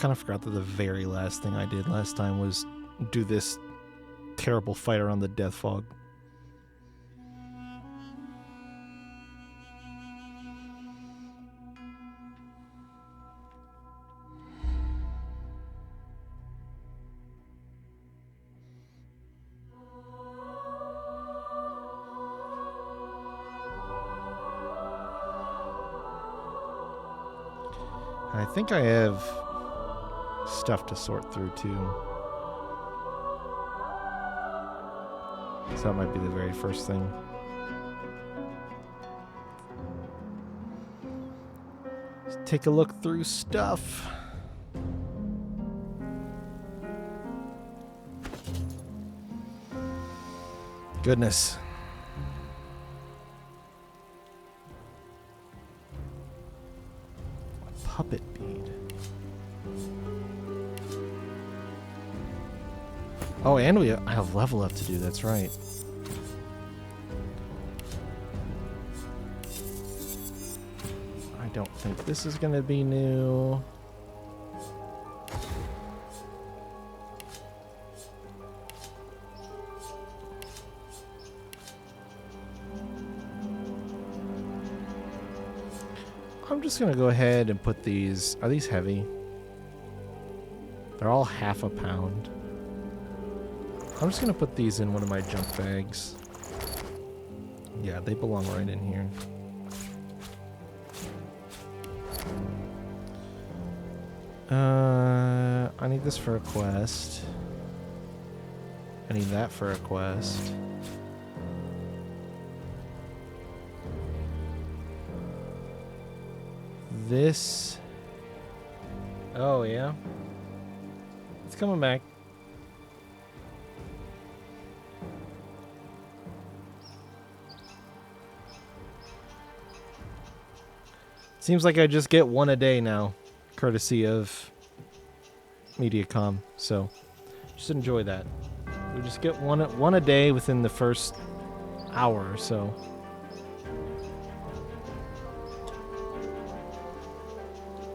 kind of forgot that the very last thing I did last time was do this terrible fight around the death fog. I think I have stuff to sort through too. So that might be the very first thing. Let's take a look through stuff. Goodness. Puppet bead. Oh, and I have level up to do, that's right. I don't think this is gonna be new. I'm just gonna go ahead and put these. Are these heavy? They're all half a pound. I'm just gonna put these in one of my junk bags. Yeah, they belong right in here. I need this for a quest. I need that for a quest. This. Oh, yeah. It's coming back. Seems like I just get one a day now, courtesy of Mediacom. So just enjoy that. We just get one a day within the first hour or so.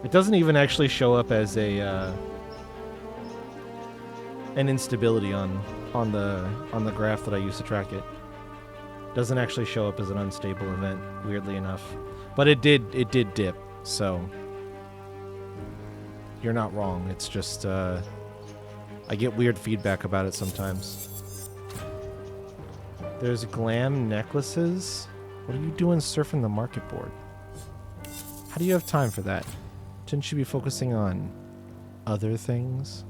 It doesn't even actually show up as a an instability on the graph that I use to track it. Doesn't actually show up as an unstable event, weirdly enough. But it did dip, so you're not wrong. It's just I get weird feedback about it sometimes. There's glam necklaces. What are you doing surfing the market board? How do you have time for that? Shouldn't you be focusing on other things?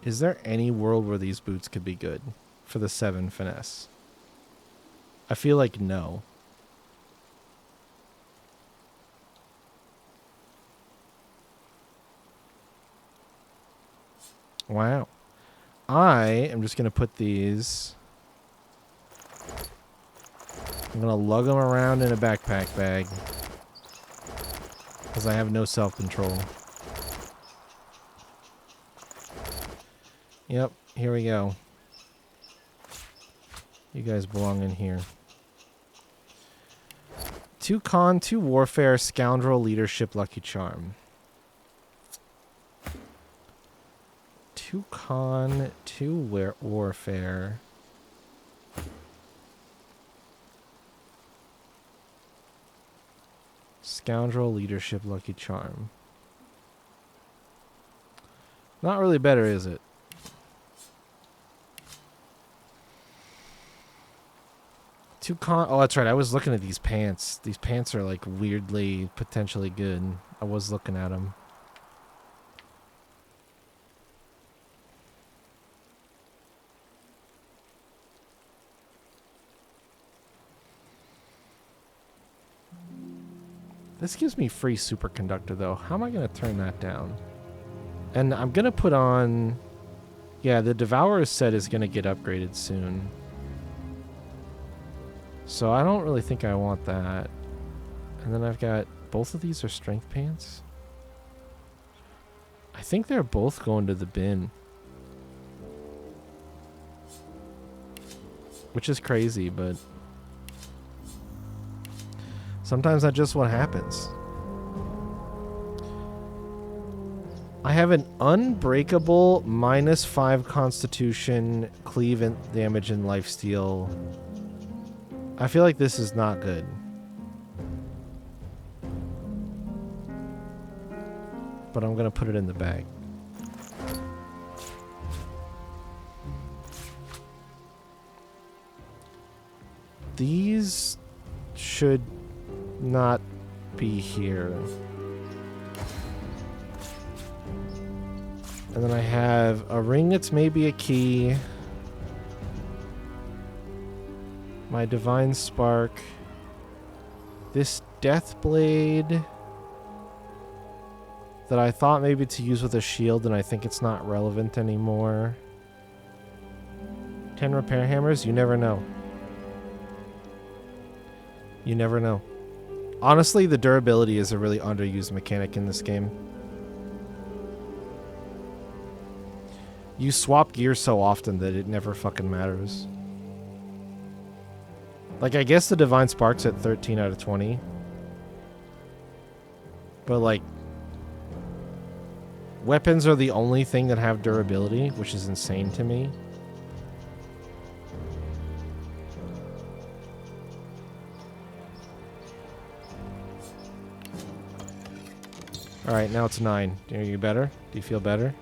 Is there any world where these boots could be good for the 7 finesse? I feel like no. Wow. I am just going to put these. I'm going to lug them around in a backpack bag. Because I have no self-control. Yep, here we go. You guys belong in here. 2 con, 2 warfare, scoundrel, leadership, lucky charm. 2 con, 2 warfare. Scoundrel, leadership, lucky charm. Not really better, is it? Oh, that's right. I was looking at these pants. These pants are like weirdly, potentially good. I was looking at them. This gives me free superconductor, though. How am I going to turn that down? And I'm going to put on... Yeah, the Devourer set is going to get upgraded soon. So I don't really think I want that. And then I've got... Both of these are strength pants? I think they're both going to the bin. which is crazy, but sometimes that's just what happens. I have an unbreakable -5 constitution, cleave and damage, and lifesteal. I feel like this is not good. But I'm gonna put it in the bag. These should not be here. And then I have a ring that's maybe a key. My divine spark. This death blade that I thought maybe to use with a shield, and I think it's not relevant anymore. 10 repair hammers? You never know. You never know. Honestly, the durability is a really underused mechanic in this game. You swap gears so often that it never fucking matters. Like, I guess the Divine Spark's at 13 out of 20. But, like, weapons are the only thing that have durability, which is insane to me. Alright, now it's 9. Are you better? Do you feel better?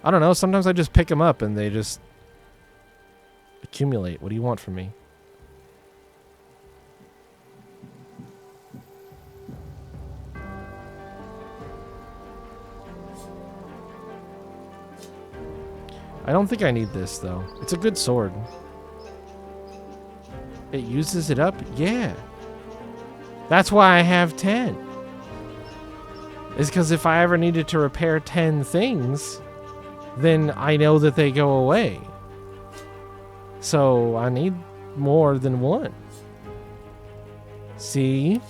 I don't know. Sometimes I just pick them up and they just accumulate. What do you want from me? I don't think I need this, though. It's a good sword. It uses it up? Yeah. That's why I have 10. It's because if I ever needed to repair 10 things, then I know that they go away. So I need more than one. See?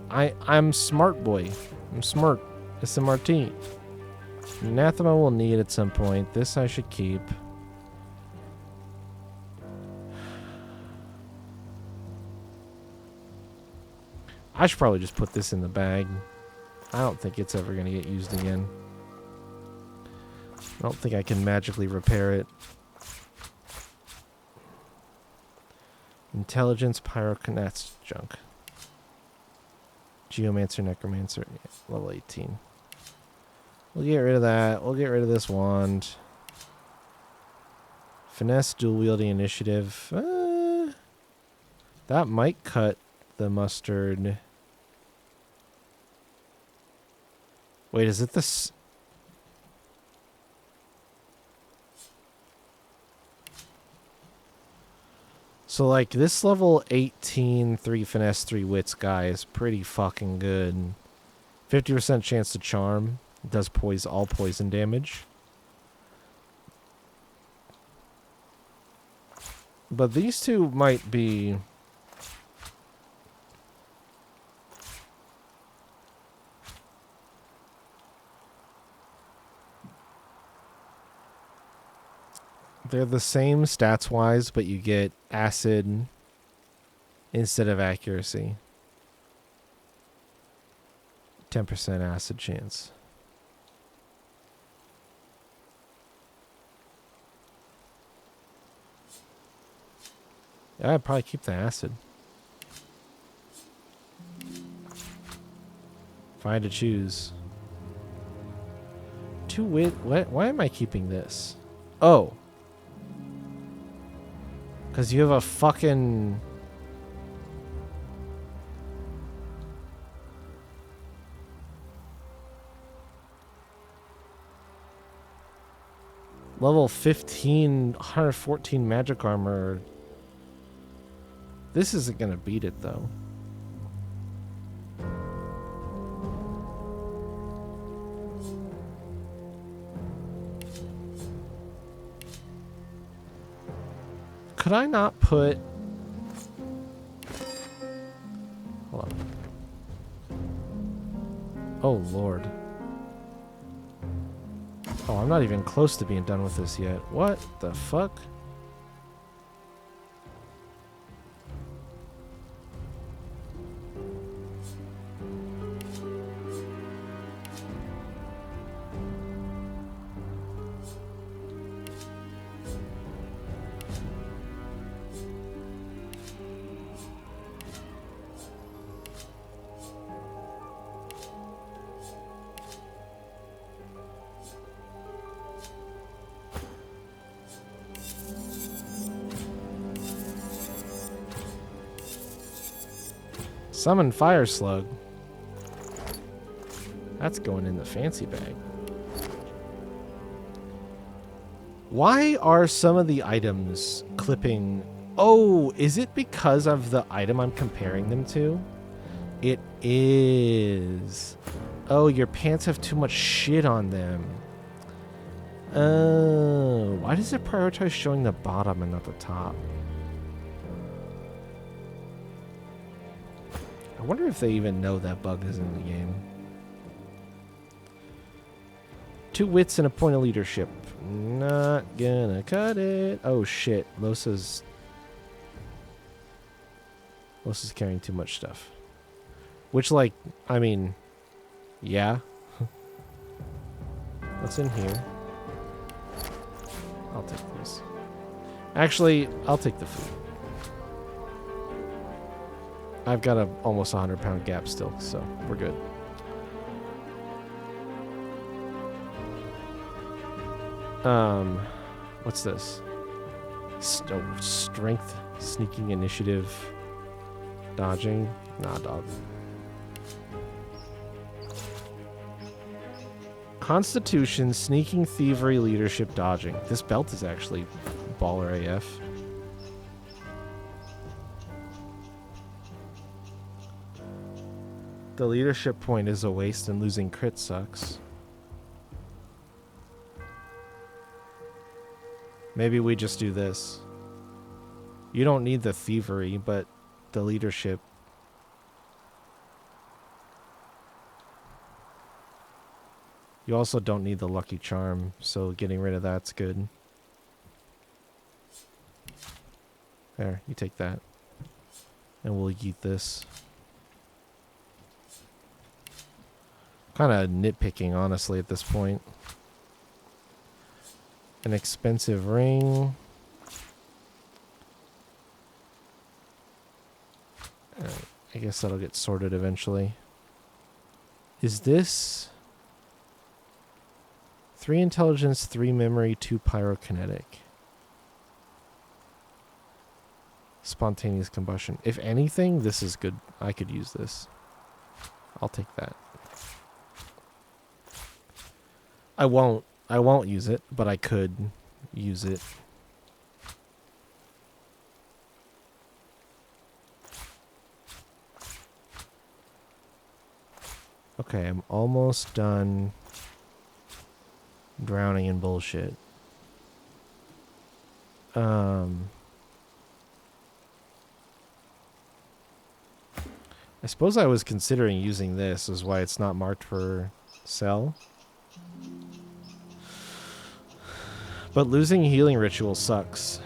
I'm smart boy. I'm smart. It's a Martine. Anathema will need at some point. This I should keep. I should probably just put this in the bag. I don't think it's ever going to get used again. I don't think I can magically repair it. Intelligence, pyrokinetics, junk. Geomancer, necromancer, yeah, level 18. We'll get rid of that. We'll get rid of this wand. Finesse, dual wielding, initiative. That might cut the mustard. Wait, is it this? So, like, this level 18, 3 finesse, 3 wits guy is pretty fucking good. 50% chance to charm. It does all poison damage. But these two might be... They're the same stats-wise, but you get acid instead of accuracy. 10% acid chance. Yeah, I'd probably keep the acid. If I had to choose. Why am I keeping this? Oh. Because you have a fucking... Level 15, 114 magic armor. This isn't going to beat it, though. Could I not put... Hold on. Oh, Lord. Oh, I'm not even close to being done with this yet. What the fuck? Summon Fire Slug. That's going in the fancy bag. Why are some of the items clipping? Oh, is it because of the item I'm comparing them to? It is. Oh, your pants have too much shit on them. Oh, why does it prioritize showing the bottom and not the top? I wonder if they even know that bug is in the game. 2 wits and a point of leadership. Not gonna cut it. Oh shit. Losa's carrying too much stuff. Which, like, I mean, yeah. What's in here? I'll take these. Actually, I'll take the food. I've got a almost 100-pound gap still, so we're good. What's this? Strength, sneaking, initiative, dodging. Nah, dog. Constitution, sneaking, thievery, leadership, dodging. This belt is actually baller AF. The leadership point is a waste and losing crit sucks. Maybe we just do this. You don't need the thievery, but the leadership. You also don't need the lucky charm, so getting rid of that's good. There, you take that. And we'll eat this. Kind of nitpicking, honestly, at this point. An expensive ring. I guess that'll get sorted eventually. Is this 3 intelligence, 3 memory, 2 pyrokinetic? Spontaneous combustion. If anything, this is good. I could use this. I'll take that. I won't use it, but I could use it. Okay, I'm almost done drowning in bullshit. I suppose I was considering using this, is why it's not marked for sell. But losing healing ritual sucks.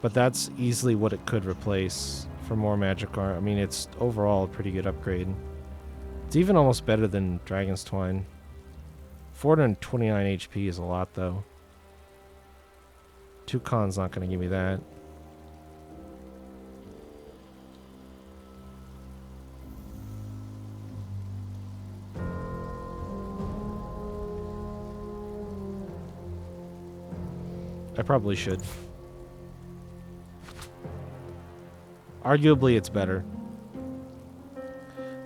But that's easily what it could replace for more magic armor. I mean, it's overall a pretty good upgrade. It's even almost better than Dragon's Twine. 429 HP is a lot, though. 2 con's not going to give me that. I probably should. Arguably, it's better.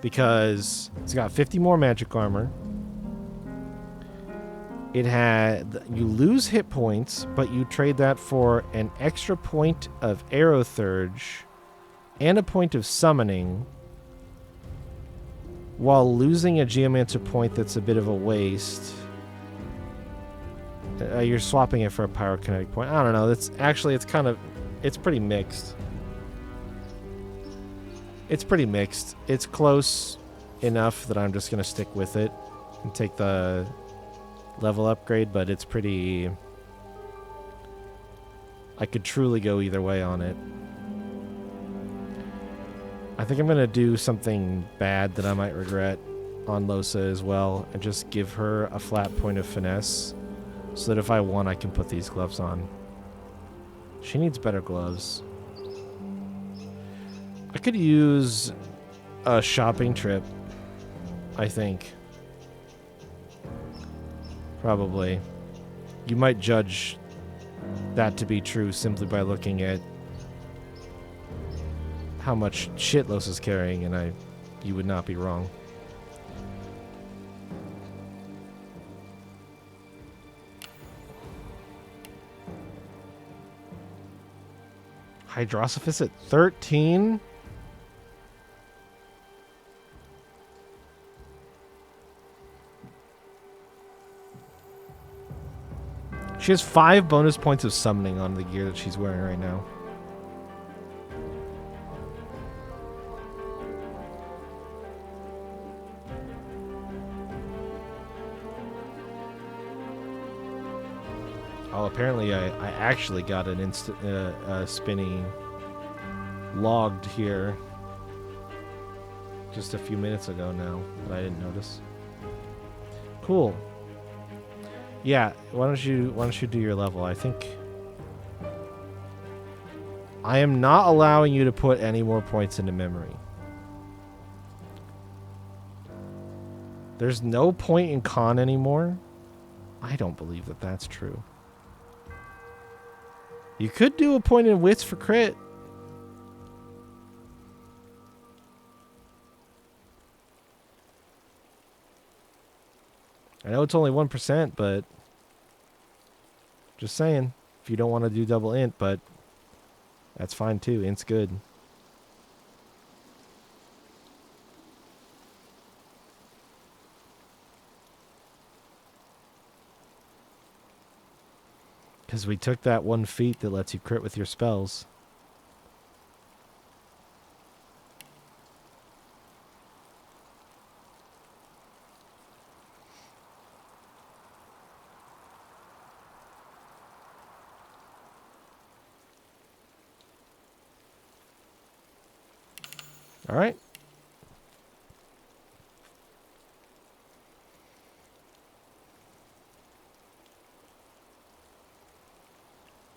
Because it's got 50 more magic armor. It had... You lose hit points, but you trade that for an extra point of arrow thurge and a point of summoning, while losing a geomancer point that's a bit of a waste. You're swapping it for a pyrokinetic point. I don't know. It's actually, it's kind of... It's pretty mixed. It's pretty mixed. It's close enough that I'm just going to stick with it. and take the level upgrade, but it's pretty... I could truly go either way on it. I think I'm going to do something bad that I might regret on Losa as well, and just give her a flat point of finesse, so that if I want, I can put these gloves on. She needs better gloves. I could use a shopping trip, I think. Probably. You might judge that to be true simply by looking at how much shit Los is carrying, and you would not be wrong. Hydrosophis at 13? She has 5 bonus points of summoning on the gear that she's wearing right now. Oh, apparently I actually got an spinny logged here just a few minutes ago now, but I didn't notice. Cool. Yeah, why don't you do your level? I think I am not allowing you to put any more points into memory. There's no point in con anymore. I don't believe that that's true. You could do a point in wits for crit. I know it's only 1%, but just saying, if you don't want to do double int, but that's fine too. Int's good. Because we took that one feat that lets you crit with your spells. All right.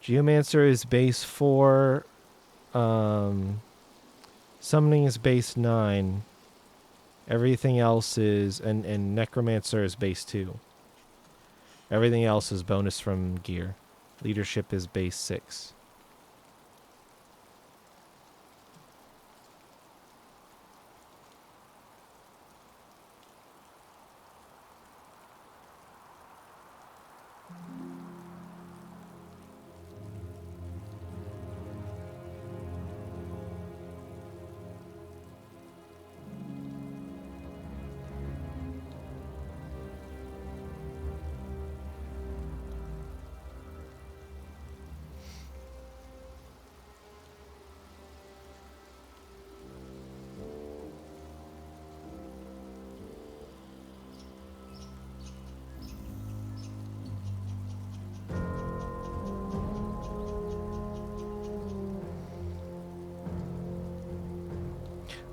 Geomancer is base 4. Summoning is base 9. Everything else is... And Necromancer is base 2. Everything else is bonus from gear. Leadership is base 6.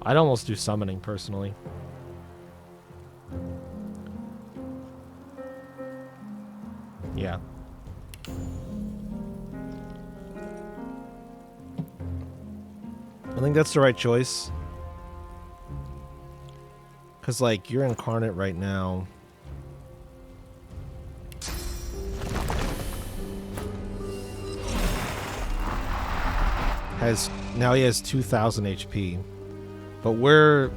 I'd almost do summoning, personally. Yeah. I think that's the right choice. Because, like, you're incarnate right now. Now he has 2,000 HP. But Losa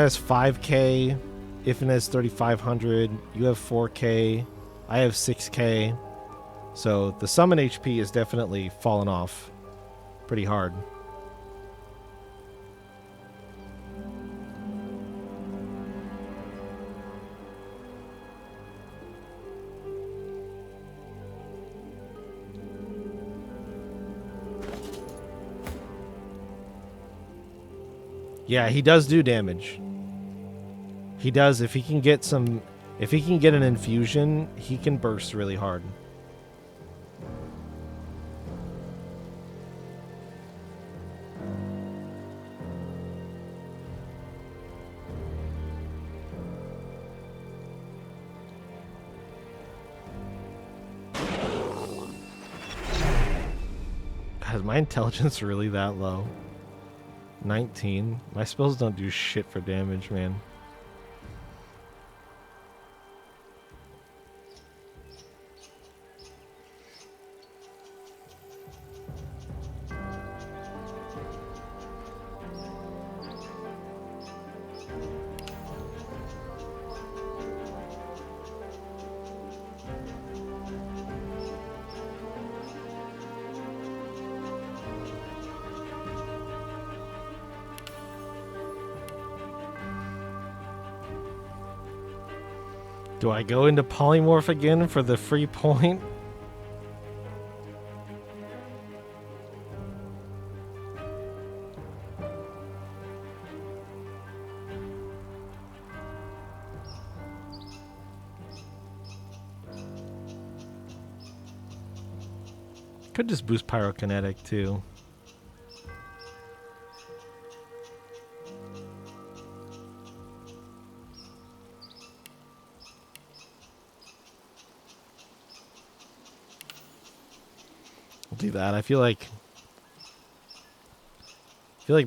has 5k, Ifin has 3,500, you have 4k, I have 6k. So the summon HP is definitely fallen off pretty hard. Yeah, he does do damage. He does. If he can get some, if he can get an infusion, he can burst really hard. God, is my intelligence really that low? 19. My spells don't do shit for damage, man. Do I go into polymorph again for the free point? Could just boost pyrokinetic too. Do that. I feel like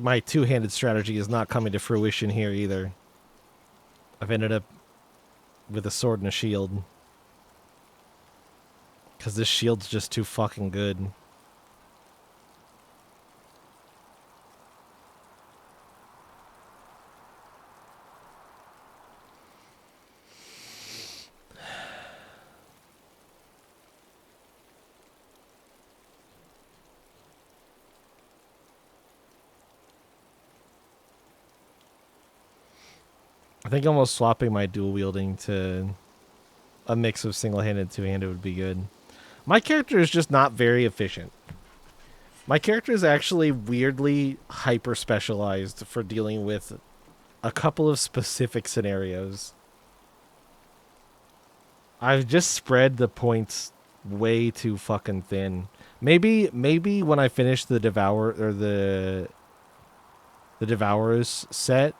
my two-handed strategy is not coming to fruition here either. I've ended up with a sword and a shield. Because this shield's just too fucking good. I think almost swapping my dual wielding to a mix of single-handed and two-handed would be good. My character is just not very efficient. My character is actually weirdly hyper-specialized for dealing with a couple of specific scenarios. I've just spread the points way too fucking thin. Maybe when I finish the Devour or the Devourers set,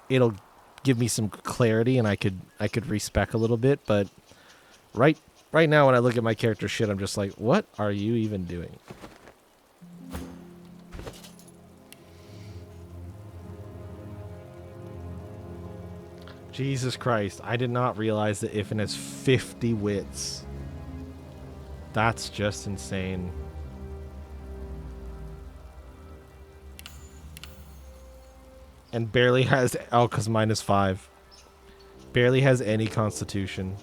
it'll give me some clarity and I could respec a little bit, but right now when I look at my character shit, I'm just like, what are you even doing? Jesus Christ, I did not realize that Ifin has 50 wits. That's just insane. And barely has, oh, because -5. Barely has any constitution.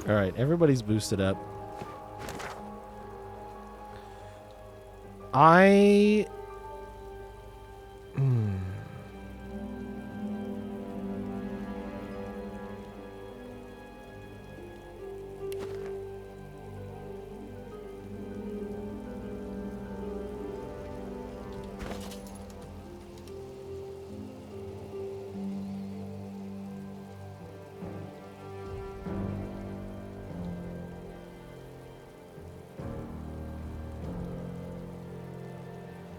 Alright, everybody's boosted up.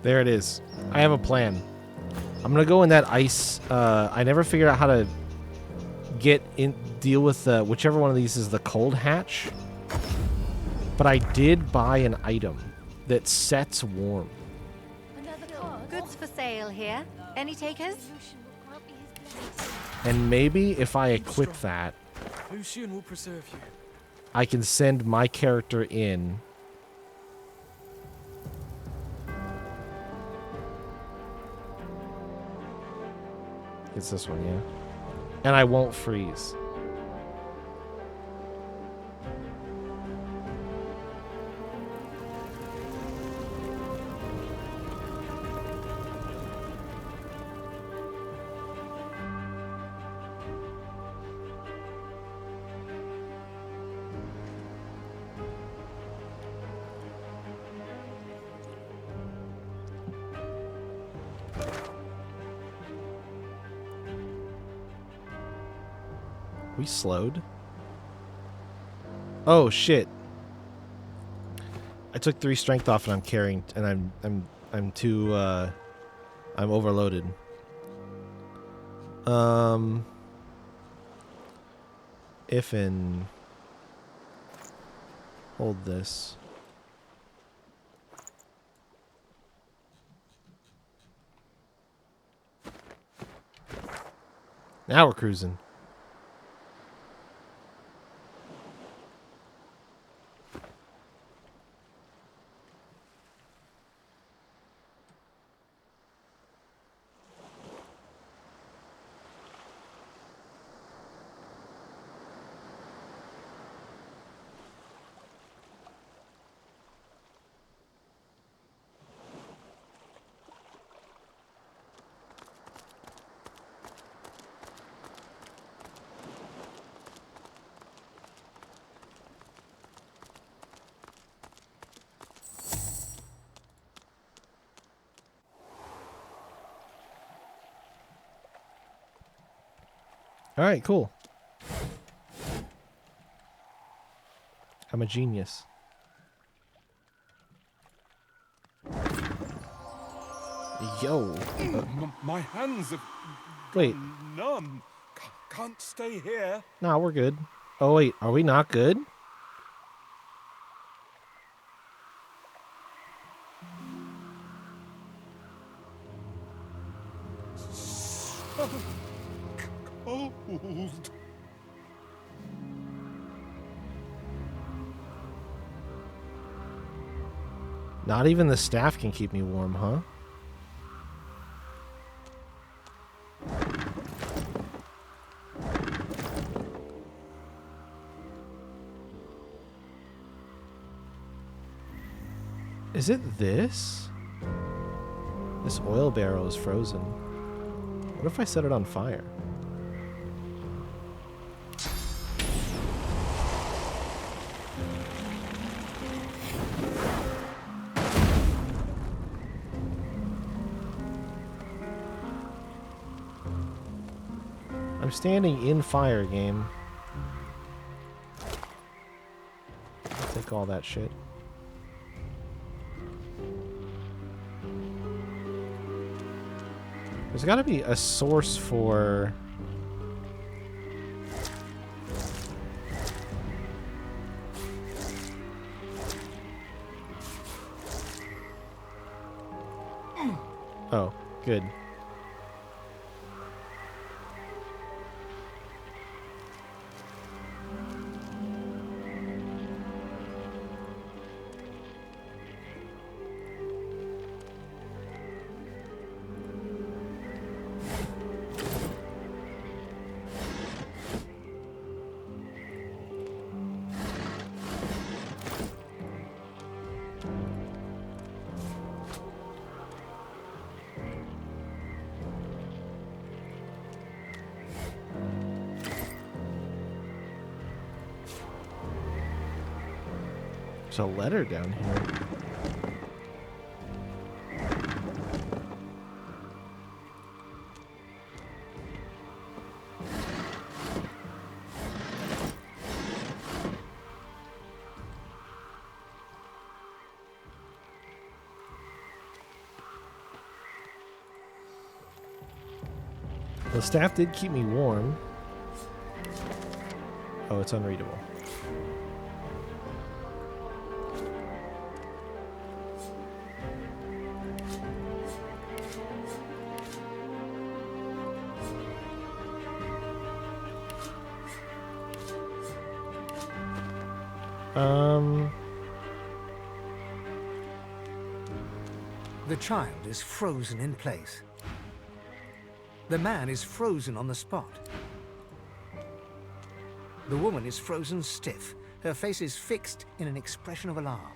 There it is. I have a plan. I'm gonna go in that ice. I never figured out how to deal with whichever one of these is the cold hatch. But I did buy an item that sets warm. Another card. Goods here. Any takers? And maybe if I equip that, Lucian will preserve you. I can send my character in. It's this one, yeah. And I won't freeze. We slowed? Oh shit. I took 3 strength off and I'm carrying and I'm too I'm overloaded. If in hold this. Now we're cruising. All right, cool. I'm a genius. Yo. My hands are Wait. numb. Can't stay here. Nah, we're good. Oh, wait. Are we not good? So cold. Not even the staff can keep me warm, huh? Is it this? This oil barrel is frozen. What if I set it on fire? I'm standing in fire, game. I'll take all that shit. There's gotta be a source for... Oh, good. There's a letter down here. The staff did keep me warm. Oh, it's unreadable. Um, The child is frozen in place. The man is frozen on the spot. The woman is frozen stiff. Her face is fixed in an expression of alarm.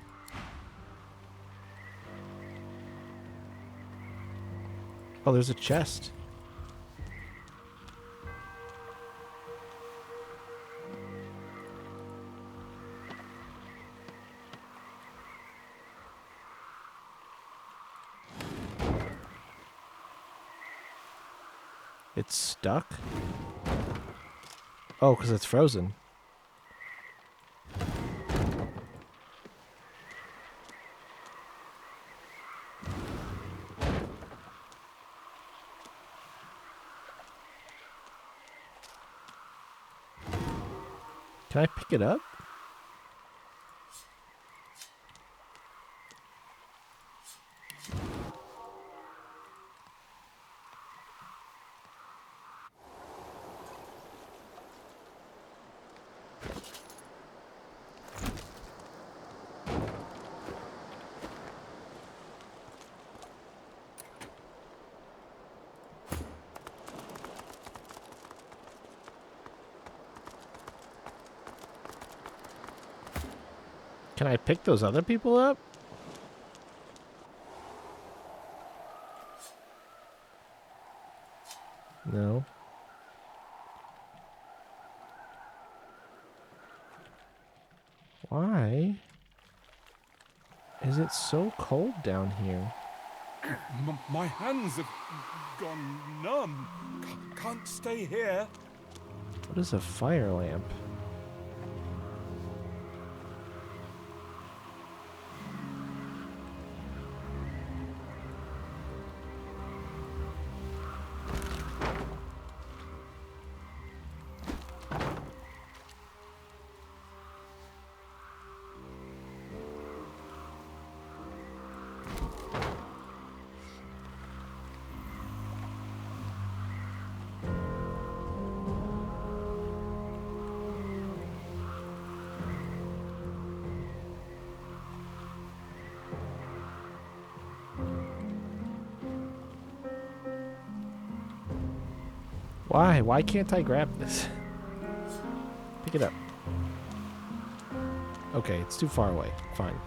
oh, there's a chest. It's stuck? Oh, because it's frozen. Can I pick it up? Can I pick those other people up? No. Why is it so cold down here? My hands have gone numb. Can't stay here. What is a fire lamp? Why? Why can't I grab this? Pick it up. Okay, it's too far away. Fine.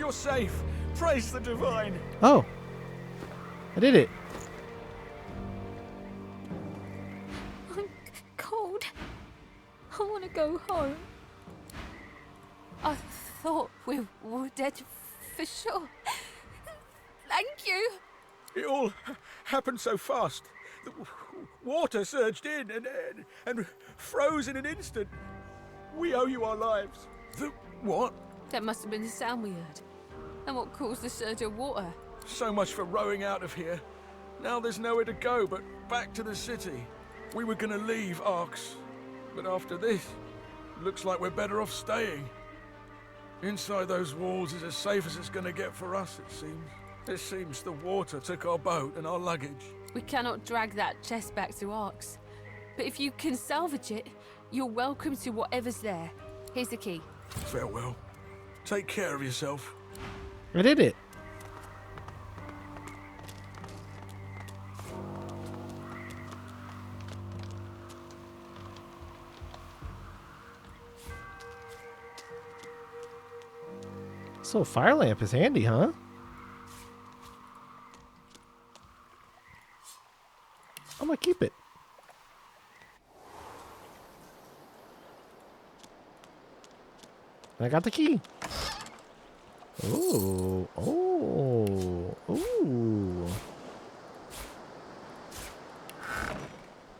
You're safe. Praise the divine. Oh! I did it! I'm cold. I want to go home. I thought we were dead for sure. Thank you. It all happened so fast. The water surged in and froze in an instant. We owe you our lives. The what? That must have been the sound we heard. And what caused the surge of water? So much for rowing out of here. Now there's nowhere to go but back to the city. We were gonna leave Arx, but after this, looks like we're better off staying. Inside those walls is as safe as it's gonna get for us, it seems. It seems the water took our boat and our luggage. We cannot drag that chest back to Arx. But if you can salvage it, you're welcome to whatever's there. Here's the key. Farewell. Take care of yourself. I did it! So fire lamp is handy, huh? I'm gonna keep it. I got the key. Ooh, oh, ooh.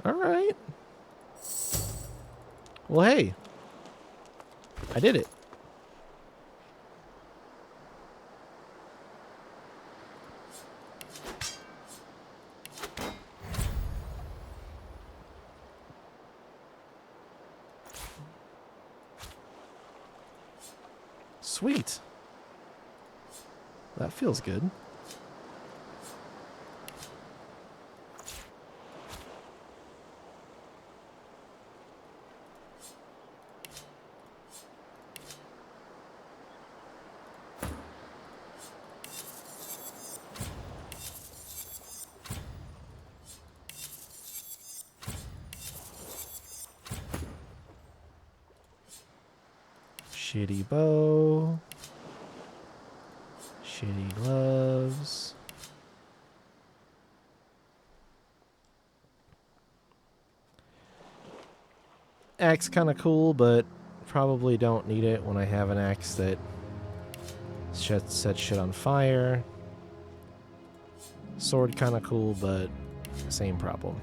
All right. Well, hey, I did it. Sweet. That feels good. Shitty bow. Shitty gloves. Axe kind of cool, but probably don't need it when I have an axe that sets shit on fire. Sword kind of cool, but same problem.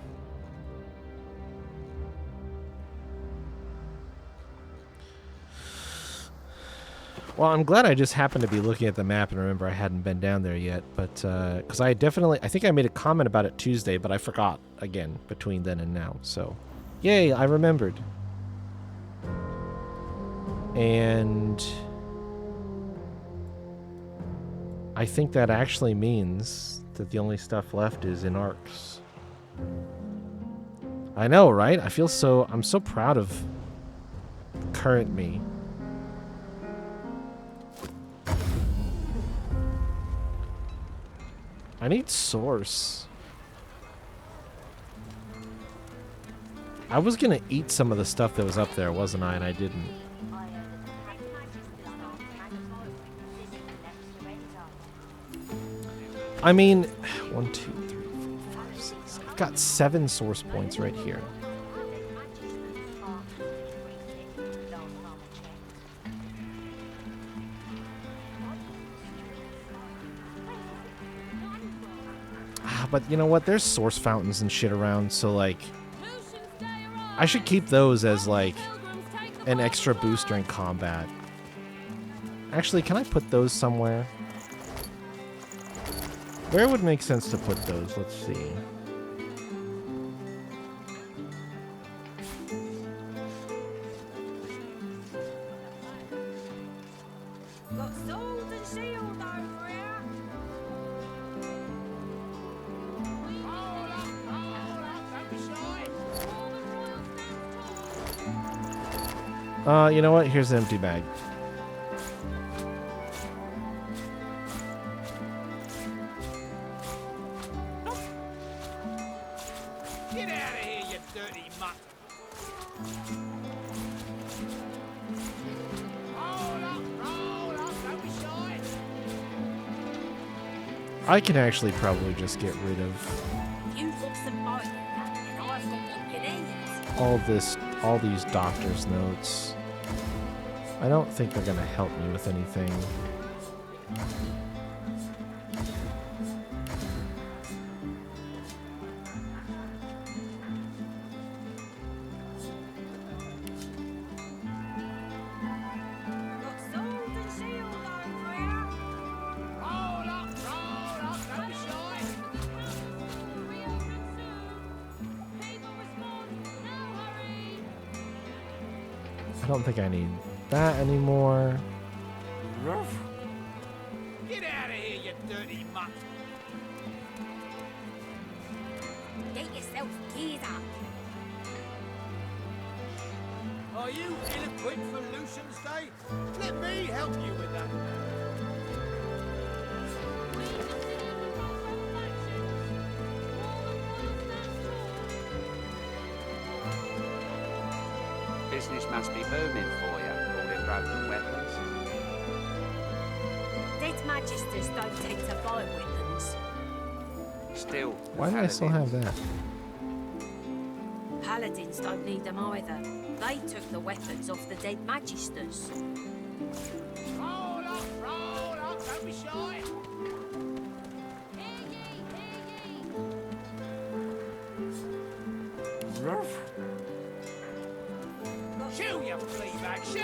Well, I'm glad I just happened to be looking at the map and remember I hadn't been down there yet, but because I think I made a comment about it Tuesday, but I forgot again between then and now. So, yay, I remembered. And I think that actually means that the only stuff left is in arcs. I know, right? I'm so proud of current me. I need source. I was gonna eat some of the stuff that was up there, wasn't I? And I didn't. I mean, 1, 2, 3, 4, 5, 6. I've got 7 source points right here. But you know what? There's source fountains and shit around, so like I should keep those as like an extra boost during combat. Actually, can I put those somewhere? Where would make sense to put those? Let's see. Got sword and shield over here. You know what? Here's an empty bag. Get out of here, you dirty mutt! Roll up, don't be shy! I can actually probably just get rid of You've got some bite, and I've got what you need. all these doctor's notes. I don't think they're gonna help me with anything. Got sword and shield over here. Roll up, don't be shy! I don't think I need that anymore. Get out of here, you dirty mutt! Get yourself geared up. Are you ill-equipped for Lucian's Day? Let me help you with that. Business must be booming for you, all them broken weapons. Dead Magisters don't tend to buy weapons. Still, Why do I still have that? Paladins don't need them either. They took the weapons off the Dead Magisters. Roll up, don't be shy. Shoo, you flea bag, shoo!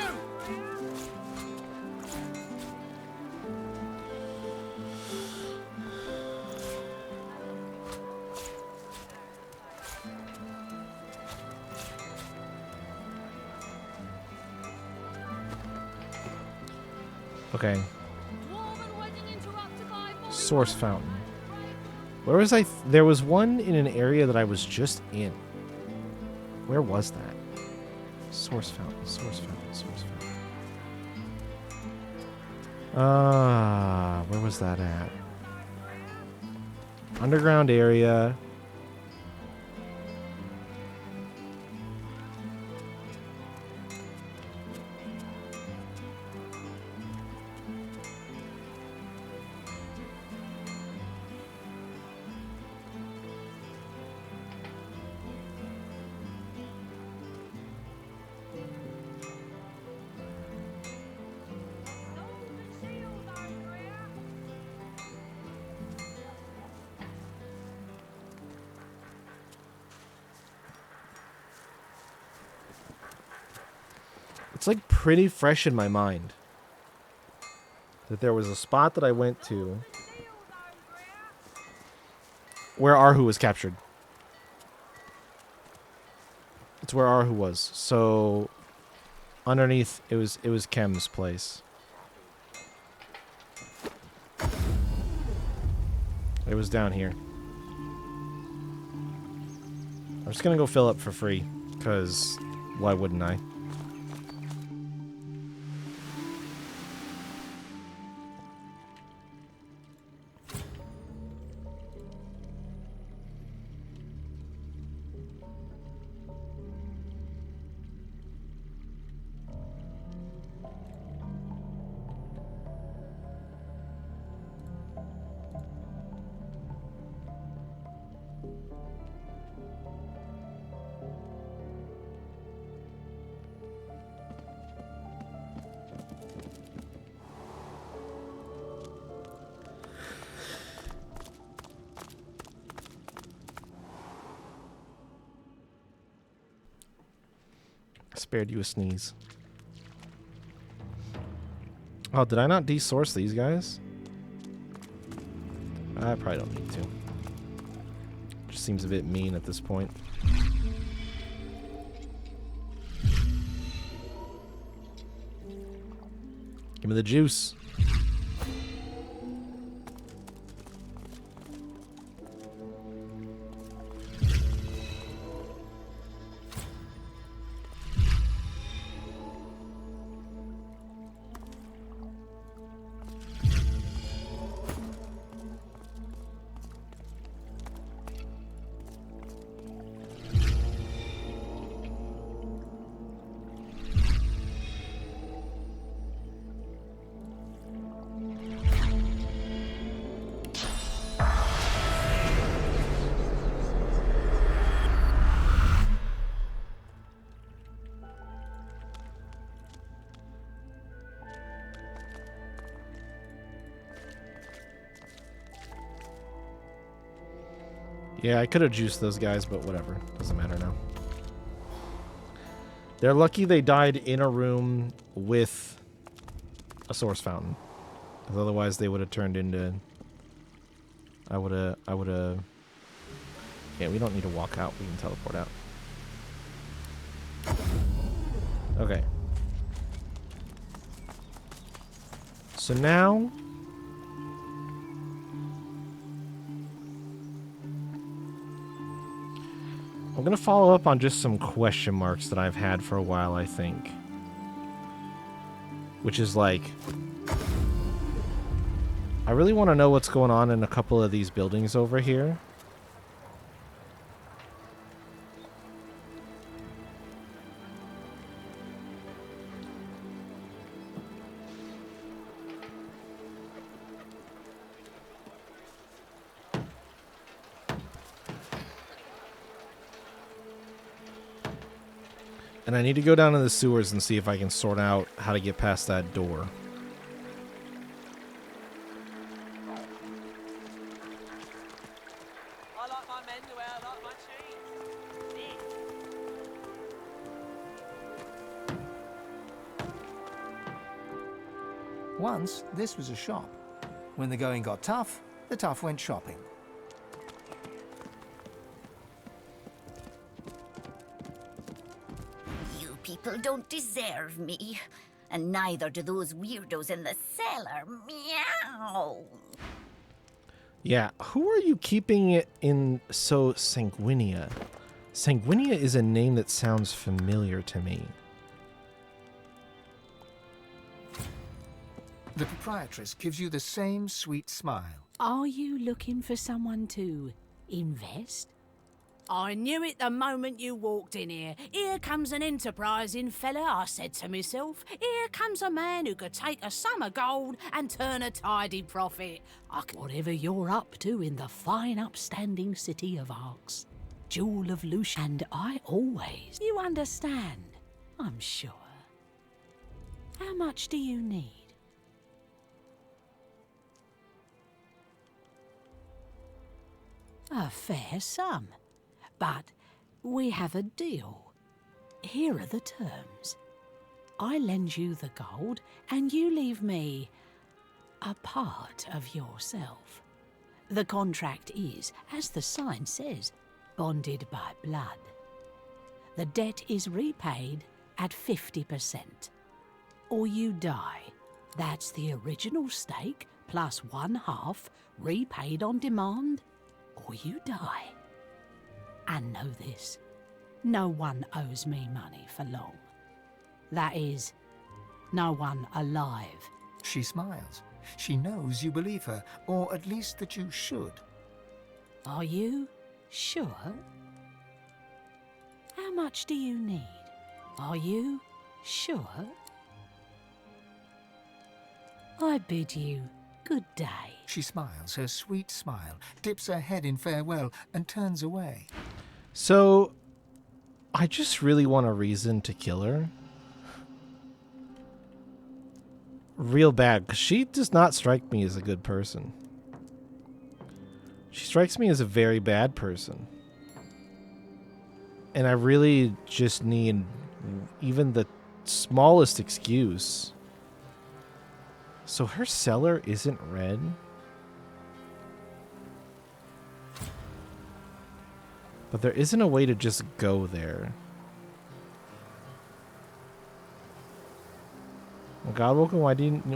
Okay. Source fountain. Where was I? There was one in an area that I was just in. Where was that? Source fountain, source fountain, source fountain. Where was that at? Underground area. It's like pretty fresh in my mind that there was a spot that I went to where Arhu was captured. It's where Arhu was. So underneath it was Kem's place. It was down here. I'm just gonna go fill up for free, because why wouldn't I? Spared you a sneeze. Oh, did I not desource these guys? I probably don't need to. Just seems a bit mean at this point. Give me the juice. Yeah, I could have juiced those guys, but whatever. Doesn't matter now. They're lucky they died in a room with a source fountain. Because otherwise they would have turned into... I would have... Yeah, we don't need to walk out. We can teleport out. Okay. So now... I'm going to follow up on just some question marks that I've had for a while, I think. Which is like... I really want to know what's going on in a couple of these buildings over here. And I need to go down to the sewers and see if I can sort out how to get past that door. I like my men the way I like my cheese. Once, this was a shop. When the going got tough, the tough went shopping. You people don't deserve me. And neither do those weirdos in the cellar. Meow. Yeah, who are you keeping it in so Sanguinia? Sanguinia is a name that sounds familiar to me. The proprietress gives you the same sweet smile. Are you looking for someone to invest? I knew it the moment you walked in here. Here comes an enterprising fella, I said to myself. Here comes a man who could take a sum of gold and turn a tidy profit. Whatever you're up to in the fine upstanding city of Arx, jewel of Lucian, and I always... You understand, I'm sure. How much do you need? A fair sum. But we have a deal. Here are the terms. I lend you the gold, and you leave me a part of yourself. The contract is, as the sign says, bonded by blood. The debt is repaid at 50%. Or you die. That's the original stake, plus 1/2, repaid on demand, or you die. And know this, no one owes me money for long. That is, no one alive. She smiles. She knows you believe her, or at least that you should. Are you sure? How much do you need? Are you sure? I bid you good day. She smiles, her sweet smile, dips her head in farewell, and turns away. So, I just really want a reason to kill her. Real bad, because she does not strike me as a good person. She strikes me as a very bad person. And I really just need even the smallest excuse. So her cellar isn't red? But there isn't a way to just go there. Godwoken,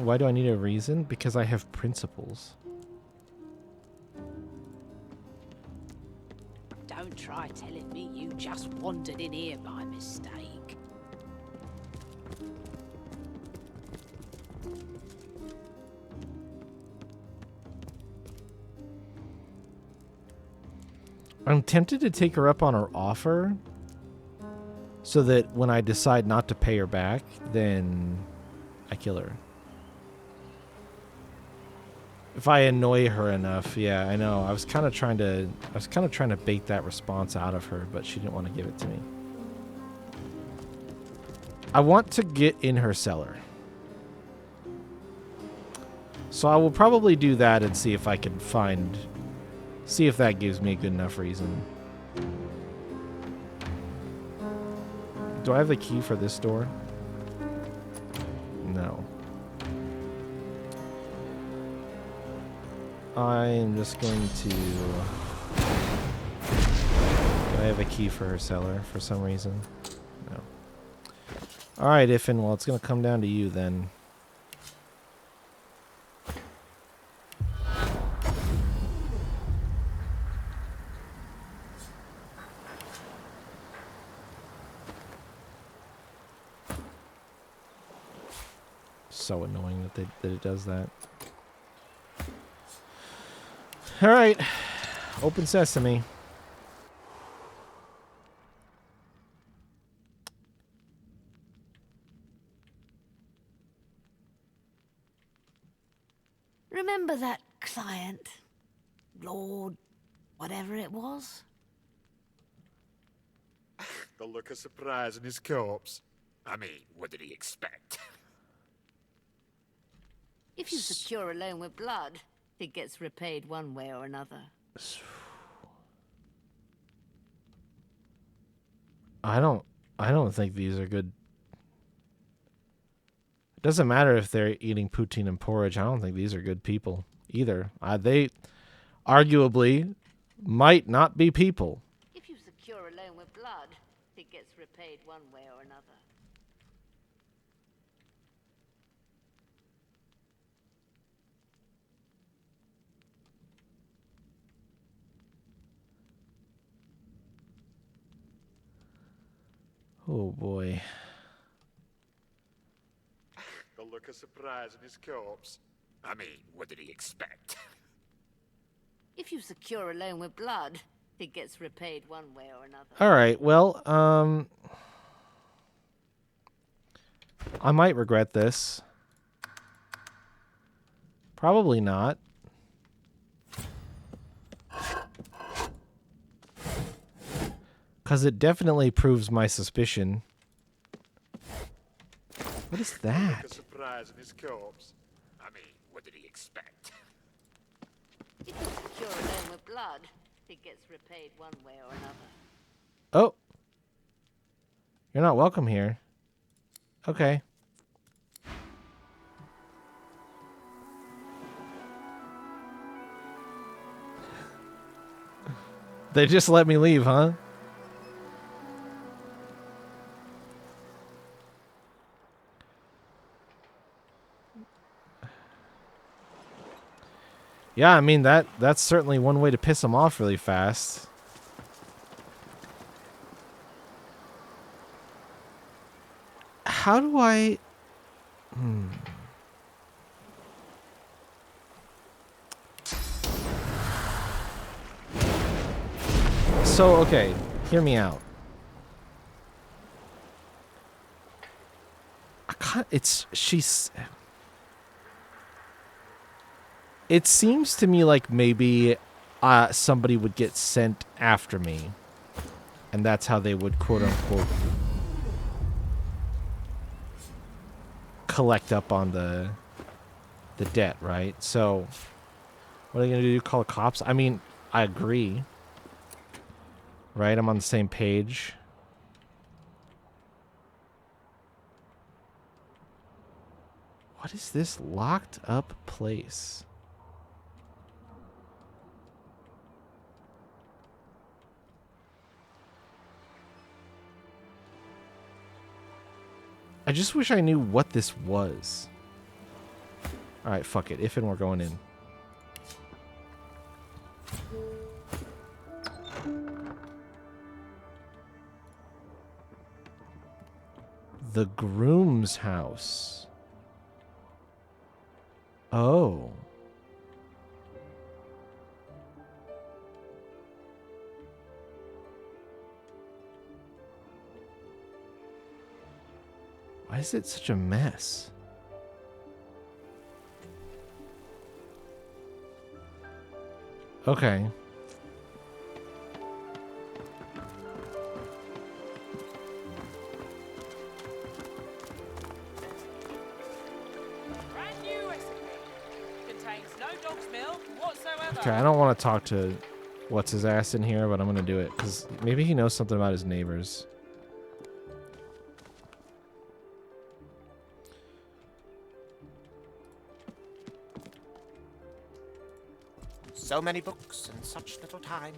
why do I need a reason? Because I have principles. Don't try telling me you just wandered in here by mistake. I'm tempted to take her up on her offer so that when I decide not to pay her back, then I kill her. If I annoy her enough, yeah, I know. I was kind of trying to bait that response out of her, but she didn't want to give it to me. I want to get in her cellar. So I will probably do that and see if I can see if that gives me a good enough reason. Do I have the key for this door? No. I'm just going to... Do I have a key for her cellar for some reason? No. Alright, Iffin, well, it's going to come down to you then. So annoying that it does that. All right, open sesame. Remember that client? Lord, whatever it was? The look of surprise in his corpse. I mean, what did he expect? If you secure a loan with blood, it gets repaid one way or another. I don't think these are good. It doesn't matter if they're eating poutine and porridge. I don't think these are good people either. They arguably might not be people. If you secure a loan with blood, it gets repaid one way or another. Oh boy. The look of surprise in his corpse. I mean, what did he expect? If you secure a loan with blood, it gets repaid one way or another. All right. Well, I might regret this. Probably not. Because it definitely proves my suspicion. What is that? A surprise in his corpse. I mean, what did he expect? If you secure a loan with blood, it gets repaid one way or another. Oh. You're not welcome here. Okay. They just let me leave, huh? Yeah, I mean, that's certainly one way to piss them off really fast. How do I... So, okay, hear me out. It seems to me like maybe somebody would get sent after me. And that's how they would, quote unquote, collect up on the debt, right? So, what are they going to do? Call the cops? I mean, I agree. Right? I'm on the same page. What is this locked up place? I just wish I knew what this was. Alright, fuck it. If and we're going in. The groom's house. Oh. Why is it such a mess? Okay. Brand new recipe. Contains no dog's milk whatsoever. Okay, I don't want to talk to what's his ass in here, but I'm gonna do it because maybe he knows something about his neighbors. So many books in such little time.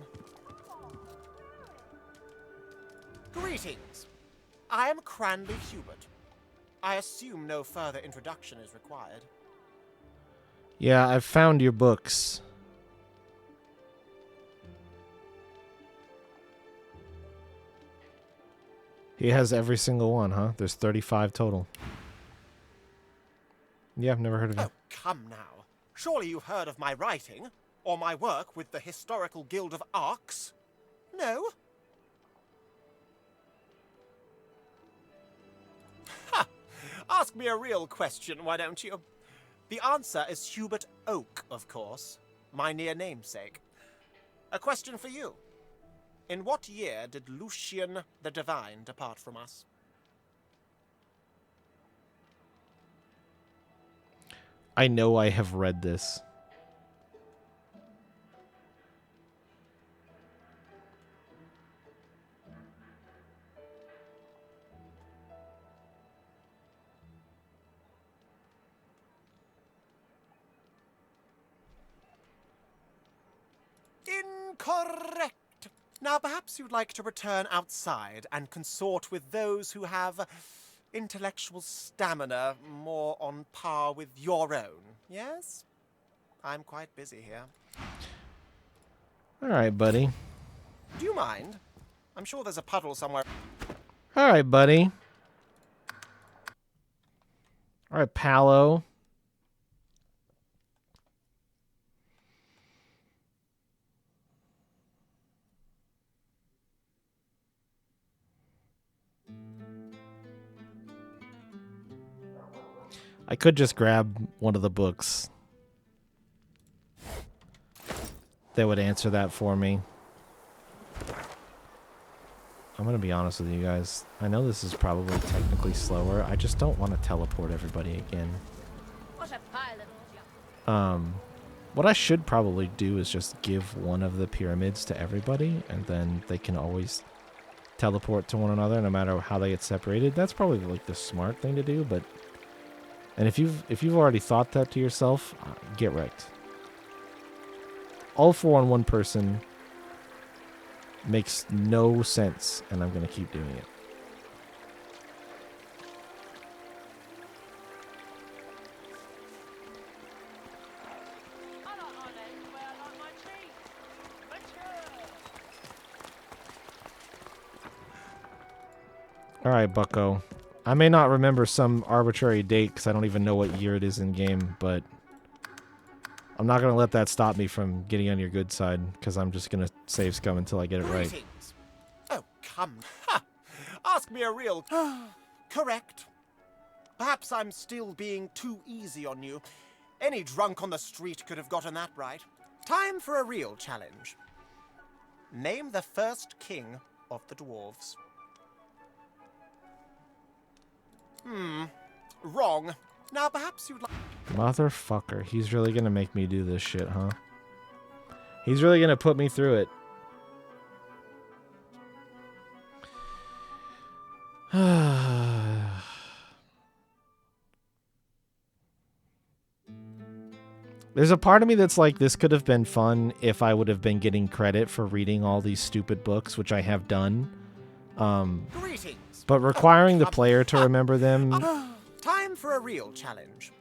Greetings. I am Cranley Hubert. I assume no further introduction is required. Yeah, I've found your books. He has every single one, huh? There's 35 total. Yeah, I've never heard of it. Oh, come now. Surely you've heard of my writing? Or my work with the Historical Guild of Arcs? No? Ha! Ask me a real question, why don't you? The answer is Hubert Oak, of course. My near namesake. A question for you. In what year did Lucian the Divine depart from us? I know I have read this. Incorrect. Now, perhaps you'd like to return outside and consort with those who have intellectual stamina more on par with your own, yes? I'm quite busy here. All right, buddy. Do you mind? I'm sure there's a puddle somewhere. All right, buddy. All right, Palo. I could just grab one of the books that would answer that for me. I'm going to be honest with you guys. I know this is probably technically slower. I just don't want to teleport everybody again. What a pile of... What I should probably do is just give one of the pyramids to everybody, and then they can always teleport to one another no matter how they get separated. That's probably like the smart thing to do, but... And if you've already thought that to yourself, get wrecked. All four on one person makes no sense, and I'm going to keep doing it. All right, bucko. I may not remember some arbitrary date because I don't even know what year it is in game, but I'm not going to let that stop me from getting on your good side because I'm just going to save scum until I get it right. Oh, come. Ha! Ask me a real... Correct. Perhaps I'm still being too easy on you. Any drunk on the street could have gotten that right. Time for a real challenge. Name the first king of the dwarves. Wrong. Now perhaps you'd like... Motherfucker. He's really going to make me do this shit, huh? He's really going to put me through it. There's a part of me that's like, this could have been fun if I would have been getting credit for reading all these stupid books, which I have done. But requiring the player to remember them... Time for a real challenge.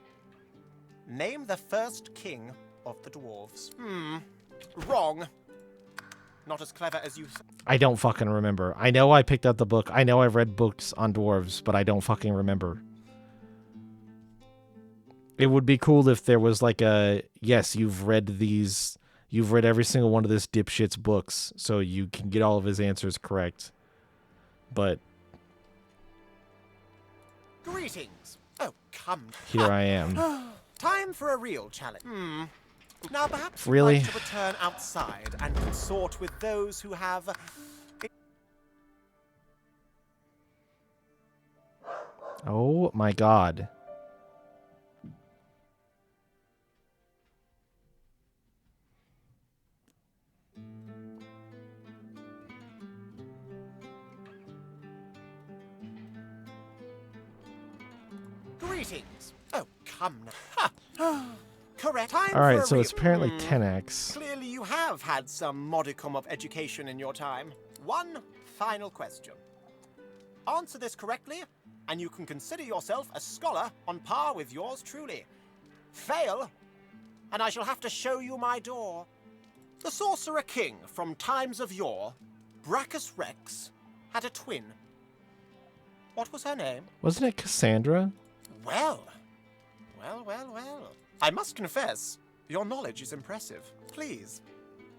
Name the first king of the dwarves. Wrong. Not as clever as you... I don't fucking remember. I know I picked up the book. I know I've read books on dwarves, but I don't fucking remember. It would be cool if there was like a... Yes, you've read these... You've read every single one of this dipshit's books, so you can get all of his answers correct. But... Greetings. Oh, come. Here I am. Time for a real challenge. Now perhaps really? You'd like to return outside and consort with those who have... Oh my god. Greetings. Oh, come now. Correct. Time all right, for a so it's apparently 10x. Clearly you have had some modicum of education in your time. One final question. Answer this correctly, and you can consider yourself a scholar on par with yours truly. Fail, and I shall have to show you my door. The Sorcerer King from times of yore, Brachus Rex, had a twin. What was her name? Wasn't it Cassandra? Well. I must confess, your knowledge is impressive. Please,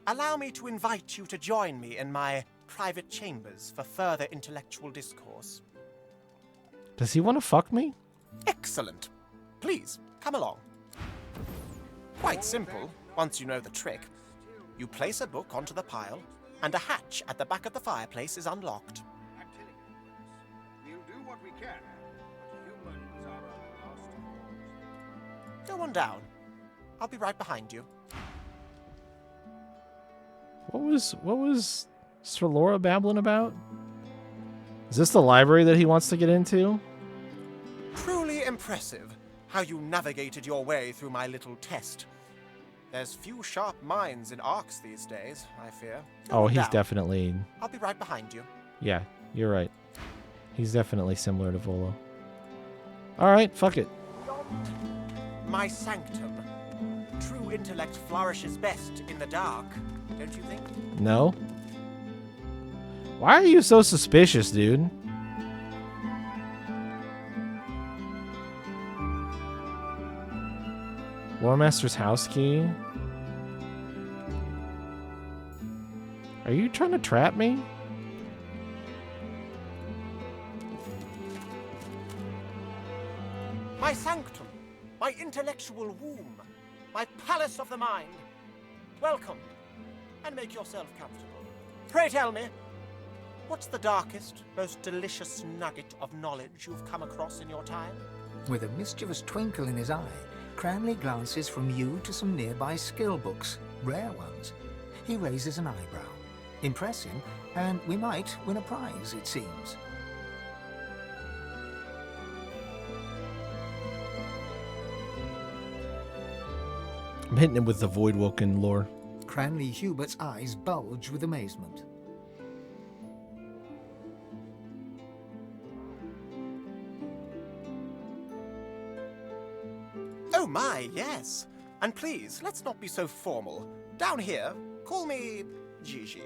allow me to invite you to join me in my private chambers for further intellectual discourse. Does he want to fuck me? Excellent. Please, come along. Quite simple, once you know the trick. You place a book onto the pile, and a hatch at the back of the fireplace is unlocked. I'm telling you, we'll do what we can, but humans are a lost cause. Go on down. I'll be right behind you. What was Sir Laura babbling about? Is this the library that he wants to get into? Truly impressive how you navigated your way through my little test. There's few sharp minds in Arks these days, I fear. Oh, he's down. definitely... I'll be right behind you. Yeah, you're right. He's definitely similar to Volo. Alright, fuck it. My sanctum. True intellect flourishes best in the dark, don't you think? No? Why are you so suspicious, dude? Loremaster's house key? Are you trying to trap me? My sanctum, my intellectual womb, my palace of the mind. Welcome, and make yourself comfortable. Pray tell me, what's the darkest, most delicious nugget of knowledge you've come across in your time? With a mischievous twinkle in his eye, Cranley glances from you to some nearby skill books, rare ones. He raises an eyebrow. Impress him, and we might win a prize, it seems. I'm hitting him with the Voidwoken lore. Cranley Hubert's eyes bulge with amazement. Oh my, yes. And please, let's not be so formal. Down here, call me Gigi.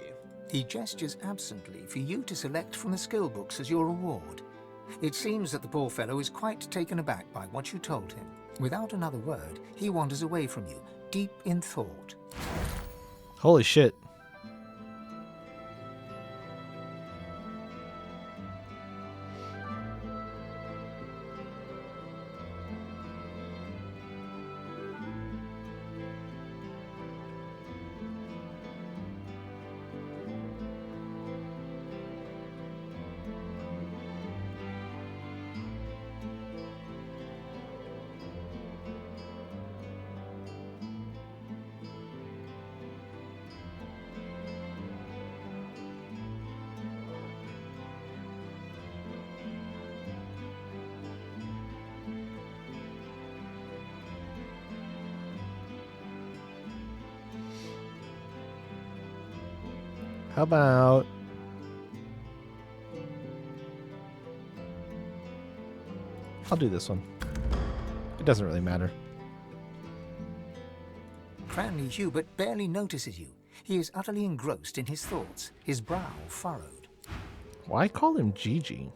He gestures absently for you to select from the skill books as your reward. It seems that the poor fellow is quite taken aback by what you told him. Without another word, he wanders away from you, deep in thought. Holy shit. How about... I'll do this one. It doesn't really matter. Cranley Hubert barely notices you. He is utterly engrossed in his thoughts, his brow furrowed. Why call him Gigi?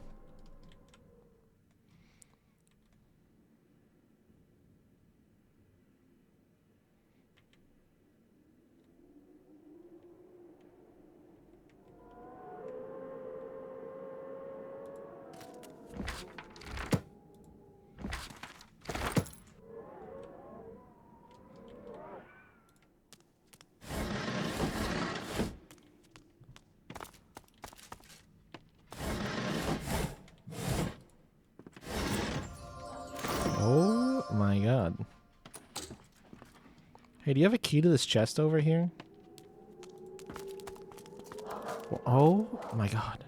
Oh my god. Hey, do you have a key to this chest over here? Oh my god.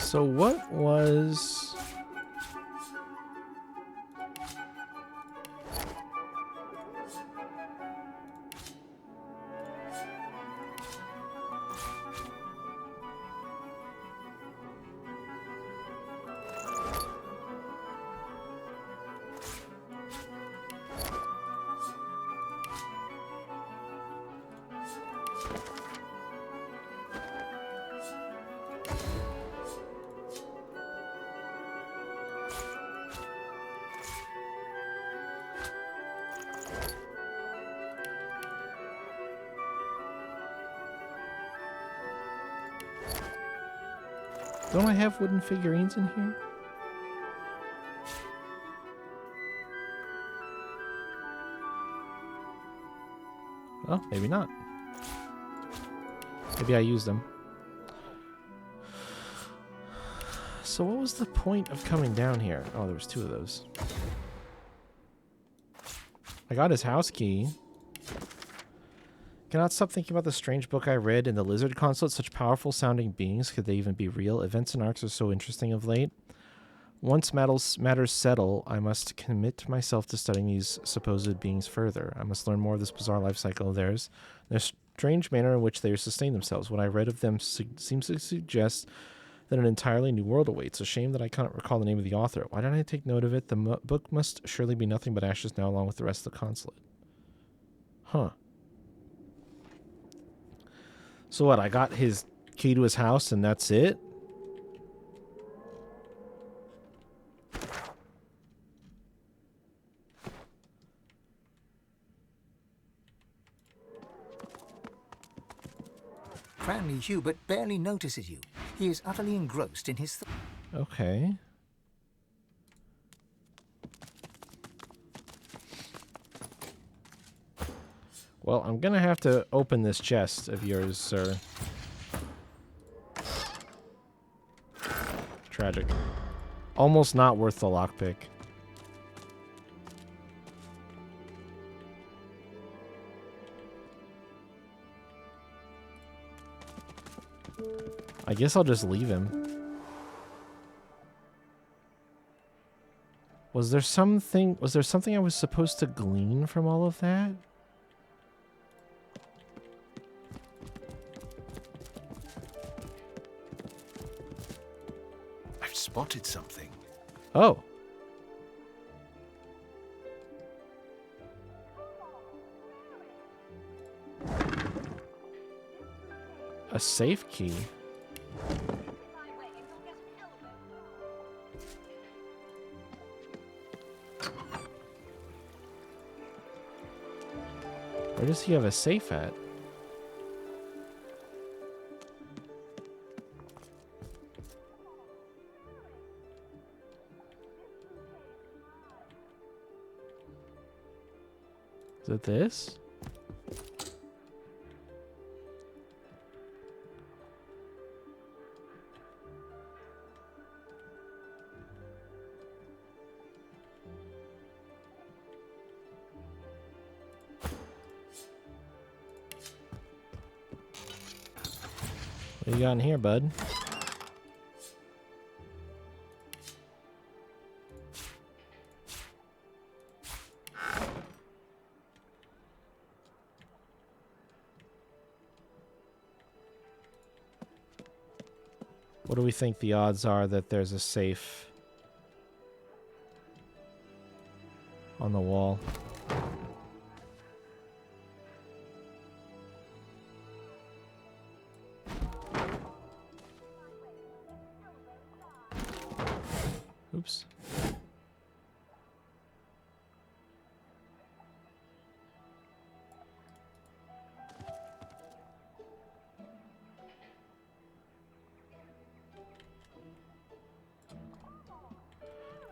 So what was... Don't I have wooden figurines in here? Oh, maybe not. Maybe I used them. So what was the point of coming down here? Oh, there was 2 of those. I got his house key. Cannot stop thinking about the strange book I read in the Lizard Consulate. Such powerful sounding beings. Could they even be real? Events and arcs are so interesting of late. Once matters settle, I must commit myself to studying these supposed beings further. I must learn more of this bizarre life cycle of theirs, their strange manner in which they sustain themselves. What I read of them seems to suggest that an entirely new world awaits. A shame that I cannot recall the name of the author. Why didn't I take note of it? The book must surely be nothing but ashes now, along with the rest of the consulate. Huh. So what, I got his key to his house and that's it? Cranley Hubert barely notices you. He is utterly engrossed in his Okay. Well, I'm gonna have to open this chest of yours, sir. Tragic. Almost not worth the lockpick. I guess I'll just leave him. Was there something I was supposed to glean from all of that? I've spotted something. Oh. A safe key. Where does he have a safe at? Is it this? What you got in here, bud? What do we think the odds are that there's a safe on the wall? Oops.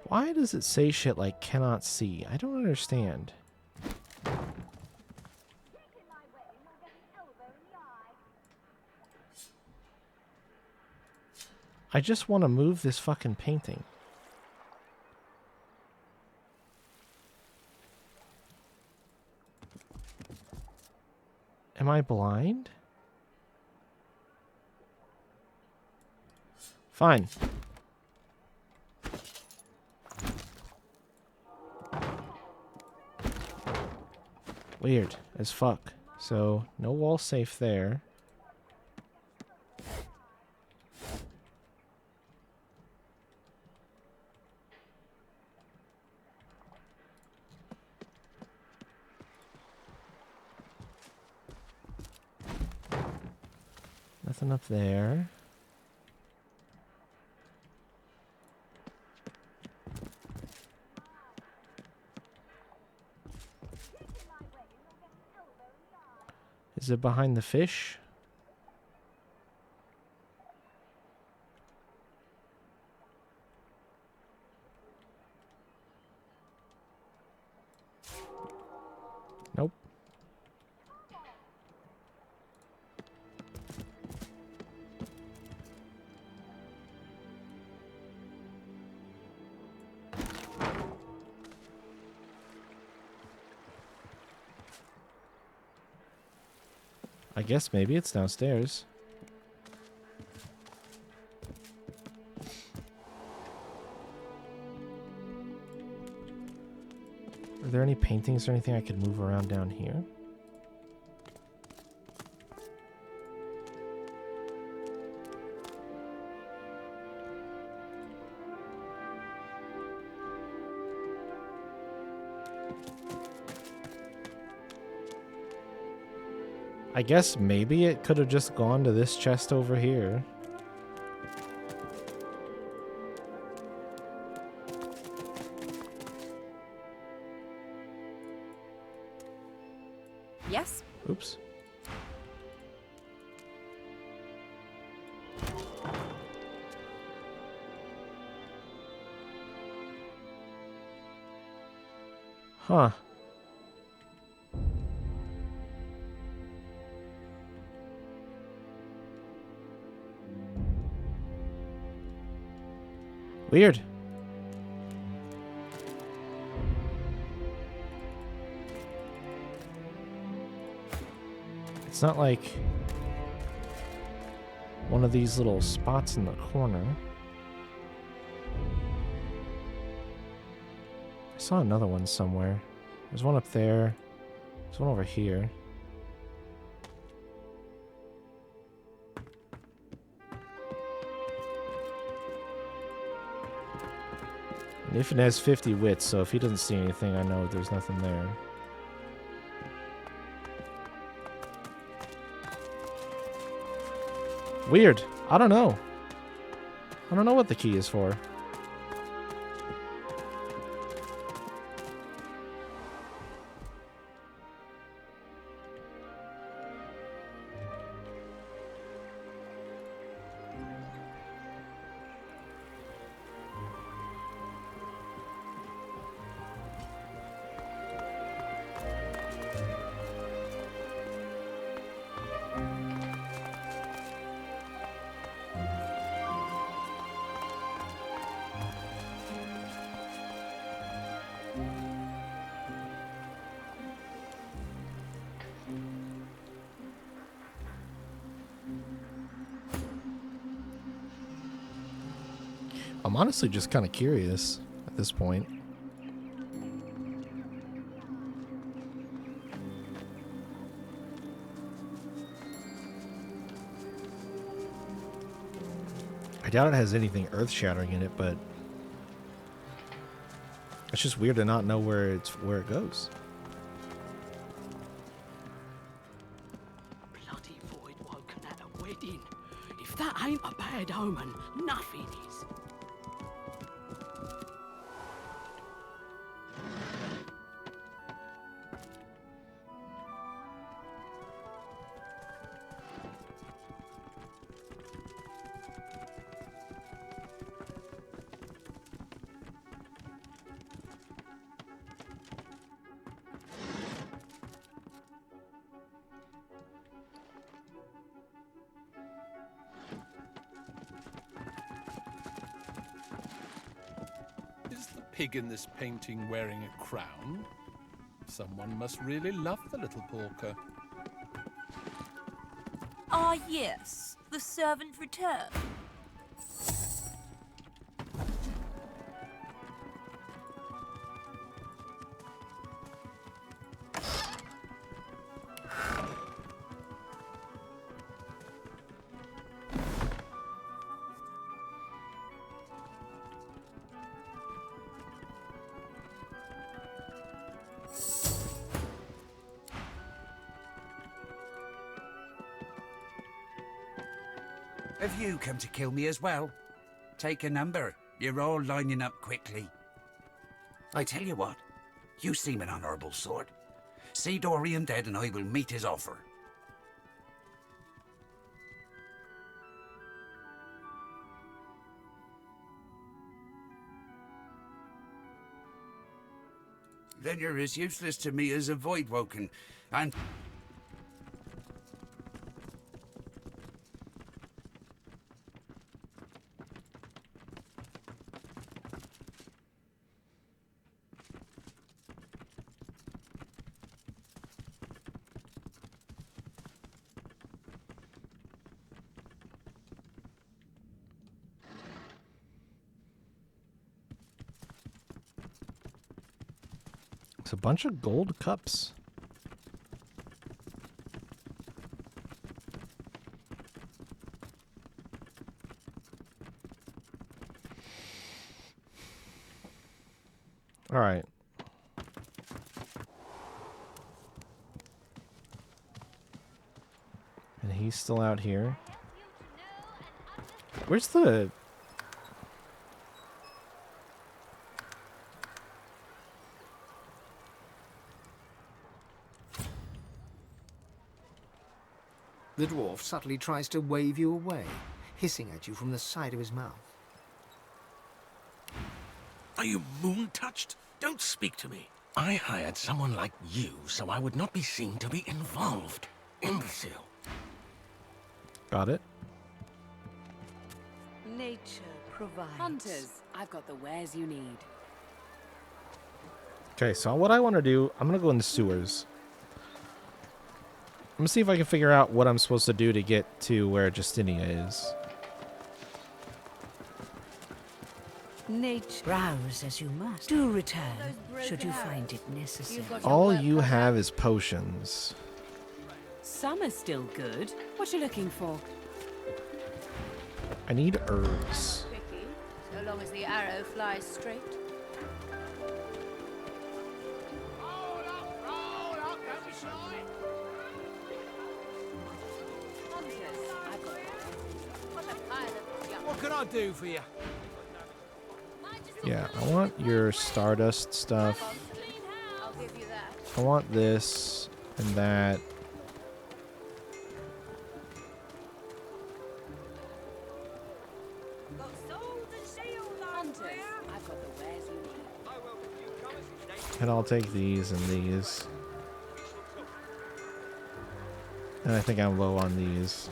Why does it say shit like cannot see? I don't understand. I just want to move this fucking painting. Am I blind? Fine. Weird as fuck. So, no wall safe there. Nothing up there. Is it behind the fish? Nope. I guess maybe it's downstairs. Are there any paintings or anything I could move around down here? I guess maybe it could have just gone to this chest over here. Yes? Oops. Huh. Weird. It's not like one of these little spots in the corner. I saw another one somewhere. There's one up there. There's one over here. Niffin has 50 wits, so if he doesn't see anything, I know there's nothing there. Weird. I don't know. I don't know what the key is for. I'm honestly just kind of curious at this point. I doubt it has anything earth-shattering in it, but it's just weird to not know where it goes. Bloody void woken at a wedding. If that ain't a bad omen, nothing is. Is the pig in this painting wearing a crown? Someone must really love the little porker. Ah, yes. The servant returned. Have you come to kill me as well? Take a number. You're all lining up quickly. I tell you what, you seem an honourable sort. See Dorian dead and I will meet his offer. Then you're as useless to me as a Voidwoken, and... It's a bunch of gold cups. All right. And he's still out here. Where's the... The dwarf subtly tries to wave you away, hissing at you from the side of his mouth. Are you moon-touched? Don't speak to me. I hired someone like you so I would not be seen to be involved. Imbecile. Got it. Nature provides. Hunters, I've got the wares you need. Okay, so what I want to do, I'm going to go in the sewers. I'm going to see if I can figure out what I'm supposed to do to get to where Justinia is. Nature. Browse as you must. Do return, should you find it necessary. All you have is potions. Some are still good. What you looking for? I need herbs. Tricky, so long as the arrow flies straight. What can I do for you? Yeah, I want your Stardust stuff. I'll give you that. I want this and that. And I'll take these and these. And I think I'm low on these.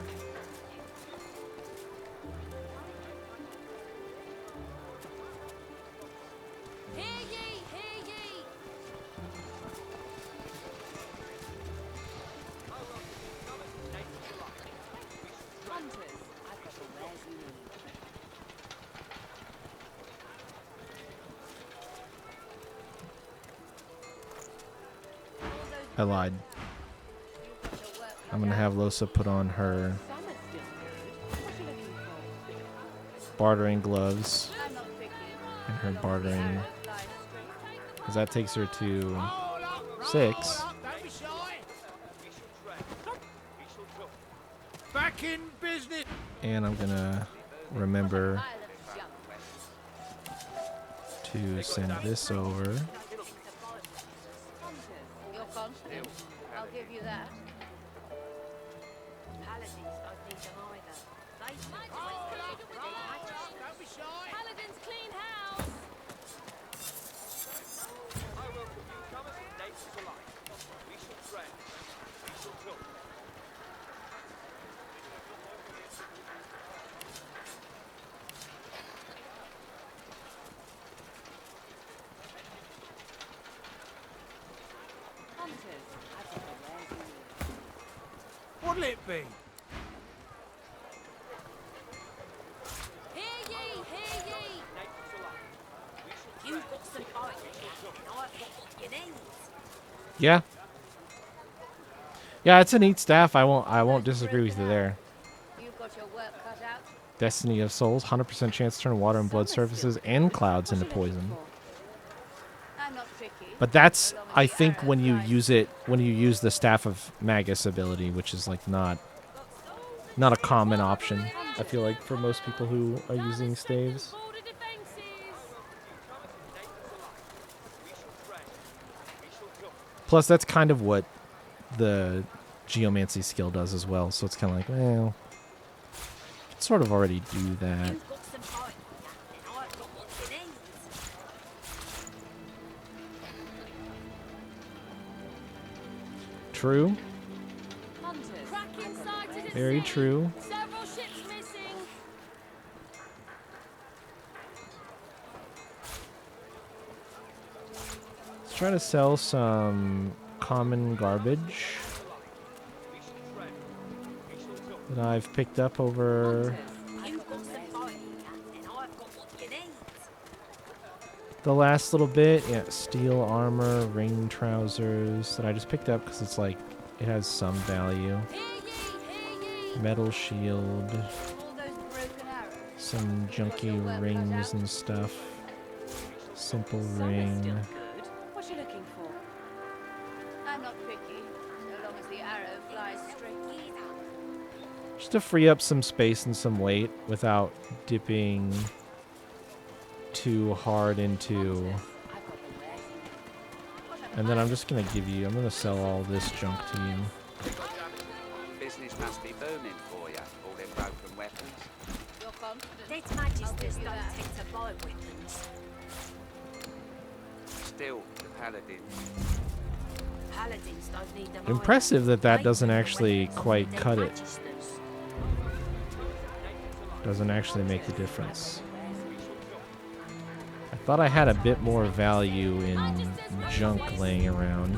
I lied. I'm gonna have Losa put on her bartering gloves and her bartering, because that takes her to 6. Back in business. And I'm gonna remember to send this over. You're confident. I'll give you that. Paladins don't need them either. Don't be shy. Paladins clean house. I will come as nature to life. We shall tread. We shall talk. What'll it be? Hear ye, hear ye. You've got some iron and I've got what you need. Yeah. Yeah, it's a neat staff. I won't disagree with you there. You've got your work cut out. Destiny of Souls, 100% chance to turn water and blood surfaces and clouds into poison. I'm not tricky. But that's, I think, when you use it, when you use the Staff of Magus ability, which is like not a common option. I feel like for most people who are using staves. Plus, that's kind of what the geomancy skill does as well. So it's kind of like, well, you can sort of already do that. True. Very true. Let's try to sell some common garbage that I've picked up over the last little bit. Yeah, steel armor, ring trousers that I just picked up because it's like it has some value. Metal shield, some junky rings and stuff. Simple ring. What you looking for? I'm not picky, so long as the arrow flies straight. Just to free up some space and some weight without dipping too hard into. And then I'm just gonna I'm gonna sell all this junk to you. Business must be booming for you, all them broken weapons. You're confident. Its Magisters don't tend to buy weapons. Still, the paladins. Paladins don't need them. Impressive that doesn't actually quite cut it. Doesn't actually make the difference. I thought I had a bit more value in junk laying around.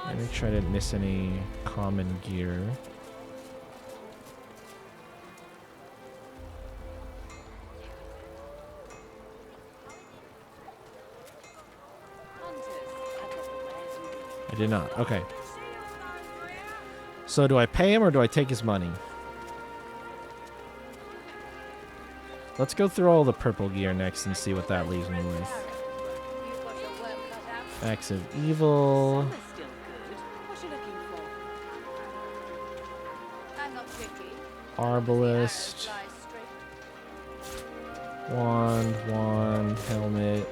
Let me try to miss any common gear. I did not. Okay. So do I pay him or do I take his money? Let's go through all the purple gear next and see what that leaves me with. Acts of Evil. Arbalist. Wand, helmet.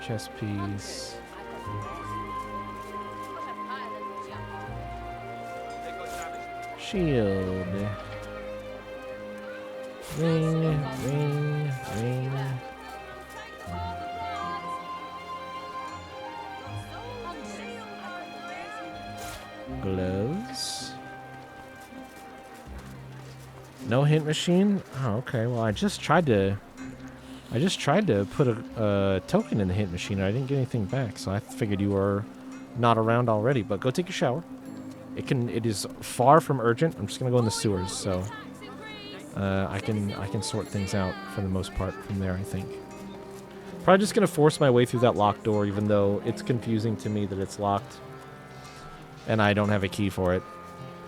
Chest piece. Shield. Ring. Gloves. No hint machine? Oh, okay. Well, I just tried to put a token in the hint machine and I didn't get anything back, so I figured you were not around already, but go take a shower. It is far from urgent. I'm just gonna go in the sewers, so I can sort things out for the most part from there, I think. Probably just gonna force my way through that locked door, even though it's confusing to me that it's locked. And I don't have a key for it.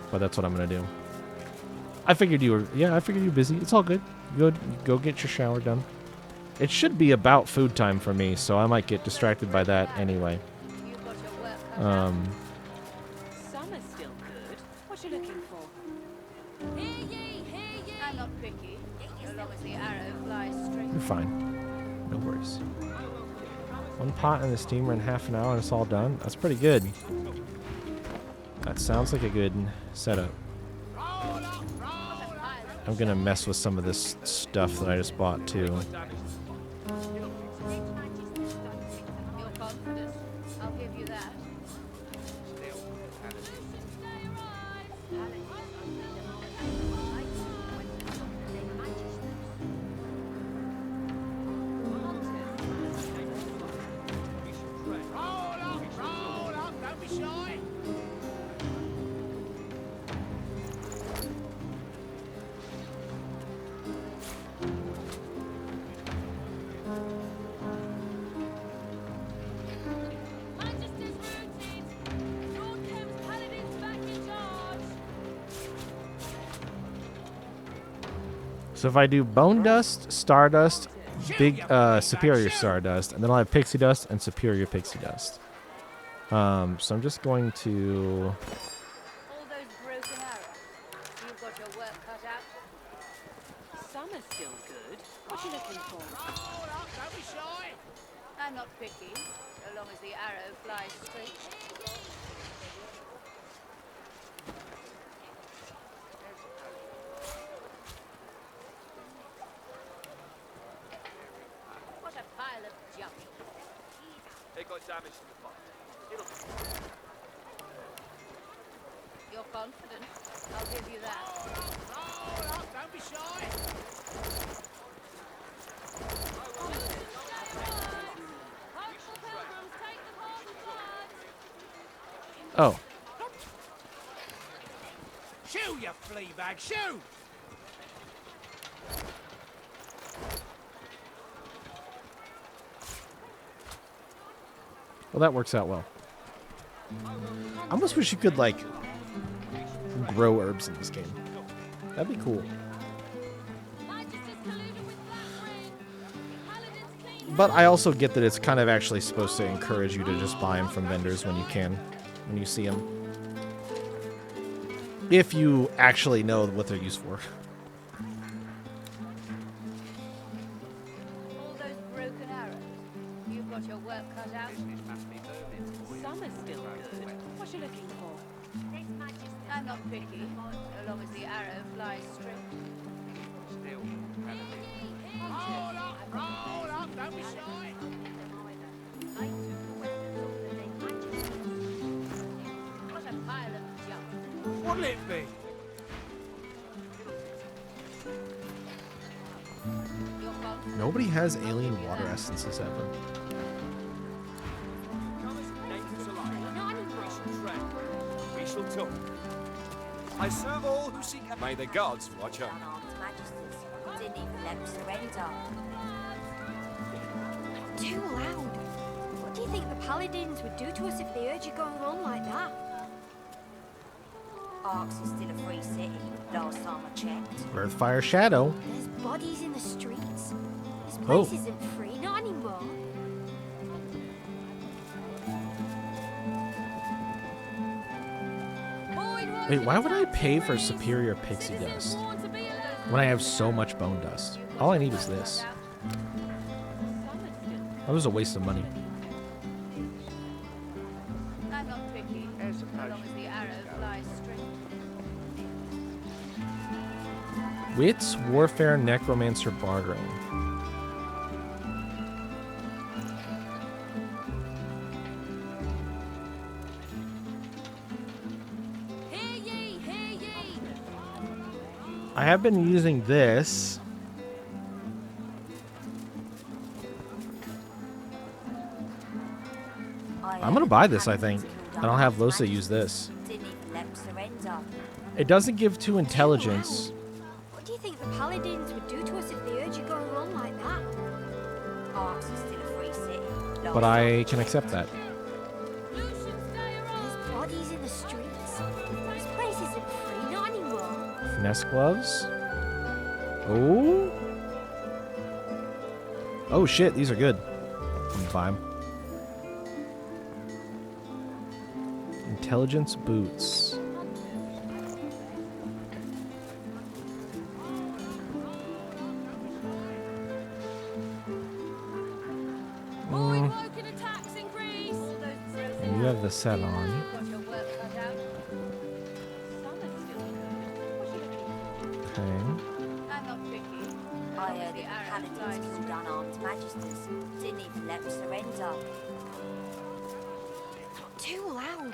But that's what I'm gonna do. I figured you were busy. It's all good. Go get your shower done. It should be about food time for me, so I might get distracted by that anyway. Summer's still good. What you looking for? Hear ye, I'm not picky, as long as the arrow flies straight. You're fine. No worries. One pot in the steamer in half an hour and it's all done. That's pretty good. That sounds like a good setup. I'm gonna mess with some of this stuff that I just bought too. You're confident. I'll give you that. Roll up, don't be shy. So if I do Bone Dust, Stardust, Superior Stardust, and then I'll have Pixie Dust and Superior Pixie Dust. So I'm just going to I'm not picky, so long as the arrow flies straight. What a pile of junk. It got damaged in the fire. You're confident. I'll give you that. Roll up, don't be shy. Oh. Shoo, you flea bag, shoo! Well, that works out well. I almost wish you could, like, grow herbs in this game. That'd be cool. But I also get that it's kind of actually supposed to encourage you to just buy them from vendors when you can, when you see them. If you actually know what they're used for. All those broken arrows. You've got your work cut out. Summer's still good. What you looking for? I'm not picky, so long as the arrow flies straight. Still, Roll up, don't be shy. What a pile of junk. What'll it be? Nobody has alien water essences ever. We shall talk. I serve all who seek. May the gods watch over. Didn't even let me surrender. Too loud. What do you think the paladins would do to us if they heard you going on like that? Arx is still a free city, last time I checked. Earthfire Shadow. There's bodies in the streets. This Oh. place isn't free, not anymore. Wait, why would I pay for superior pixie dust when I have so much bone dust? All I need is this. That was a waste of money. I'm not picky, so long as the arrow flies straight. Wits, Warfare, Necromancer, Bartering. I have been using this. I'm gonna buy this, I think. I don't have Losa use this. Didn't even let me surrender. It doesn't give 2 intelligence. What do you think the paladins would do to us if they heard you going on like that? Arx is still a free city. But I can accept that. There's bodies in the streets. This place isn't free, not anymore. Finesse gloves. Oh. Oh shit, these are good. I'm gonna buy 'em. Intelligence boots. And you have the set on. Okay. I heard that the paladins killed unarmed magisters. Didn't even let me surrender. Not too loud.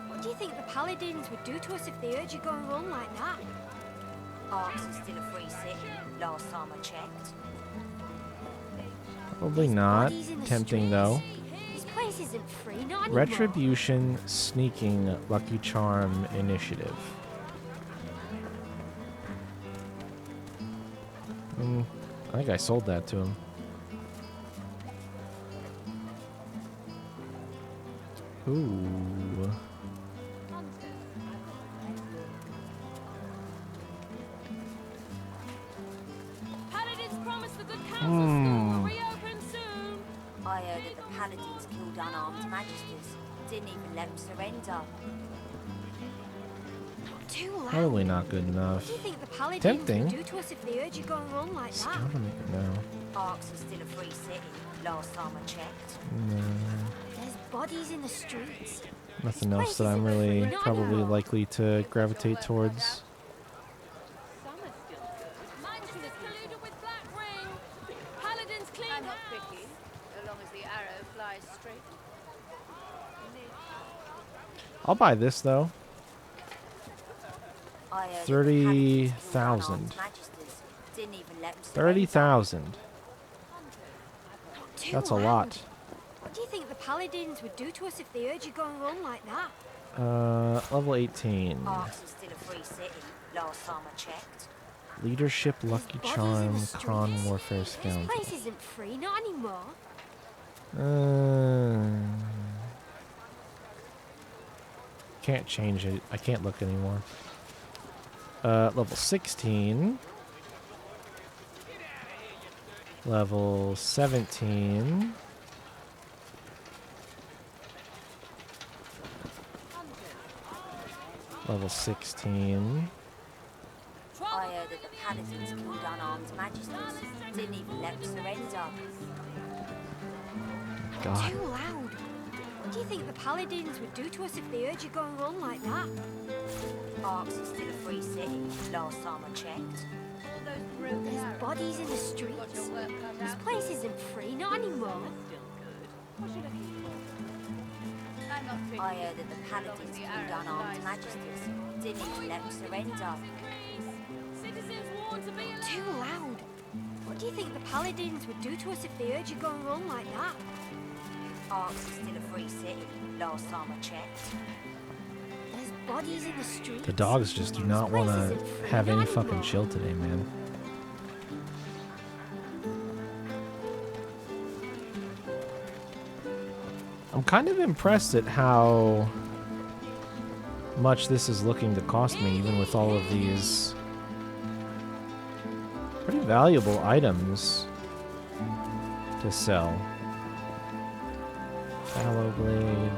What do you think the paladins would do to us if they heard you going on like that? Arx is still a free city, last time I checked. Probably not. Tempting though. This place isn't free, not anymore. Retribution, sneaking, lucky charm, initiative. I think I sold that to him. Ooh. Paladins promise the good council will reopen soon. I heard that the paladins killed unarmed magisters. Didn't even let them surrender. Not too loud. Probably not good enough. What do you think the paladins Tempting. would do to us if they heard you going on like that? No. Arks is still a free city, last time I checked. No. There's bodies in the streets. Nothing else that I'm really probably likely to gravitate towards. I'm not picky, as long as the arrow flies straight. I'll buy this though. I heard 30,000. 30,000. That's a lot. What do you think the paladins would do to us if they heard you going wrong like that? Level 18. Arks is still a free city, last time I checked. Leadership, Lucky Charm, Kron, Warfare, Scoundrel. This place isn't free, not anymore. Can't change it. I can't look anymore. Level 16. Level 17. Level 16. I heard that the paladins killed unarmed magisters. Didn't even let them surrender. God. Too loud. What do you think the paladins would do to us if they heard you going wrong like that? Arks is still a free city, last time I checked. There's bodies in the streets. This place isn't free, not anymore. I heard that the paladins killed unarmed magisters. Didn't even let them surrender. Too loud. What do you think the paladins would do to us if they heard you going wrong like that? Arks is still a free city, last time I checked. There's bodies in the streets. The dogs just do not want to have any fucking chill today, man. I'm kind of impressed at how much this is looking to cost me, even with all of these pretty valuable items to sell. Fallow Blade.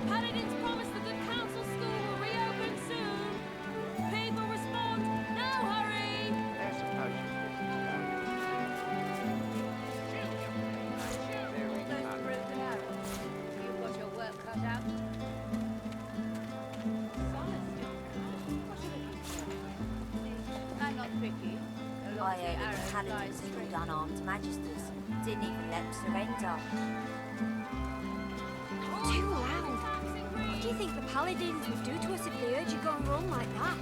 Paladins promise the good council school will reopen soon. People respond, no hurry. There's some potions. Those broken arrows. You've got your work cut out. I'm not picky. I heard that the paladins killed unarmed magisters. Didn't even let them surrender. Too loud. What do you think the paladins would do to us if they heard you going wrong like that?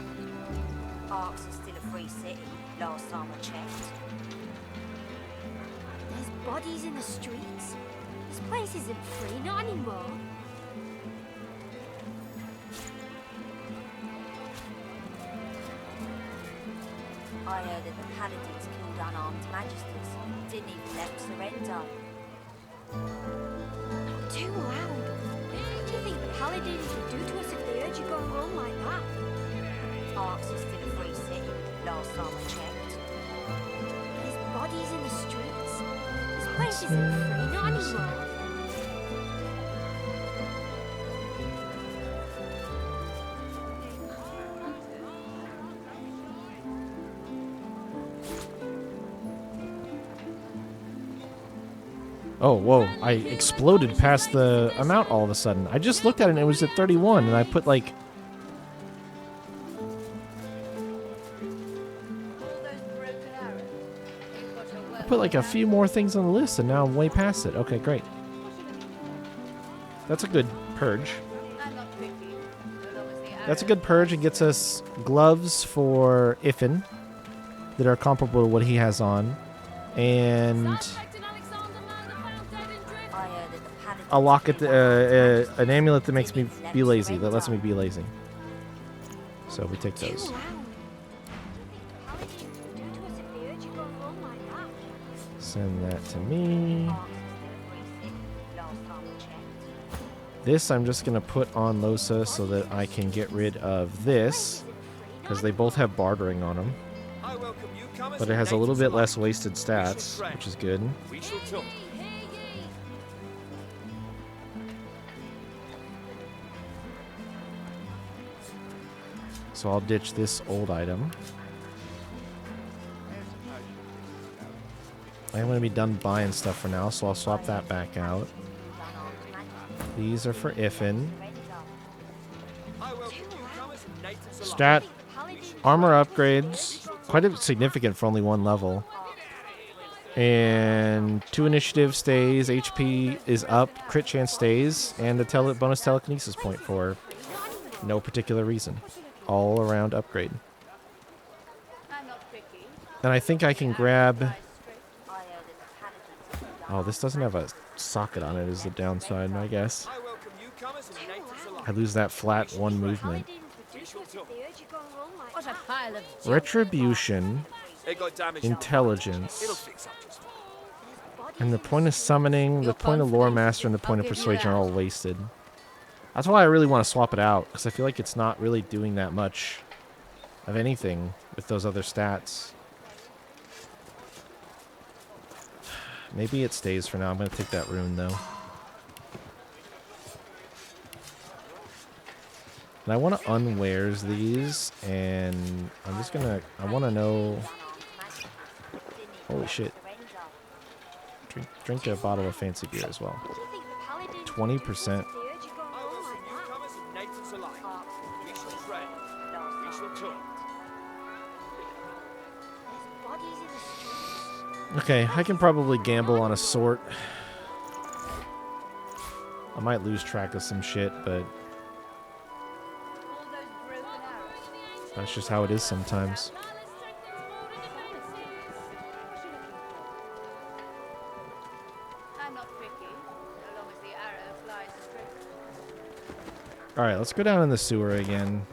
Arks is still a free city, last time I checked. There's bodies in the streets. This place isn't free, not anymore. I heard that the paladins killed unarmed magisters. Didn't even let them surrender. Too loud. What do you think the paladins would do to us if they heard you going wrong like that? Arks is still a free city, last time I checked. There's bodies in the streets. This place isn't free, not anymore. Oh, whoa. I exploded past the amount all of a sudden. I just looked at it and it was at 31, and I put like... I put like a few more things on the list, and now I'm way past it. Okay, great. That's a good purge. That's a good purge. It gets us gloves for Iffin that are comparable to what he has on. And... a locket, an amulet that makes me be lazy, that lets me be lazy. So we take those. Send that to me. This I'm just going to put on Losa so that I can get rid of this, because they both have bartering on them. I welcome you But it has a little bit less wasted stats, which is good. We shall talk. So I'll ditch this old item. I'm going to be done buying stuff for now, so I'll swap that back out. These are for Iffin. Stat armor upgrades, quite a significant for only one level. And 2 initiative stays, HP is up, crit chance stays, and a bonus telekinesis point for no particular reason. All around upgrade. And I think I can grab... Oh, this doesn't have a socket on it is the downside, I guess. I lose that flat 1 movement. Retribution, Intelligence, and the point of Summoning, the point of Lore Master, and the point of Persuasion are all wasted. That's why I really want to swap it out, because I feel like it's not really doing that much of anything with those other stats. Maybe it stays for now. I'm going to take that rune, though. And I want to unwears these, and I'm just going to... I want to know... Holy shit. Drink a bottle of fancy beer as well. 20%. Okay, I can probably gamble on a sort. I might lose track of some shit, but that's just how it is sometimes. Alright, let's go down in the sewer again.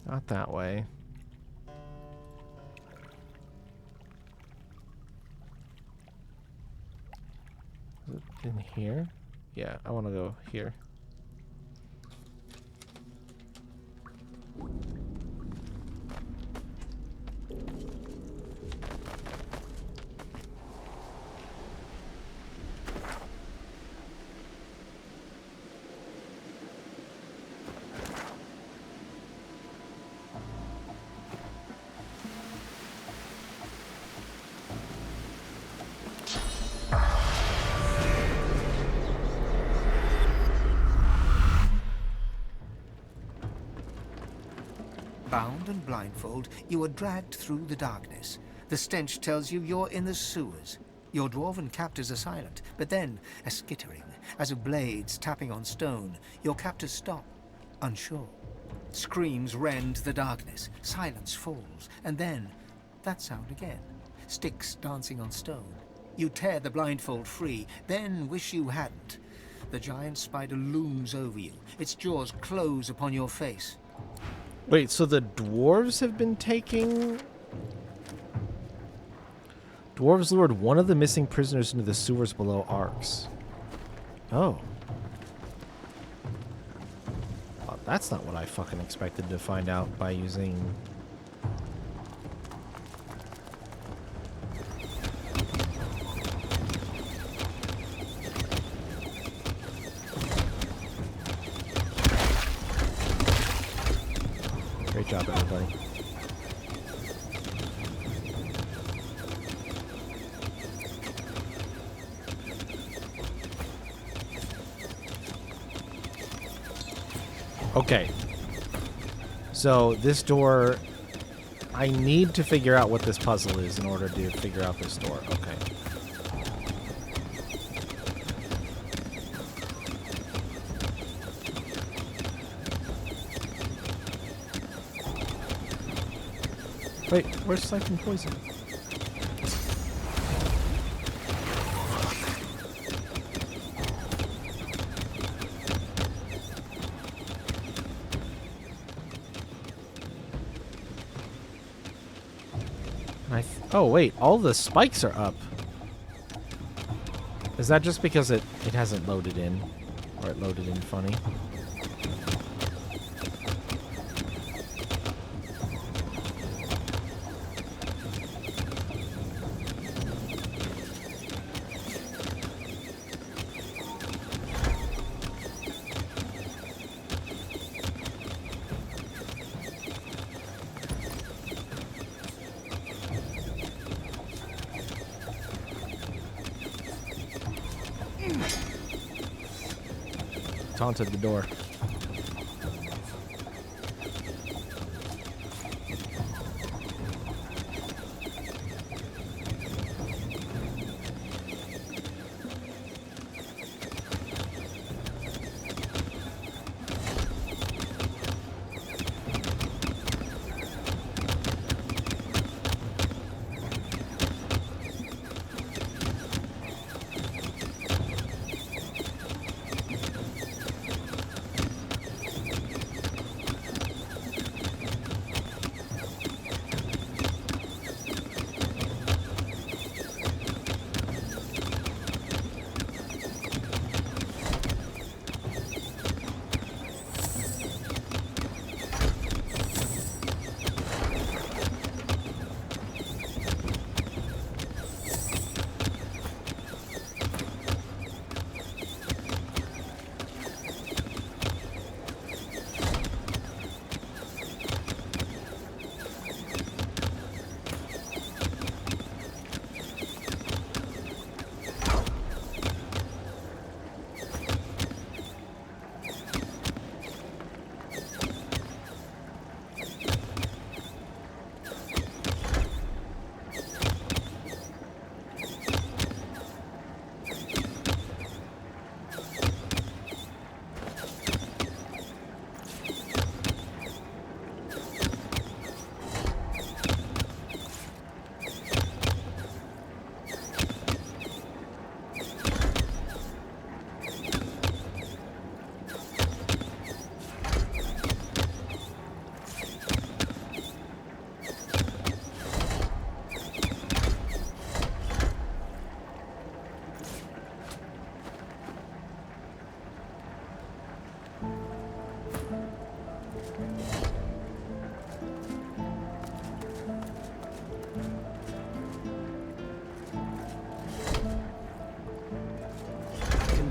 Not that way. Is it in here? Yeah, I want to go here. Bound and blindfold, you are dragged through the darkness. The stench tells you you're in the sewers. Your dwarven captors are silent, but then a skittering, as of blades tapping on stone. Your captors stop, unsure. Screams rend the darkness, silence falls, and then that sound again. Sticks dancing on stone. You tear the blindfold free, then wish you hadn't. The giant spider looms over you. Its jaws close upon your face. Wait, so the dwarves have been taking... Dwarves lured one of the missing prisoners into the sewers below Arx. Oh. Well, that's not what I fucking expected to find out by using... Great job, everybody. Okay. So, this door... I need to figure out what this puzzle is in order to figure out this door. Okay. Wait, where's Siphon Poison? Oh wait, all the spikes are up. Is that just because it hasn't loaded in? Or it loaded in funny? Taunted the door.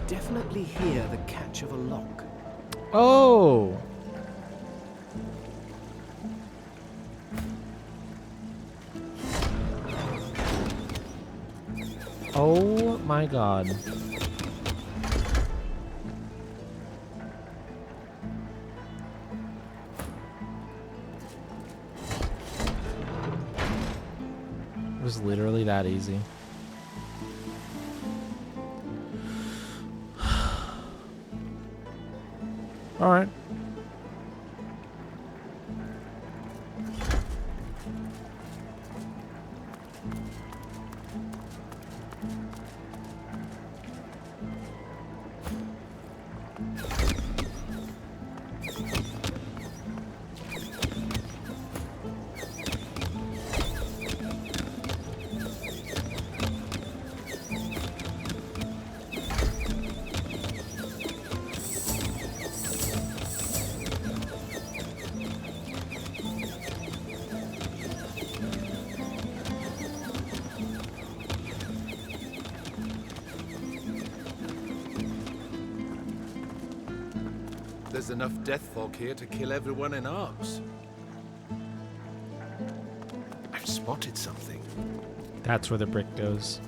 Definitely hear the catch of a lock. Oh! Oh my god. It was literally that easy. All right. There's enough death fog here to kill everyone in Arx. I've spotted something. That's where the brick goes.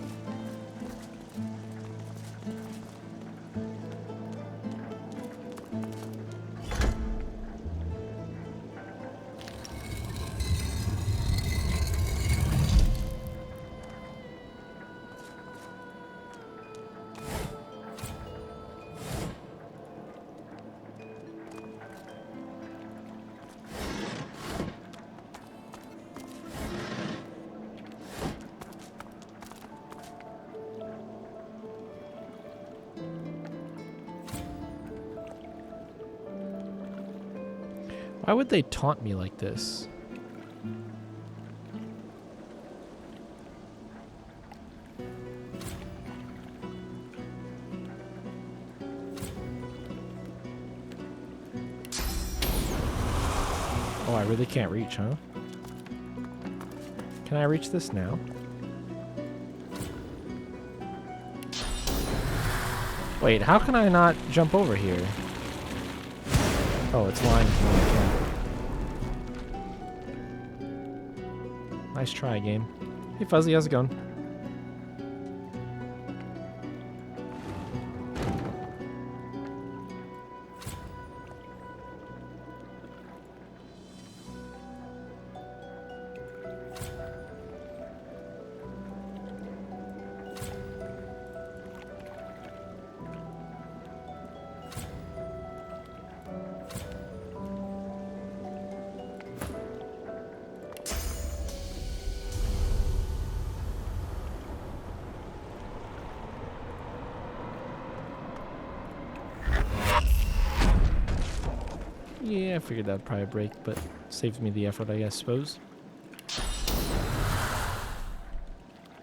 Why would they taunt me like this? really can't reach, huh? Can I reach this now? Wait, how can I not jump over here? Oh, it's lying to me. Yeah. Nice try, game. Hey, Fuzzy, how's it going? Yeah, I figured that'd probably break, but saves me the effort, I suppose.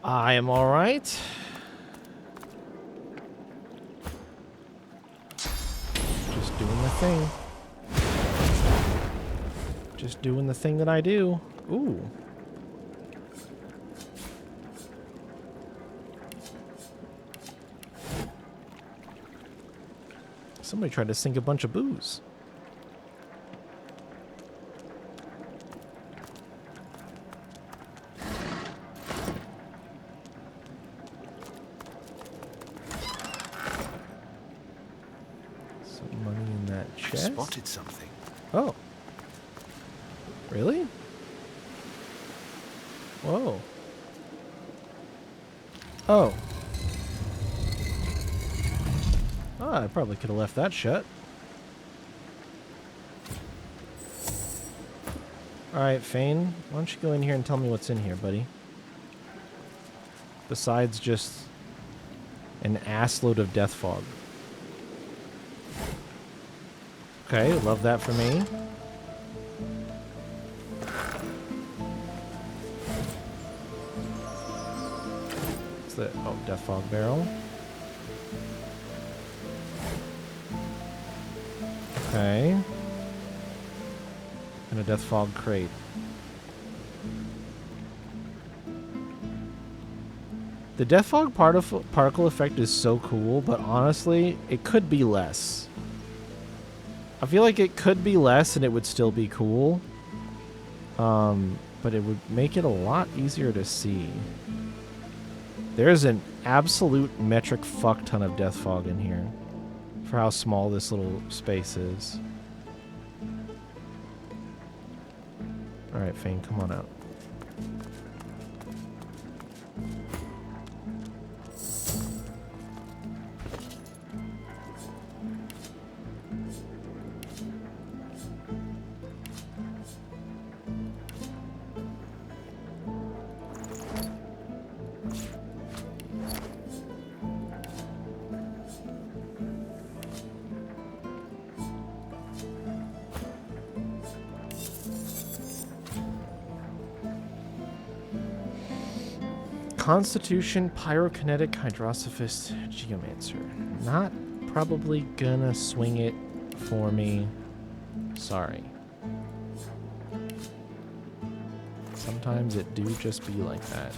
I am alright. Just doing the thing. Just doing the thing that I do. Ooh. Somebody tried to sink a bunch of booze. Spotted something. Oh. Really? Whoa. Oh. Ah, I probably could have left that shut. Alright, Fane, why don't you go in here and tell me what's in here, buddy? Besides just an assload of death fog. Okay, love that for me. What's that? Oh, death fog barrel. Okay. And a death fog crate. The death fog particle effect is so cool, but honestly, it could be less. I feel like it could be less and it would still be cool. But it would make it a lot easier to see. There's an absolute metric fuck ton of death fog in here for how small this little space is. Alright, Fane, come on out. Constitution, Pyrokinetic, Hydrosophist, Geomancer. Not probably gonna swing it for me. Sorry. Sometimes it do just be like that.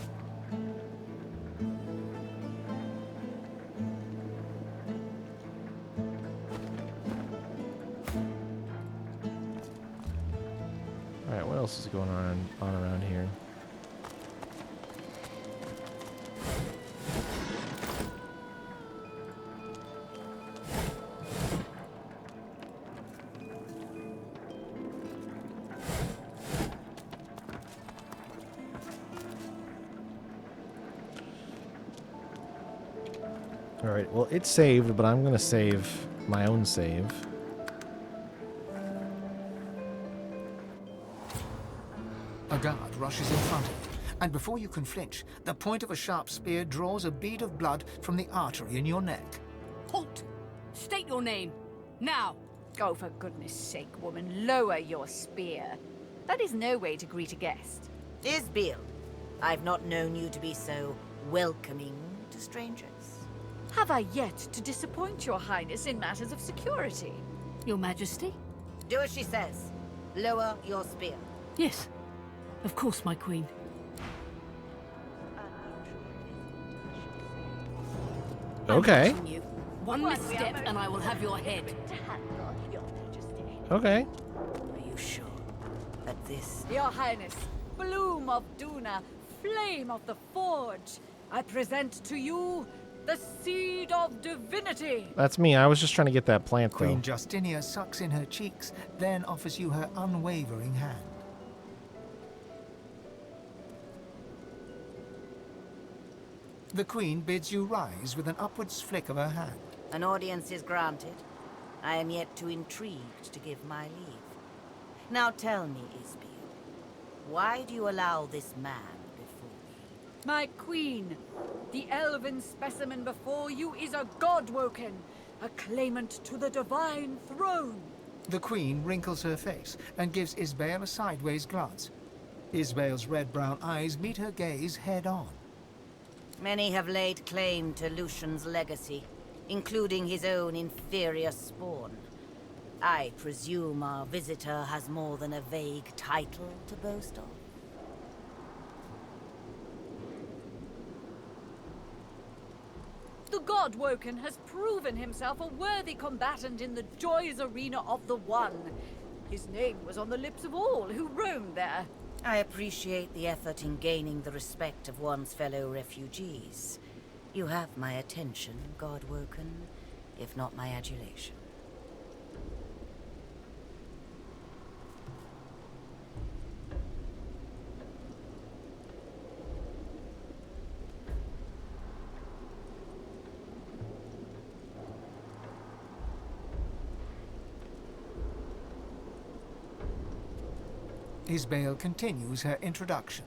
Alright, what else is going on around here? Alright, well, it's saved, but I'm going to save my own save. A guard rushes in front of you, and before you can flinch, the point of a sharp spear draws a bead of blood from the artery in your neck. Halt! State your name. Now! Oh, for goodness sake, woman, lower your spear. That is no way to greet a guest. Isbiel, I've not known you to be so welcoming to strangers. Have I yet to disappoint your highness in matters of security? Your Majesty? Do as she says. Lower your spear. Yes, of course, my queen. Okay. You. One misstep and I will have your head. Okay. Are you sure that this... Your Highness, Bloom of Duna, Flame of the Forge, I present to you the Seed of Divinity. That's me. I was just trying to get that plant, though. Queen Justinia sucks in her cheeks, then offers you her unwavering hand. The Queen bids you rise with an upwards flick of her hand. An audience is granted. I am yet too intrigued to give my leave. Now tell me, Isbiel, why do you allow this man before me? My queen, the elven specimen before you is a Godwoken, a claimant to the divine throne. The Queen wrinkles her face and gives Isbael a sideways glance. Isbael's red-brown eyes meet her gaze head-on. Many have laid claim to Lucian's legacy, including his own inferior spawn. I presume our visitor has more than a vague title to boast of. The Godwoken has proven himself a worthy combatant in the joys arena of the One. His name was on the lips of all who roamed there. I appreciate the effort in gaining the respect of one's fellow refugees. You have my attention, Godwoken, if not my adulation. Isbael continues her introduction.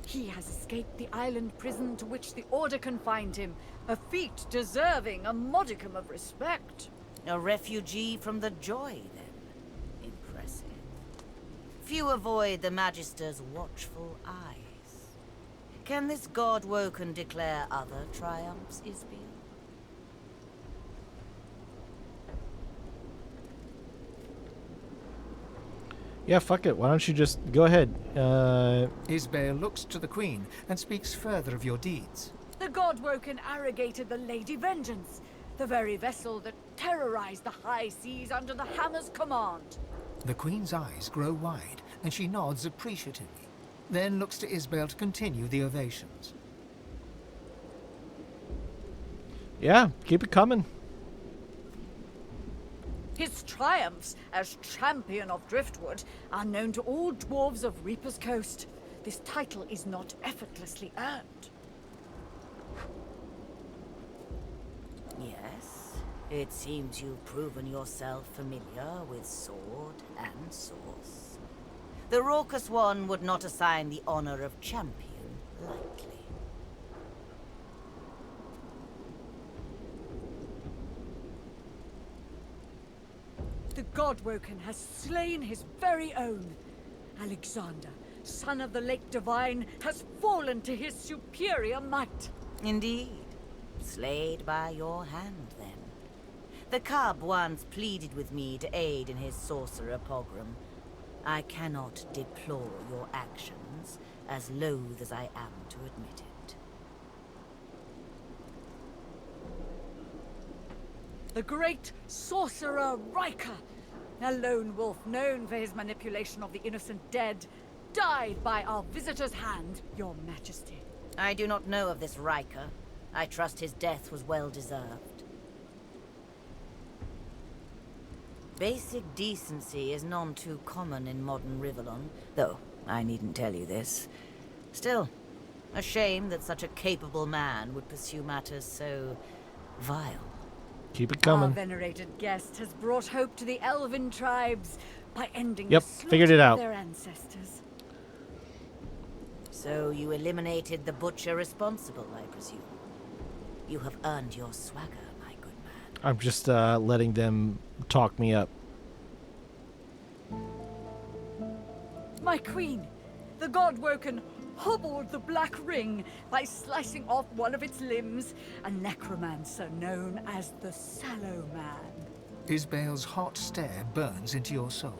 He has escaped the island prison to which the Order confined him, a feat deserving a modicum of respect. A refugee from the Joy, then. Impressive. Few avoid the Magister's watchful eyes. Can this Godwoken declare other triumphs, Isbiel? Yeah, fuck it. Why don't you just go ahead? Isbael looks to the Queen and speaks further of your deeds. The Godwoken arrogated the Lady Vengeance, the very vessel that terrorized the high seas under the Hammer's command. The Queen's eyes grow wide, and she nods appreciatively, then looks to Isbael to continue the ovations. Yeah, keep it coming. His triumphs as champion of Driftwood are known to all dwarves of Reaper's Coast. This title is not effortlessly earned. Yes, it seems you've proven yourself familiar with sword and source. The Raucous One would not assign the honor of champion lightly. The Godwoken has slain his very own. Alexander, son of the Lake Divine, has fallen to his superior might. Indeed. Slayed by your hand, then. The cub once pleaded with me to aid in his sorcerer pogrom. I cannot deplore your actions, as loath as I am to admit it. The great sorcerer Riker, a lone wolf known for his manipulation of the innocent dead, died by our visitor's hand, Your Majesty. I do not know of this Riker. I trust his death was well deserved. Basic decency is none too common in modern Rivellon, though I needn't tell you this. Still, a shame that such a capable man would pursue matters so vile. Keep it Our coming. venerated guest has brought hope to the elven tribes by ending Yep, the slaughter figured it out. of their ancestors. So you eliminated the butcher responsible, I presume. You have earned your swagger, my good man. I'm just letting them talk me up. My queen, the Godwoken hobbled the Black Ring by slicing off one of its limbs, a necromancer known as the Sallow Man. Isbael's hot stare burns into your soul.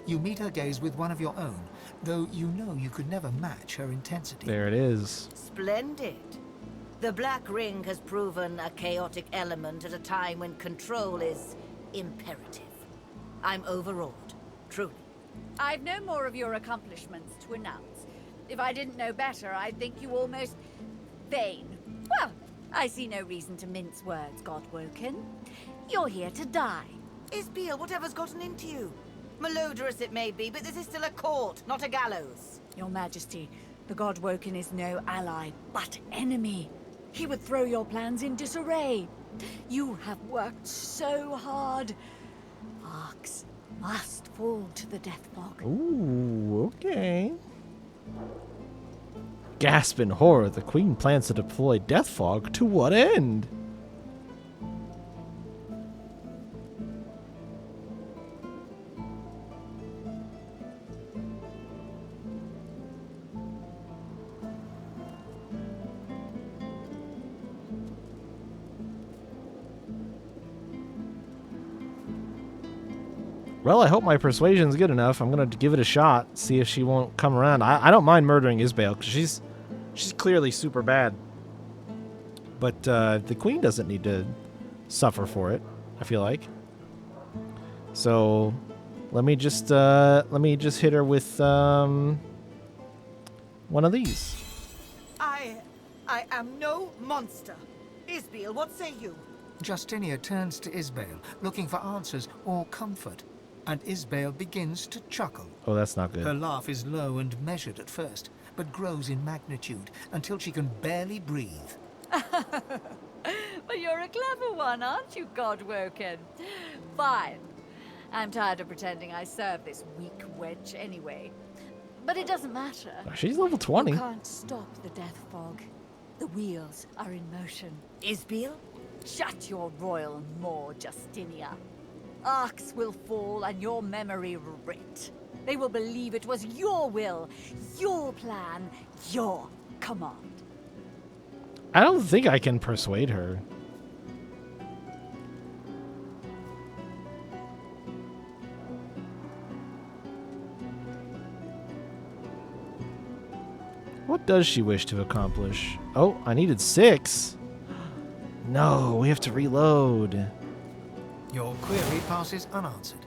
You meet her gaze with one of your own, though you know you could never match her intensity. There it is. Splendid. The Black Ring has proven a chaotic element at a time when control is imperative. I'm overawed, truly. I've no more of your accomplishments to announce. If I didn't know better, I'd think you almost vain. Well, I see no reason to mince words, Godwoken. You're here to die. Isbiel, whatever's gotten into you? Malodorous it may be, but this is still a court, not a gallows. Your Majesty, the Godwoken is no ally, but enemy. He would throw your plans in disarray. You have worked so hard. Arcs must fall to the death fog. Ooh, okay. Gasp in horror, the Queen plans to deploy Death Fog to what end? Well, I hope my persuasion's good enough. I'm gonna give it a shot, see if she won't come around. I don't mind murdering Isbale, because she's clearly super bad. But the Queen doesn't need to suffer for it, I feel like. So let me just hit her with one of these. I am no monster. Isbiel, what say you? Justinia turns to Isbale, looking for answers or comfort, and Isbale begins to chuckle. Oh, that's not good. Her laugh is low and measured at first, but grows in magnitude until she can barely breathe. But you're a clever one, aren't you, Godwoken? Fine. I'm tired of pretending I serve this weak wench anyway. But it doesn't matter. She's level 20. You can't stop the death fog. The wheels are in motion. Isbiel? Shut your royal maw, Justinia. Arcs will fall and your memory writ. They will believe it was your will, your plan, your command. I don't think I can persuade her. What does she wish to accomplish? Oh, I needed 6. No, we have to reload. Your query passes unanswered.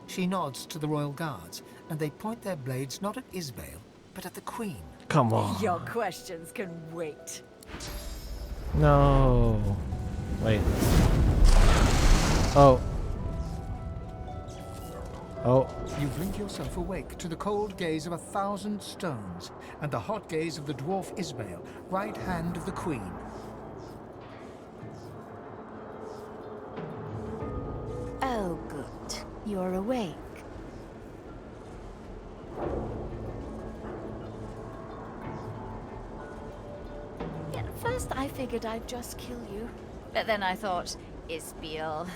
She nods to the royal guards, and they point their blades not at Isbale, but at the Queen. Come on. Your questions can wait. No. Wait. Oh. Oh. You blink yourself awake to the cold gaze of 1,000 stones, and the hot gaze of the dwarf Isbale, right hand of the Queen. Oh, good. You're awake. Yeah, at first I figured I'd just kill you. But then I thought, Isbiel,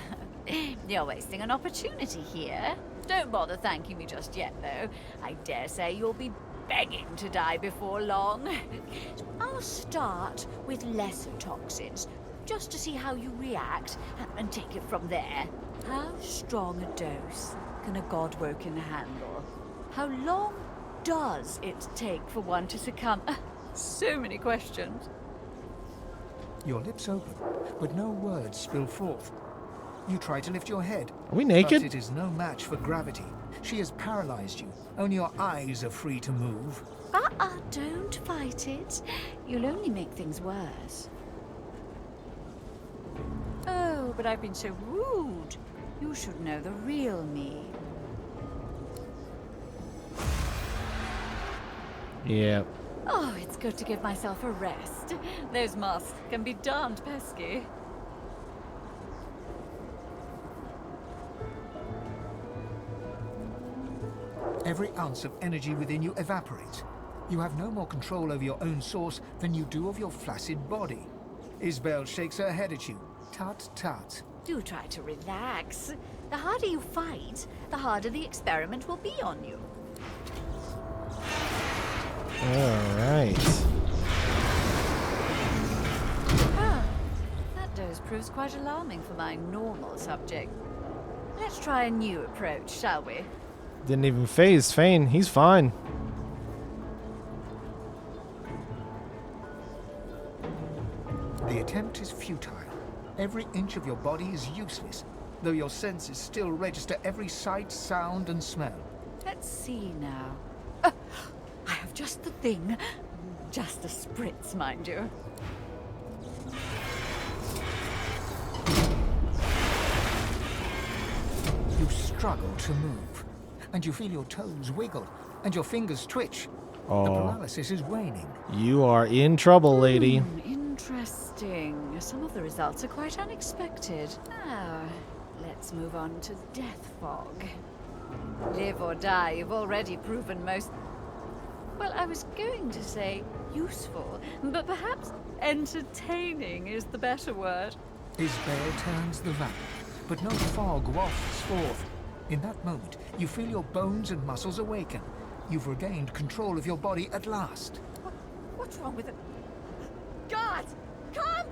you're wasting an opportunity here. Don't bother thanking me just yet, though. I dare say you'll be begging to die before long. I'll start with lesser toxins, just to see how you react, and take it from there. How strong a dose can a Godwoken handle? How long does it take for one to succumb? So many questions. Your lips open, but no words spill forth. You try to lift your head. Are we naked? But it is no match for gravity. She has paralyzed you. Only your eyes are free to move. Don't fight it. You'll only make things worse. Oh, but I've been so rude. You should know the real me. Yeah. Oh, it's good to give myself a rest. Those masks can be darned pesky. Every ounce of energy within you evaporates. You have no more control over your own source than you do of your flaccid body. Isbel shakes her head at you. Tut tut. Do try to relax. The harder you fight, the harder the experiment will be on you. Alright. That dose proves quite alarming for my normal subject. Let's try a new approach, shall we? Didn't even phase Fane. He's fine. The attempt is futile. Every inch of your body is useless, though your senses still register every sight, sound, and smell. Let's see now. I have just the thing. Just a spritz, mind you. You struggle to move, and you feel your toes wiggle, and your fingers twitch. Oh. The paralysis is waning. You are in trouble, lady. Interesting. Some of the results are quite unexpected. Now, let's move on to death fog. Live or die, you've already proven most... Well, I was going to say useful, but perhaps entertaining is the better word. His bale turns the valley, but no fog wafts forth. In that moment, you feel your bones and muscles awaken. You've regained control of your body at last. What's wrong with it? God! Come!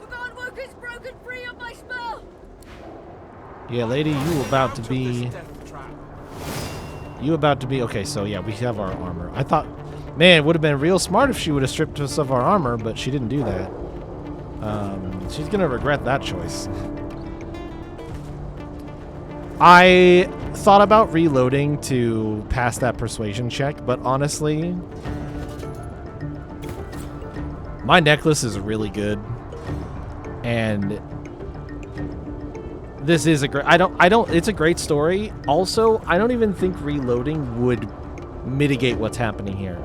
The God Worker's broken free of my spell! Yeah, lady, you about to be... You about to be... Okay, so yeah, we have our armor. I thought... Man, it would have been real smart if she would have stripped us of our armor, but she didn't do that. She's gonna regret that choice. I thought about reloading to pass that persuasion check, but honestly... My necklace is really good. And... This is a great... It's a great story. Also, I don't even think reloading would mitigate what's happening here.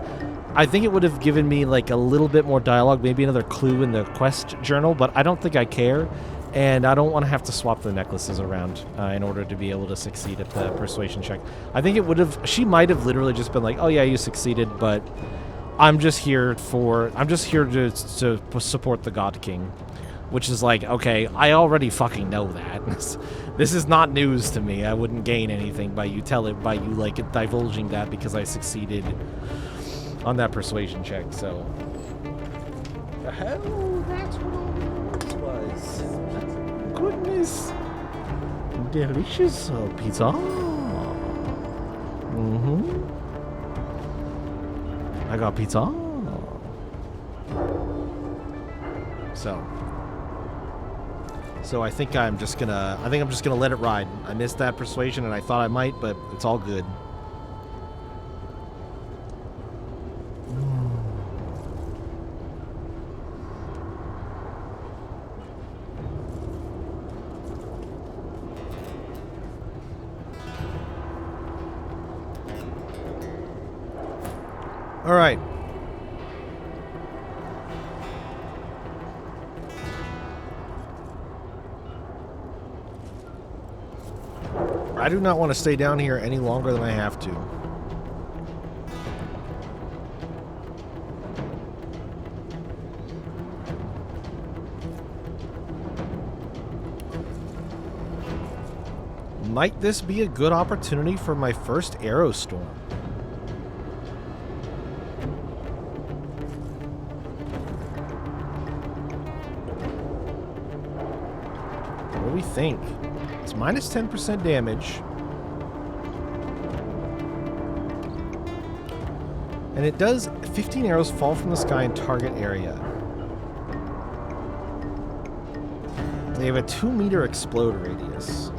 I think it would have given me like a little bit more dialogue, maybe another clue in the quest journal, but I don't think I care. And I don't want to have to swap the necklaces around in order to be able to succeed at the persuasion check. I think it would have... She might have literally just been like, oh yeah, you succeeded, but I'm just here to support the God King. Which is like, okay, I already fucking know that. This is not news to me. I wouldn't gain anything by you like divulging that because I succeeded on that persuasion check, so. Oh, that's what all this was. Goodness. Delicious pizza. I got pizza. So I think I'm just gonna let it ride. I missed that persuasion and I thought I might, but it's all good. All right. I do not want to stay down here any longer than I have to. Might this be a good opportunity for my first arrow storm? What do we think? It's minus 10% damage. And it does 15 arrows fall from the sky in target area. They have a 2-meter explode radius.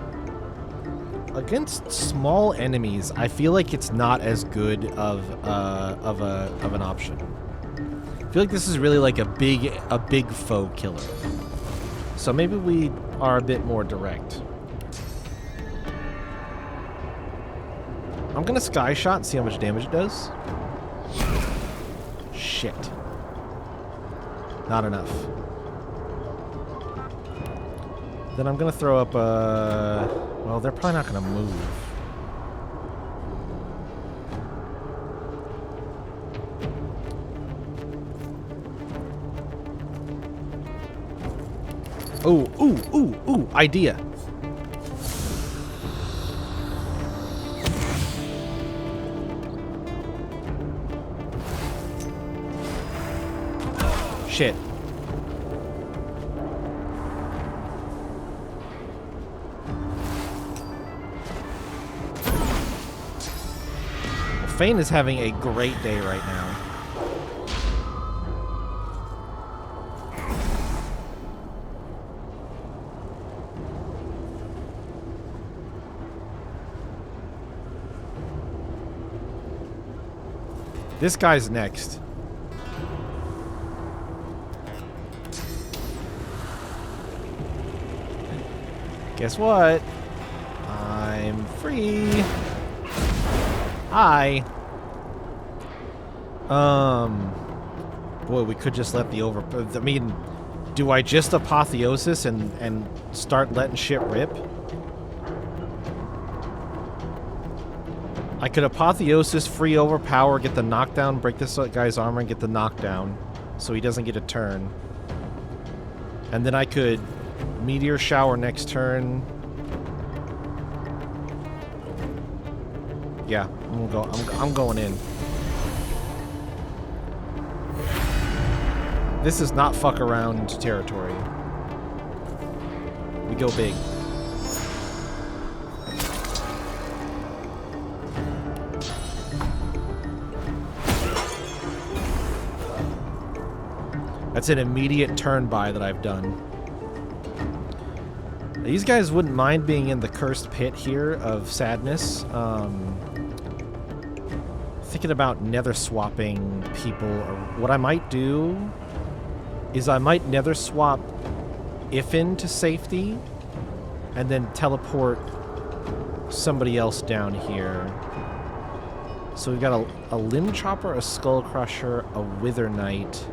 Against small enemies, I feel like it's not as good of an option. I feel like this is really like a big foe killer. So maybe we are a bit more direct. I'm gonna sky shot and see how much damage it does. Shit. Not enough. Then I'm gonna throw up well, they're probably not gonna move. Ooh, idea. Shit. Fane is having a great day right now. This guy's next. Guess what? I'm free. Hi. Boy, we could just let the I mean, do I just apotheosis and start letting shit rip? I could apotheosis, free overpower, get the knockdown, break this guy's armor, and get the knockdown, so he doesn't get a turn. And then I could meteor shower next turn. Yeah, I'm going in. This is not fuck around territory. We go big. That's an immediate turn buy that I've done. These guys wouldn't mind being in the cursed pit here of sadness. Thinking about nether swapping people, or what I might do is I might nether swap Ifin to safety and then teleport somebody else down here. So we've got a limb chopper, a skull crusher, a wither knight.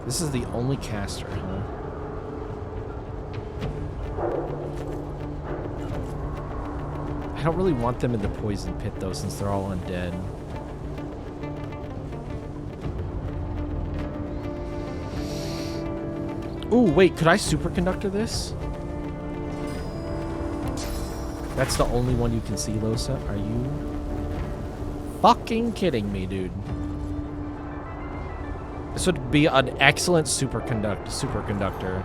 This is the only caster, huh? I don't really want them in the poison pit, though, since they're all undead. Ooh, wait, could I superconductor this? That's the only one you can see, Losa? Are you fucking kidding me, dude? This would be an excellent superconductor.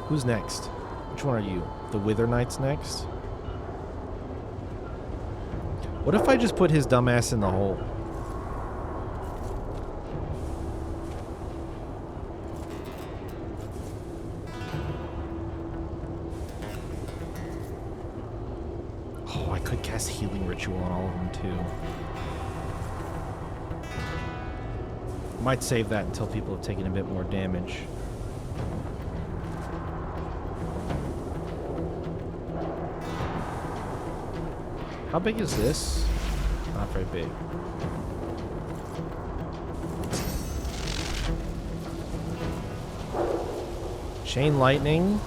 Who's next? Which one are you? The Wither Knight's next? What if I just put his dumbass in the hole? Oh, I could cast Healing Ritual on all of them, too. Might save that until people have taken a bit more damage. How big is this? Not very big. Chain lightning.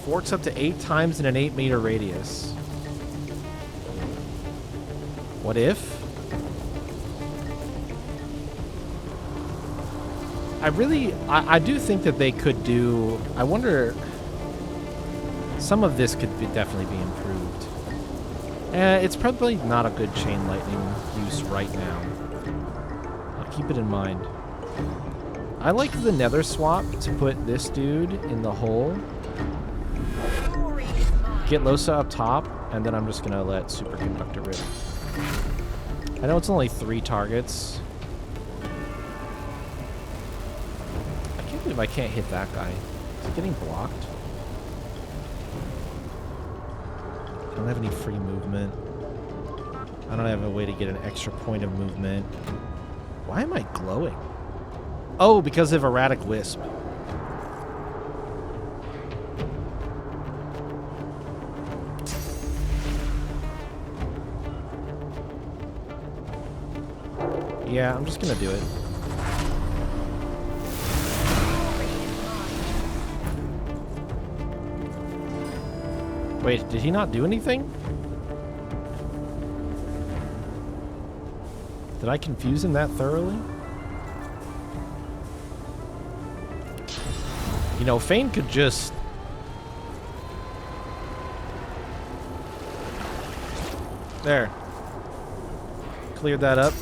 Forks up to 8 times in an 8-meter radius. What if? I do think that they could do, I wonder, some of this could definitely be improved. It's probably not a good chain lightning use right now. I'll keep it in mind. I like the nether swap to put this dude in the hole. Get Losa up top, and then I'm just gonna let superconductor rip. I know it's only 3 targets. I can't believe I can't hit that guy. Is he getting blocked? I don't have any free movement. I don't have a way to get an extra point of movement. Why am I glowing? Oh, because of Erratic Wisp. Yeah, I'm just gonna do it. Wait, did he not do anything? Did I confuse him that thoroughly? You know, Fane could just... There. Cleared that up.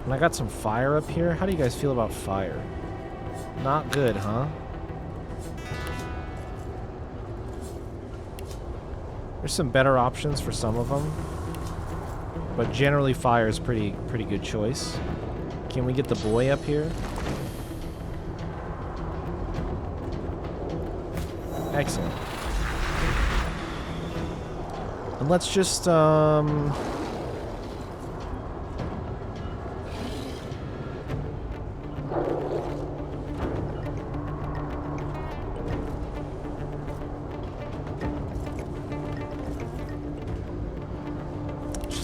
And I got some fire up here. How do you guys feel about fire? Not good, huh? There's some better options for some of them. But generally fire is pretty good choice. Can we get the boy up here? Excellent. And let's just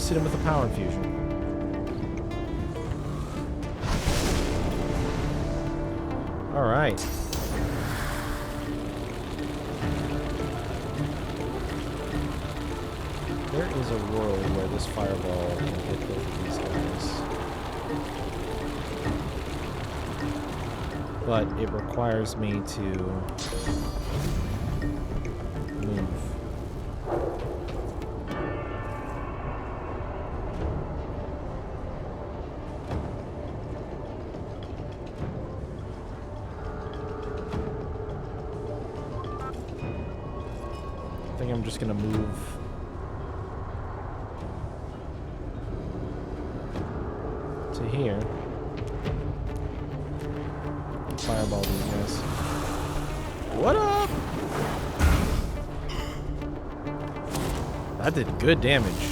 hit him with a power infusion. All right. There is a world where this fireball can hit both of these guys. But it requires me to move. I think I'm just gonna move to here. Fireball these guys. What up? That did good damage.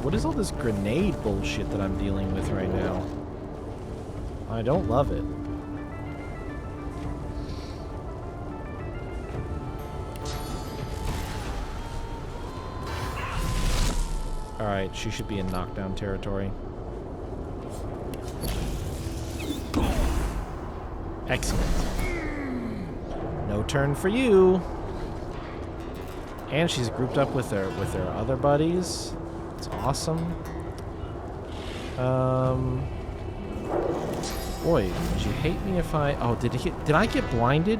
What is all this grenade bullshit that I'm dealing with right now? I don't love it. Alright, she should be in knockdown territory. Excellent. No turn for you. And she's grouped up with her other buddies. It's awesome. Boy, would you hate me if I... Oh, did I get blinded?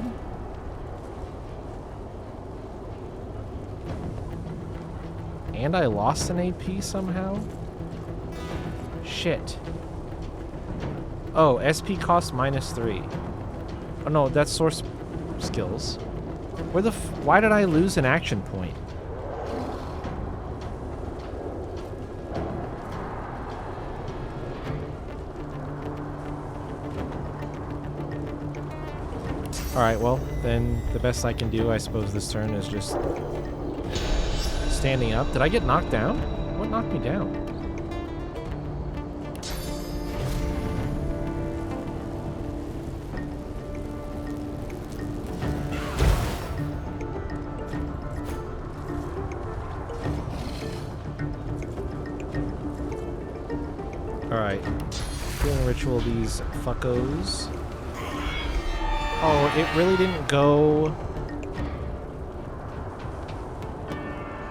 And I lost an AP somehow? Shit. Oh, SP cost -3. Oh no, that's source skills. Where the why did I lose an action point? Alright, well, then the best I can do, I suppose, this turn is just standing up. Did I get knocked down? What knocked me down? Alright. Healing ritual these fuckos. Oh, it really didn't go...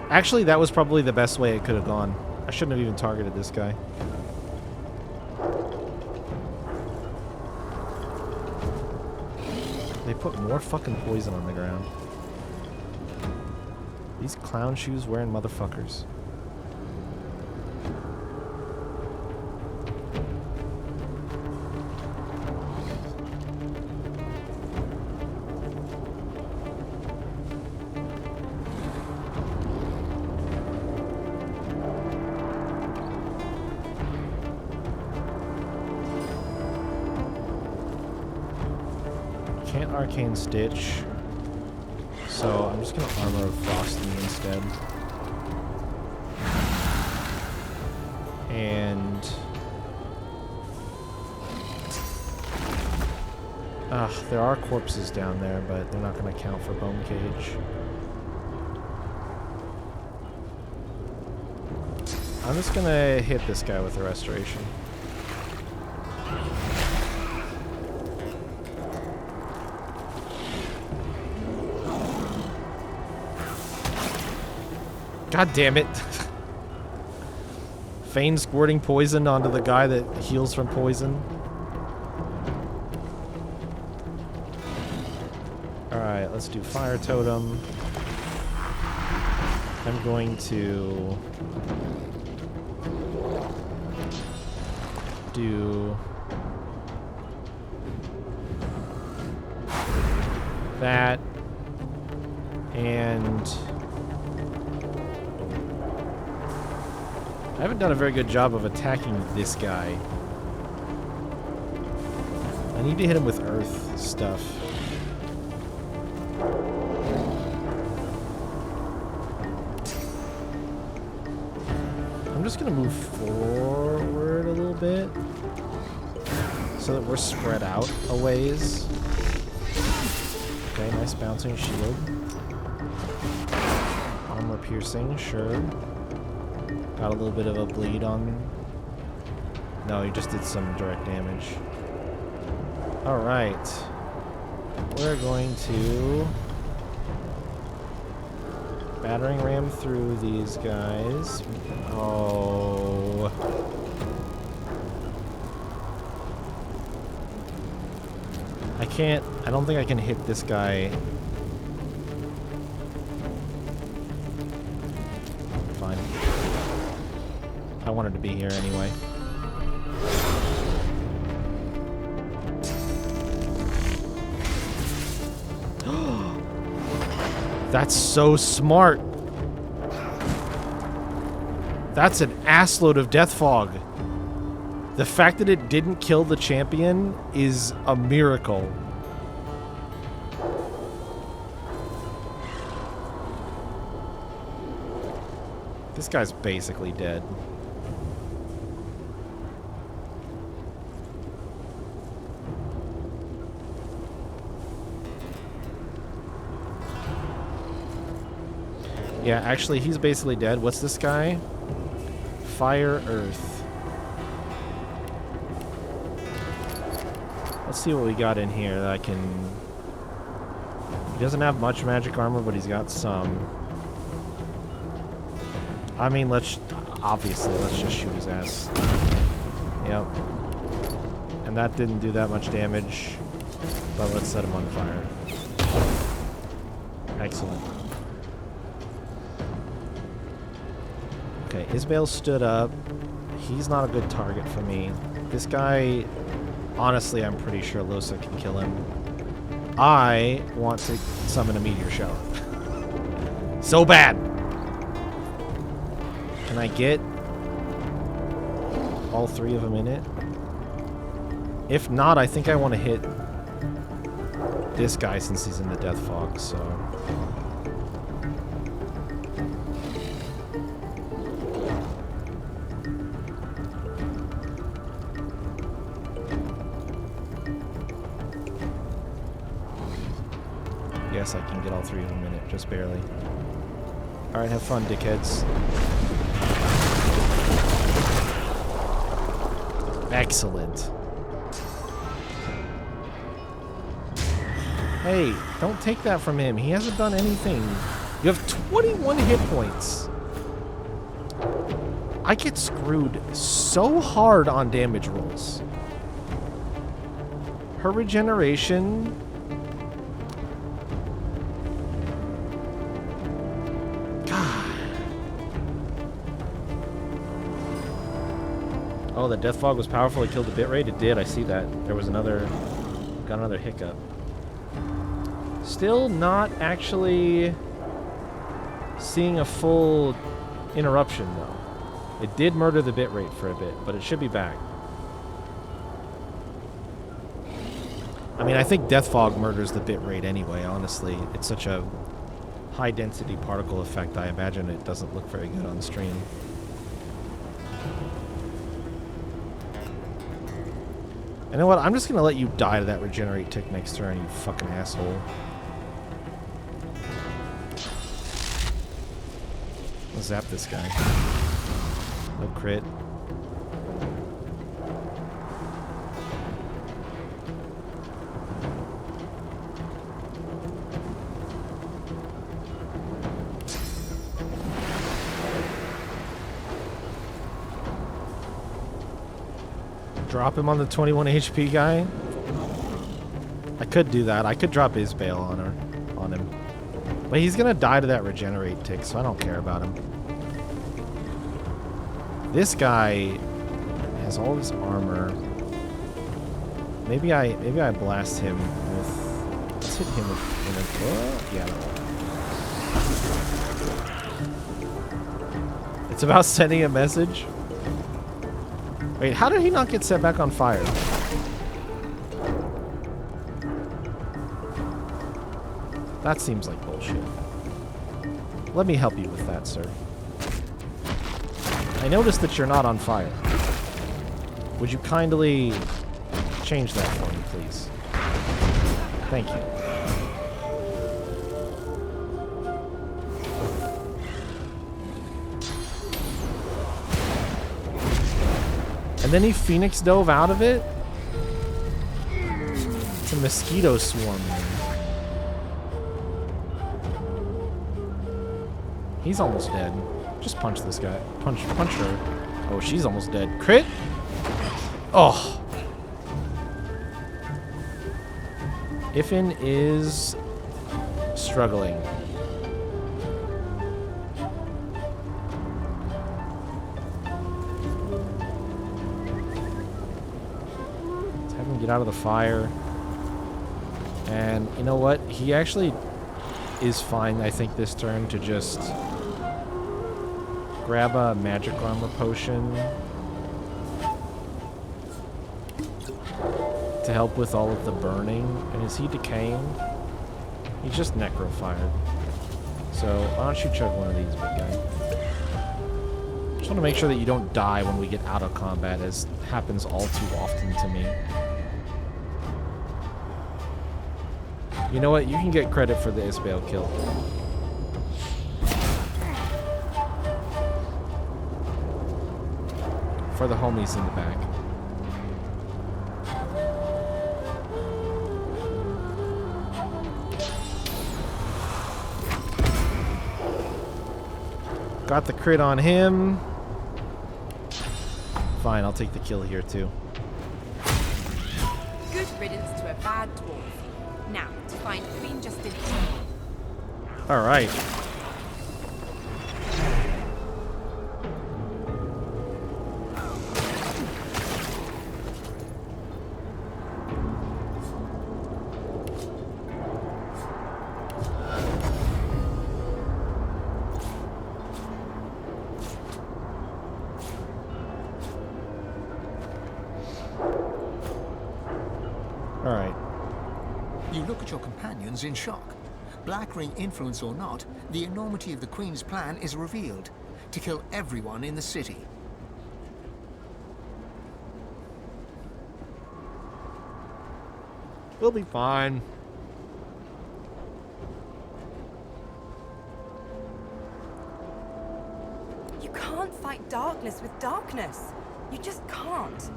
Actually, that was probably the best way it could have gone. I shouldn't have even targeted this guy. They put more fucking poison on the ground. These clown shoes wearing motherfuckers. Can't Arcane Stitch, so I'm just gonna Armor of Frosty instead. And there are corpses down there, but they're not gonna count for Bone Cage. I'm just gonna hit this guy with a Restoration. God damn it. Feign squirting poison onto the guy that heals from poison. Alright, let's do Fire Totem. I'm going to do that, and I haven't done a very good job of attacking this guy. I need to hit him with earth stuff. I'm just gonna move forward a little bit so that we're spread out a ways. Okay, nice bouncing shield. Armor piercing, sure. Got a little bit of a bleed on. No, he just did some direct damage. Alright. We're going to battering ram through these guys. Oh. I don't think I can hit this guy. Fine. I wanted to be here anyway. That's so smart. That's an assload of death fog. The fact that it didn't kill the champion is a miracle. This guy's basically dead. Yeah, actually, he's basically dead. What's this guy? Fire, earth. Let's see what we got in here that I can... He doesn't have much magic armor, but he's got some. I mean, obviously, let's just shoot his ass. Yep. And that didn't do that much damage, but let's set him on fire. Excellent. Okay, Isbale stood up. He's not a good target for me. This guy, honestly, I'm pretty sure Losa can kill him. I want to summon a meteor shower. So bad! Can I get all three of them in it? If not, I think I want to hit this guy since he's in the death fog, so... Yes, I can get all three of them in it, just barely. Alright, have fun, dickheads. Excellent. Hey, don't take that from him. He hasn't done anything. You have 21 hit points. I get screwed so hard on damage rolls. Her regeneration... Oh, the death fog was powerful. It killed the bitrate. It did. I see that. There was got another hiccup. Still not actually seeing a full interruption, though. It did murder the bitrate for a bit, but it should be back. I mean, I think death fog murders the bitrate anyway, honestly. It's such a high-density particle effect, I imagine it doesn't look very good on stream. You know what? I'm just gonna let you die to that regenerate tick next turn, you fucking asshole. I'll zap this guy. No crit. Drop him on the 21 HP guy? I could do that. I could drop Isbale on him. But he's gonna die to that regenerate tick, so I don't care about him. This guy has all this armor. Maybe I blast him with. Let's hit him with. Yeah. It's about sending a message. Wait, how did he not get set back on fire? That seems like bullshit. Let me help you with that, sir. I noticed that you're not on fire. Would you kindly change that for me, please? Thank you. And then he Phoenix dove out of it? It's a mosquito swarm, man. He's almost dead. Just punch this guy. Punch her. Oh, she's almost dead. Crit? Oh. Ifin is struggling. Let's have him get out of the fire. And you know what? He actually is fine, I think, this turn to just grab a magic armor potion to help with all of the burning. And is he decaying? He's just necrofired. So why don't you chug one of these, big guy? Just want to make sure that you don't die when we get out of combat, as happens all too often to me. You know what? You can get credit for the Isabel kill. For the homies in the back. Got the crit on him. Fine, I'll take the kill here too. Good riddance to a bad dwarf. Now, to find Queen Divinity. Alright. Alright. You look at your companions in shock. Black Ring influence or not, the enormity of the Queen's plan is revealed. To kill everyone in the city. We'll be fine. You can't fight darkness with darkness. You just can't.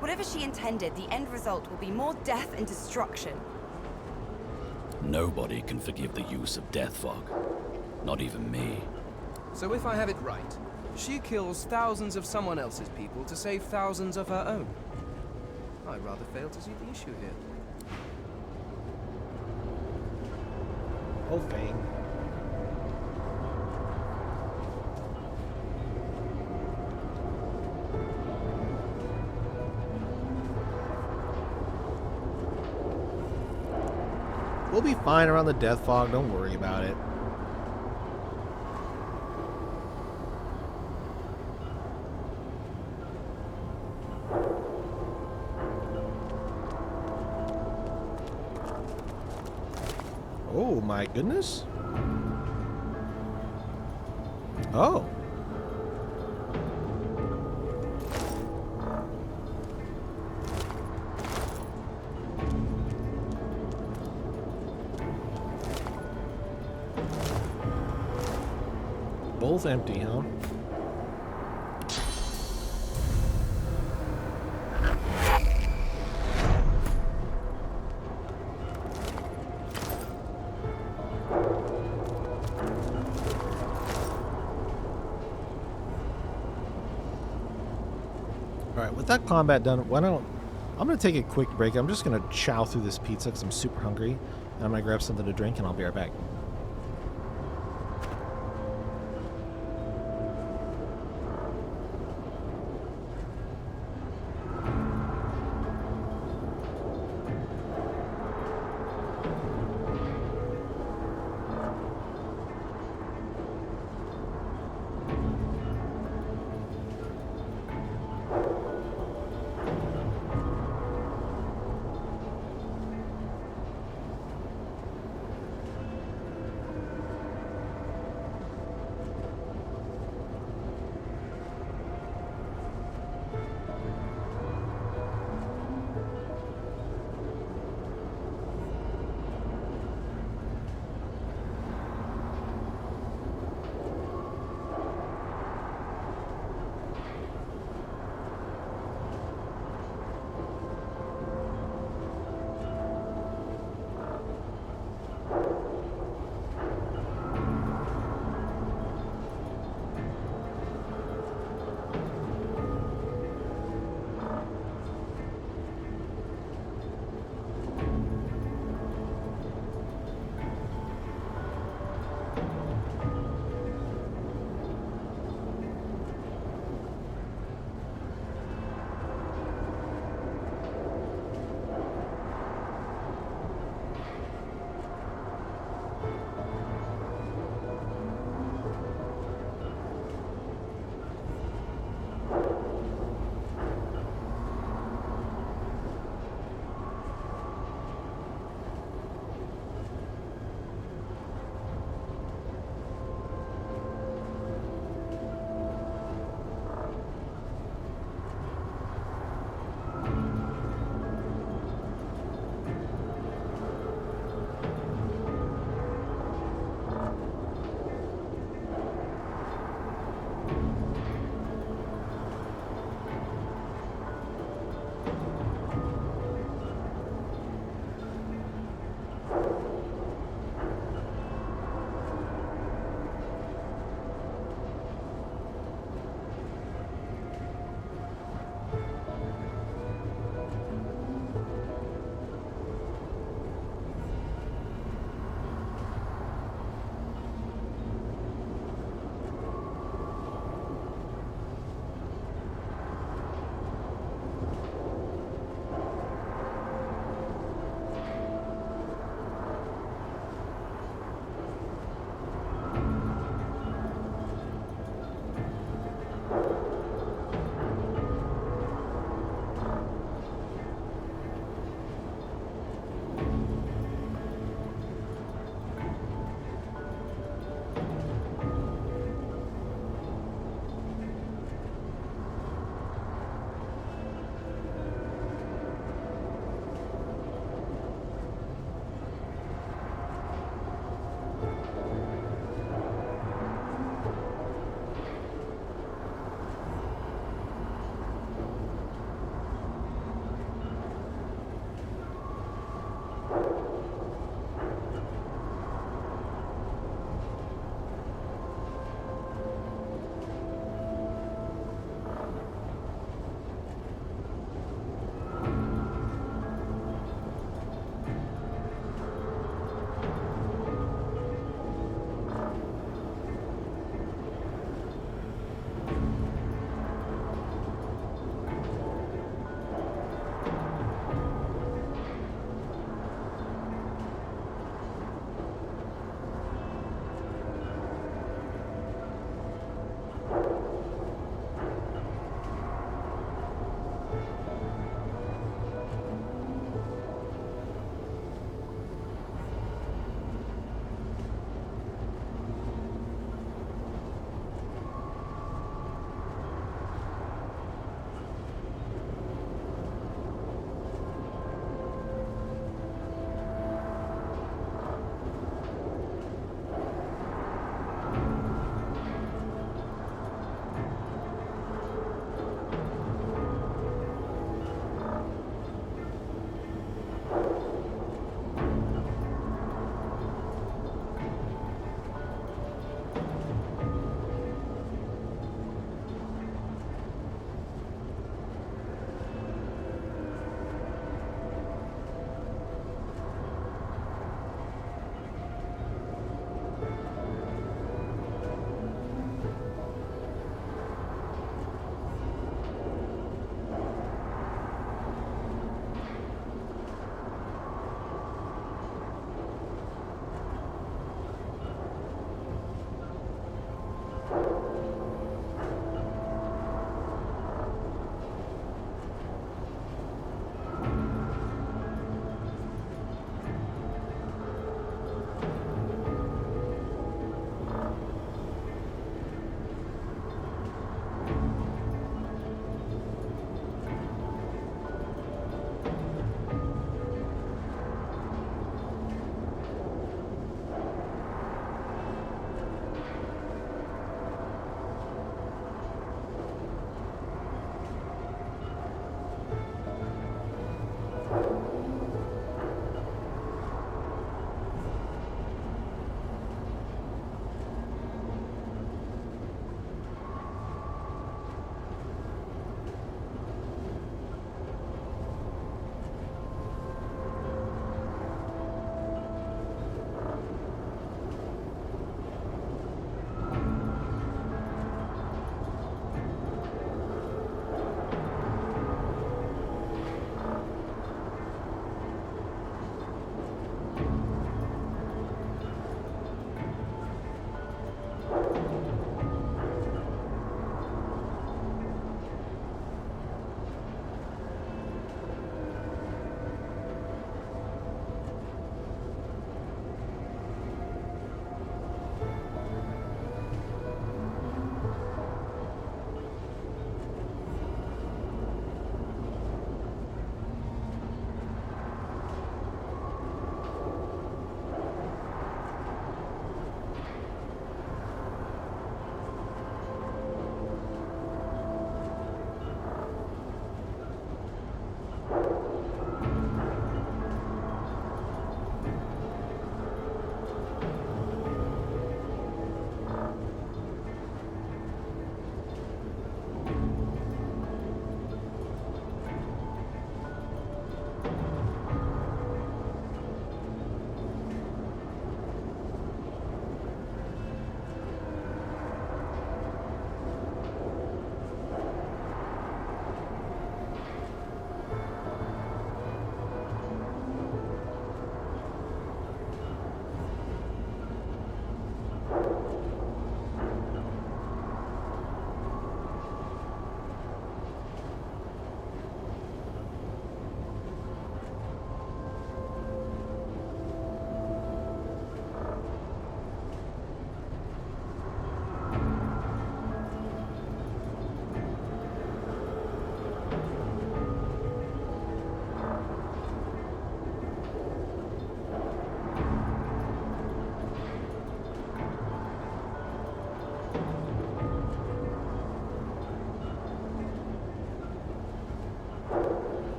Whatever she intended, the end result will be more death and destruction. Nobody can forgive the use of death fog. Not even me. So if I have it right, she kills thousands of someone else's people to save thousands of her own. I rather fail to see the issue here. Oh, Vane. We'll be fine around the death fog, don't worry about it. Oh my goodness. Oh. Both empty, huh? Alright, with that combat done, why don't... I'm going to take a quick break. I'm just going to chow through this pizza because I'm super hungry. And I'm going to grab something to drink and I'll be right back.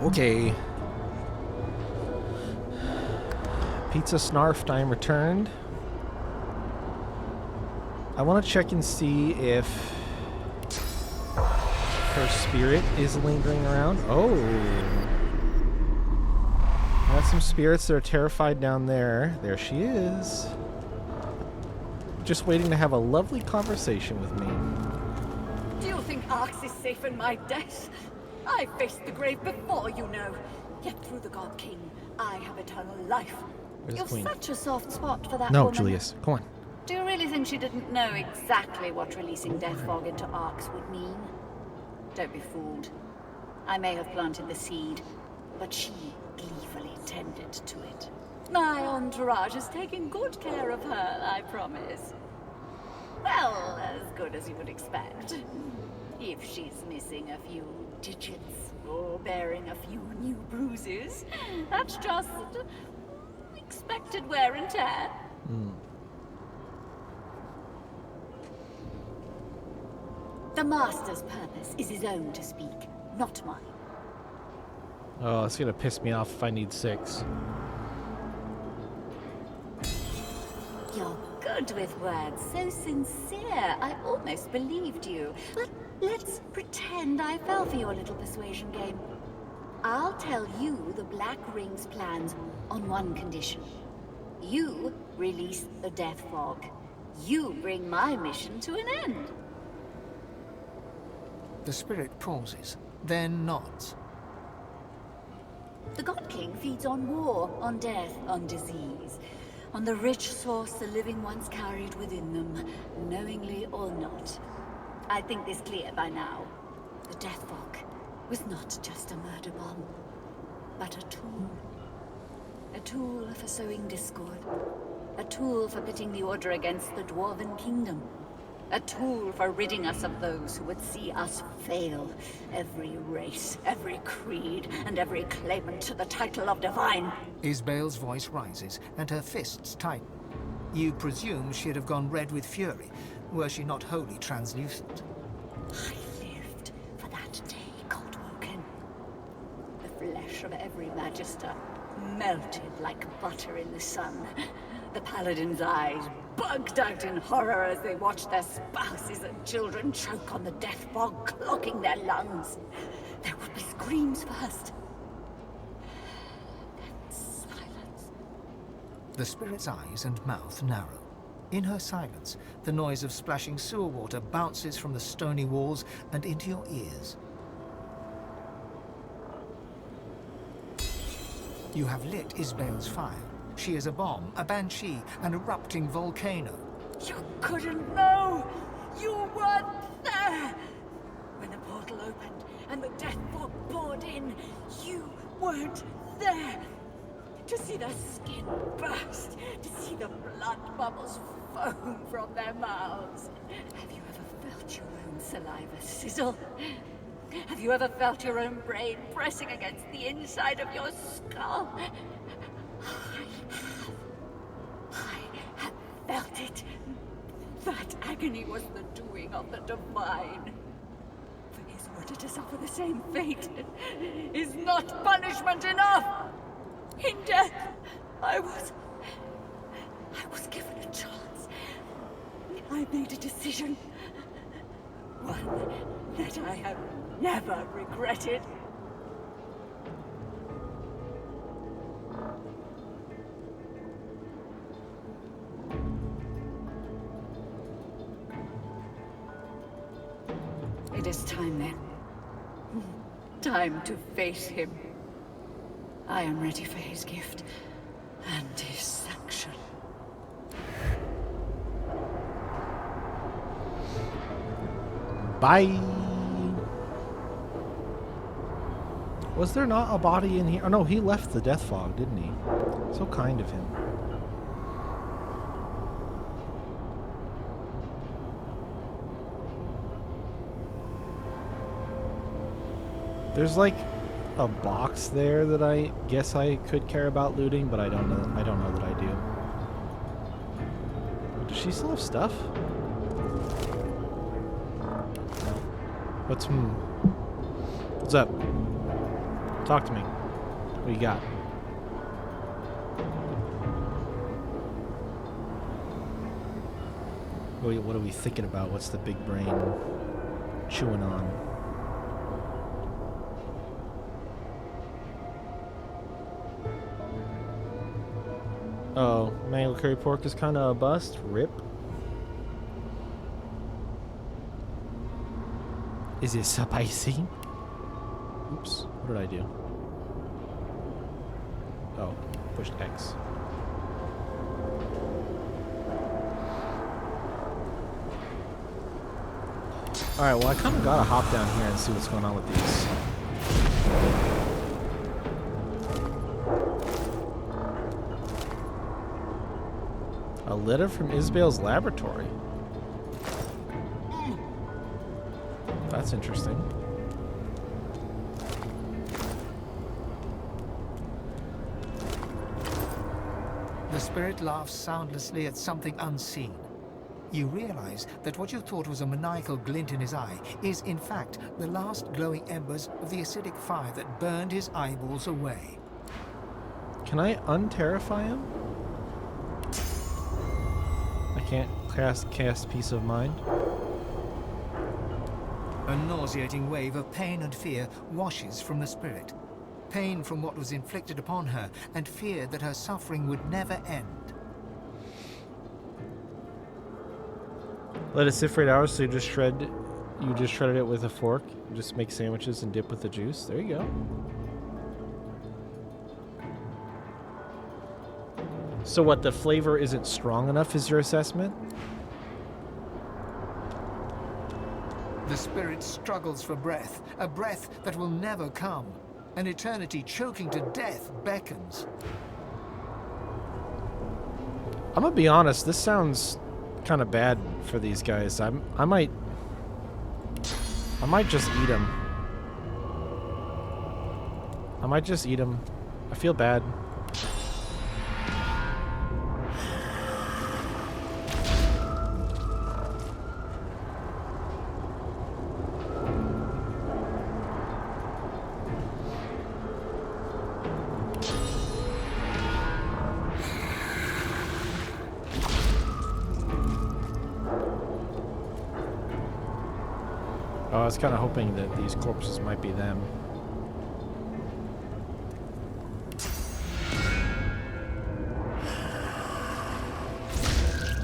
Okay. Pizza snarfed, I am returned. I want to check and see if her spirit is lingering around. Oh. Got some spirits that are terrified down there. There she is. Just waiting to have a lovely conversation with me. Do you think Arx is safe in my death? I faced the grave before, you know. Yet through the God King, I have eternal life. You've such a soft spot for that No, woman. Julius, come on. Do you really think she didn't know exactly what releasing Death Fog into Arx would mean? Don't be fooled. I may have planted the seed, but she gleefully tended to it. My entourage is taking good care of her, I promise. Well, as good as you would expect. If she's missing a few digits or bearing a few new bruises, that's just expected wear and tear. The Master's purpose is his own to speak, not mine. Oh, it's gonna piss me off if I need 6. You're good with words, so sincere. I almost believed you. But let's pretend I fell for your little persuasion game. I'll tell you the Black Ring's plans on one condition. You release the Death Fog. You bring my mission to an end. The spirit pauses, then nods. The God King feeds on war, on death, on disease, on the rich source the living ones carried within them, knowingly or not. I think this clear by now. The Death Fog was not just a murder bomb, but a tool. A tool for sowing discord. A tool for pitting the Order against the Dwarven Kingdom. A tool for ridding us of those who would see us fail. Every race, every creed, and every claimant to the title of Divine. Isbel's voice rises, and her fists tighten. You presume she'd have gone red with fury, were she not wholly translucent. I lived for that day, Coldwoken. The flesh of every Magister melted like butter in the sun. The Paladin's eyes bugged out in horror as they watched their spouses and children choke on the death fog, clogging their lungs. There would be screams first. Then silence. The spirit's eyes and mouth narrow. In her silence, the noise of splashing sewer water bounces from the stony walls and into your ears. You have lit Isbel's fire. She is a bomb, a banshee, an erupting volcano. You couldn't know! You weren't there! When the portal opened and the death fog poured in, you weren't there! To see their skin burst, to see the blood bubbles foam from their mouths. Have you ever felt your own saliva sizzle? Have you ever felt your own brain pressing against the inside of your skull? I have felt it. That agony was the doing of the Divine. For his order to suffer the same fate is not punishment enough. In death, I was given a chance. I made a decision. One that I have never regretted. It is time then. Time to face him. I am ready for his gift and his sanction. Bye. Was there not a body in here? Oh no, he left the death fog, didn't he? So kind of him. There's like a box there that I guess I could care about looting, but I don't know. I don't know that I do. Does she still have stuff? No. What's up? Talk to me. What you got? What are we thinking about? What's the big brain chewing on? Oh, mango curry pork is kind of a bust. Rip. Is it spicy? Oops. What did I do? Oh, pushed X. Alright, well I kind of gotta hop down here and see what's going on with these. A letter from Isabel's laboratory. That's interesting. The spirit laughs soundlessly at something unseen. You realize that what you thought was a maniacal glint in his eye is, in fact, the last glowing embers of the acidic fire that burned his eyeballs away. Can I unterrify him? I can't cast Peace of Mind. A nauseating wave of pain and fear washes from the spirit. Pain from what was inflicted upon her, and fear that her suffering would never end. Let it sit for 8 hours, so you just shredded it with a fork. You just make sandwiches and dip with the juice. There you go. So what, the flavor isn't strong enough is your assessment? The spirit struggles for breath, a breath that will never come. An eternity choking to death beckons. I'm gonna be honest, this sounds kind of bad for these guys. I might just eat them. I might just eat them. I feel bad. I was kind of hoping that these corpses might be them.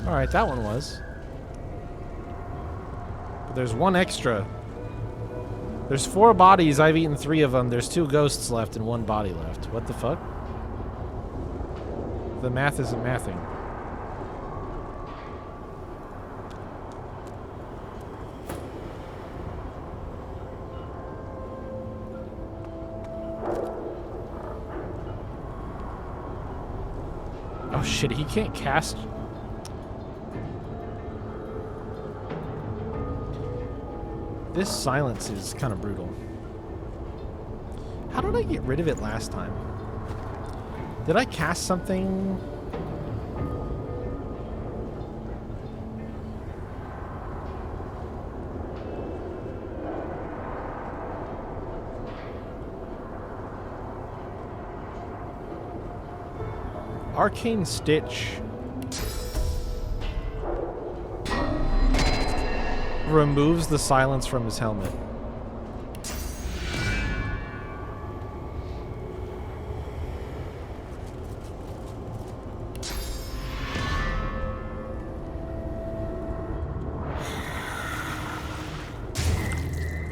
Alright, that one was. But there's one extra. There's 4 bodies, I've eaten 3 of them. There's 2 ghosts left and 1 body left. What the fuck? The math isn't mathing. Oh shit, he can't cast. This silence is kind of brutal. How did I get rid of it last time? Did I cast something? Arcane Stitch removes the silence from his helmet.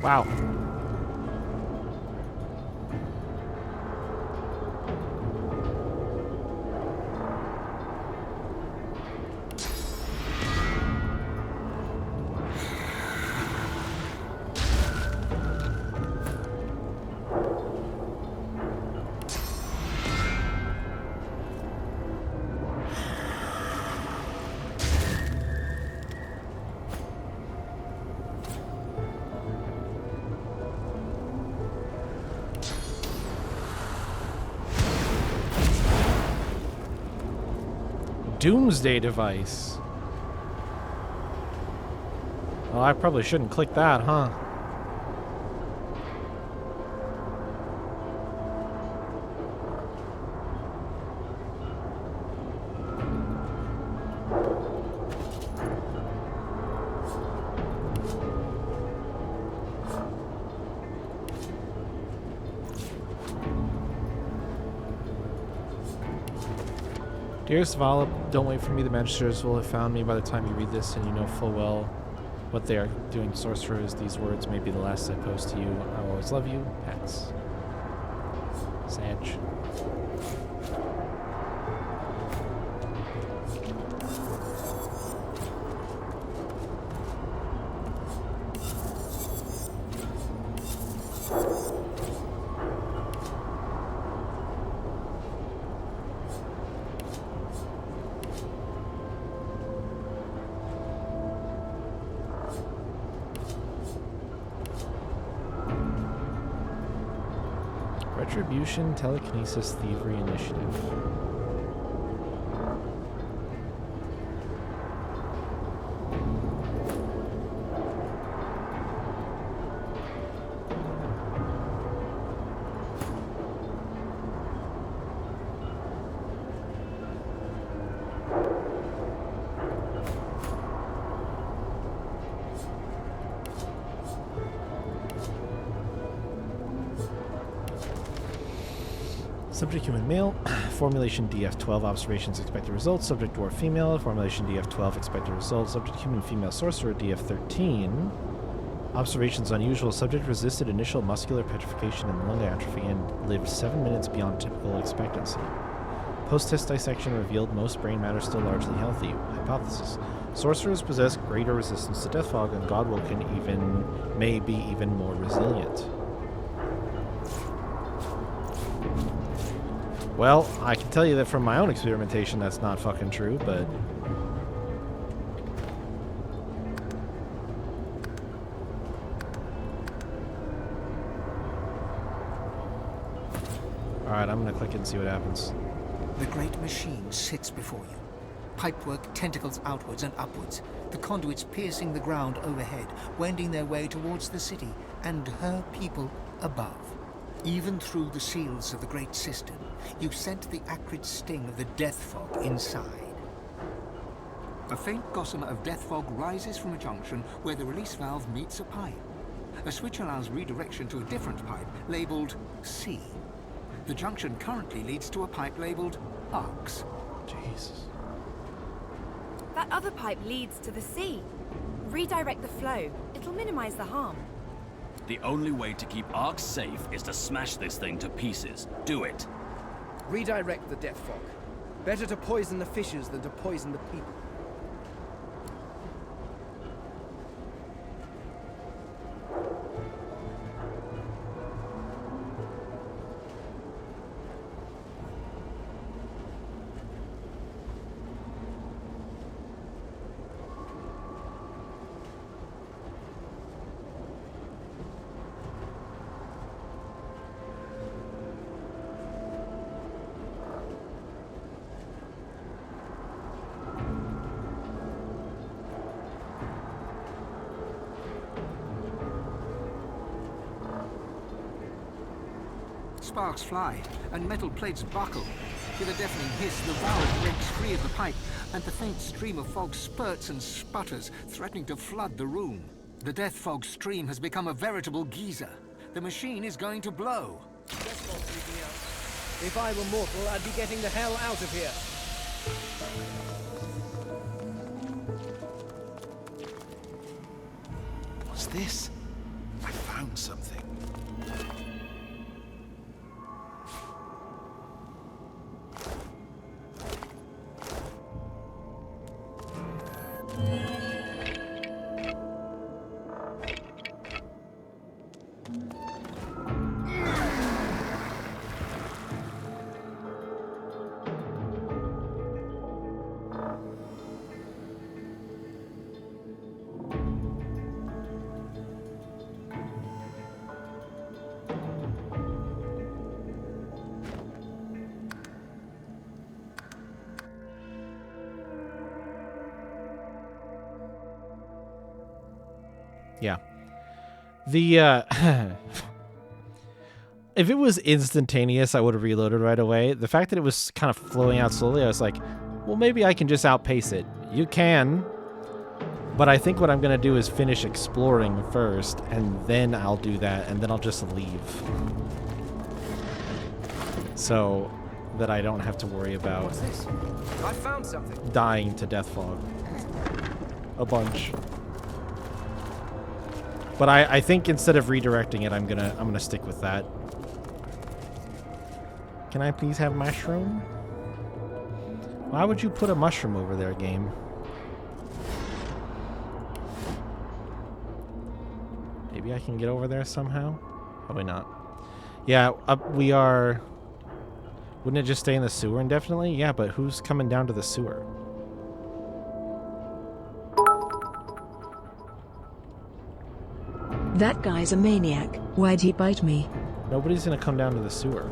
Wow. Doomsday device. Well, I probably shouldn't click that, huh? Dearest Vala, don't wait for me. The Magisters will have found me by the time you read this, and you know full well what they are doing. Sorcerers, these words may be the last I post to you. I will always love you. Pats. Sag. Retribution, telekinesis, thievery, initiative. Subject human male, formulation DF12, observations expected results, subject dwarf female, formulation DF12, expected results, subject human female sorcerer DF13, observations unusual, subject resisted initial muscular petrification and lung atrophy and lived 7 minutes beyond typical expectancy. Post-test dissection revealed most brain matter still largely healthy. Hypothesis. Sorcerers possess greater resistance to death fog and Godwoken may be even more resilient. Well, I can tell you that from my own experimentation that's not fucking true, but... Alright, I'm gonna click it and see what happens. The great machine sits before you. Pipework tentacles outwards and upwards, the conduits piercing the ground overhead, wending their way towards the city and her people above. Even through the seals of the great cistern, you scent the acrid sting of the death fog inside. A faint gossamer of death fog rises from a junction where the release valve meets a pipe. A switch allows redirection to a different pipe, labeled C. The junction currently leads to a pipe labeled Arcs. Jesus. That other pipe leads to the sea. Redirect the flow. It'll minimize the harm. The only way to keep Arks safe is to smash this thing to pieces. Do it. Redirect the death fog. Better to poison the fishes than to poison the people. Sparks fly, and metal plates buckle. With a deafening hiss, the valve breaks free of the pipe, and the faint stream of fog spurts and sputters, threatening to flood the room. The death fog stream has become a veritable geyser. The machine is going to blow. If I were mortal, I'd be getting the hell out of here. What's this? I found something. Yeah. The, if it was instantaneous, I would have reloaded right away. The fact that it was kind of flowing out slowly, I was like, well, maybe I can just outpace it. You can, but I think what I'm going to do is finish exploring first, and then I'll do that, and then I'll just leave. So, that I don't have to worry about What's this? I found something. dying to death fog a bunch. But I think instead of redirecting it, I'm gonna stick with that. Can I please have mushroom? Why would you put a mushroom over there, game? Maybe I can get over there somehow? Probably not. Yeah, we are... Wouldn't it just stay in the sewer indefinitely? Yeah, but who's coming down to the sewer? That guy's a maniac. Why'd he bite me? Nobody's gonna come down to the sewer.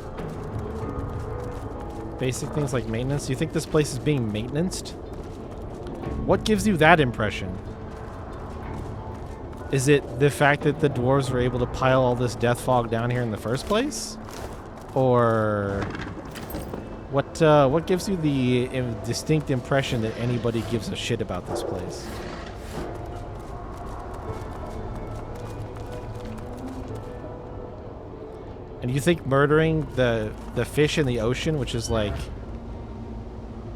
Basic things like maintenance. You think this place is being maintained? What gives you that impression? Is it the fact that the dwarves were able to pile all this death fog down here in the first place? Or what gives you the distinct impression that anybody gives a shit about this place? And you think murdering the fish in the ocean, which is like...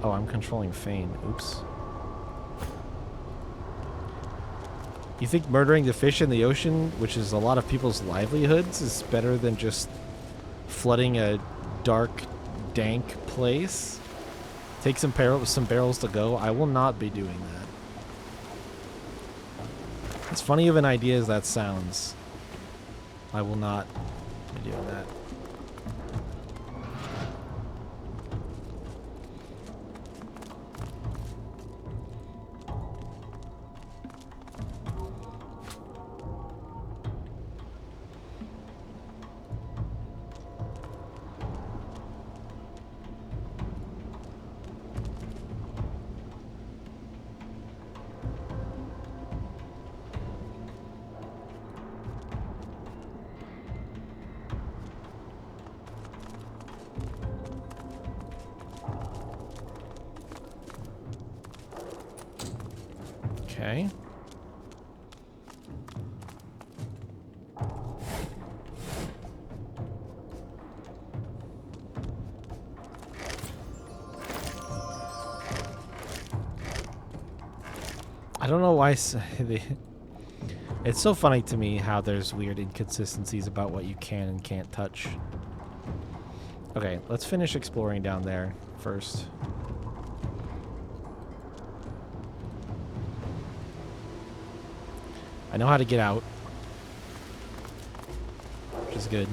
Oh, I'm controlling Fane. Oops. You think murdering the fish in the ocean, which is a lot of people's livelihoods, is better than just flooding a dark, dank place? Take some barrels to go. I will not be doing that. As funny of an idea as that sounds, I will not be doing that. Okay. I don't know why it's so funny to me how there's weird inconsistencies about what you can and can't touch. Okay, let's finish exploring down there first. I know how to get out, which is good.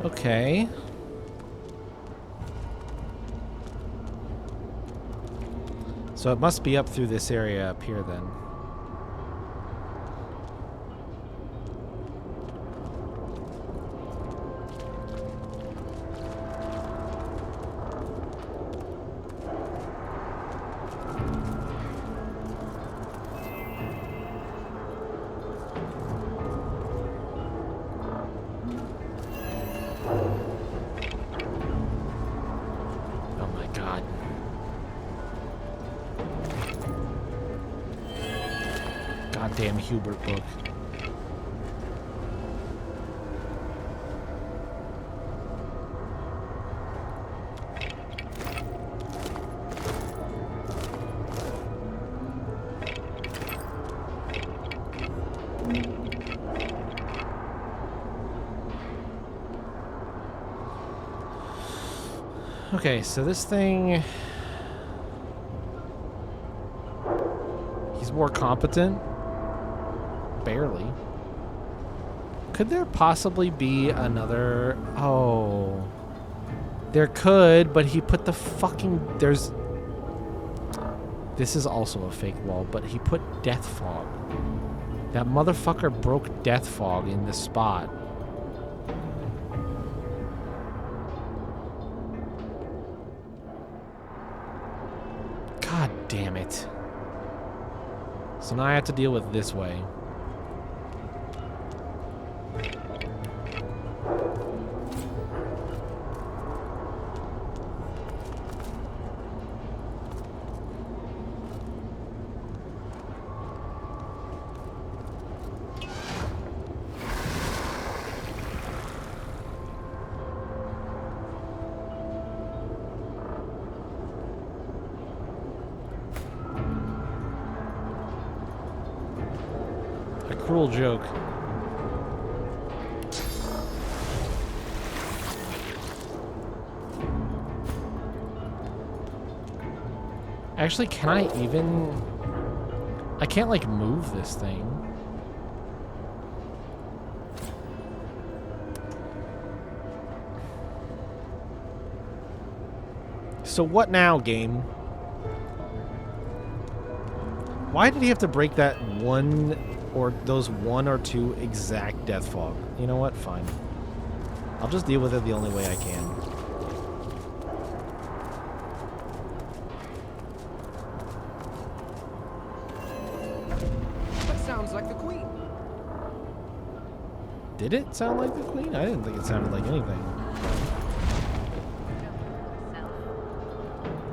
Okay. So it must be up through this area up here then. Goddamn Hubert book. Okay, so this thing... He's more competent. Barely. Could there possibly be another... Oh. There could, but he put the fucking... There's... This is also a fake wall, but he put death fog. That motherfucker broke death fog in this spot. God damn it. So now I have to deal with this way. Cruel joke. Actually, can I even... I can't, like, move this thing. So what now, game? Why did he have to break that one... or those 1 or 2 exact death fog? You know what? Fine. I'll just deal with it the only way I can. That sounds like the Queen. Did it sound like the Queen? I didn't think it sounded like anything.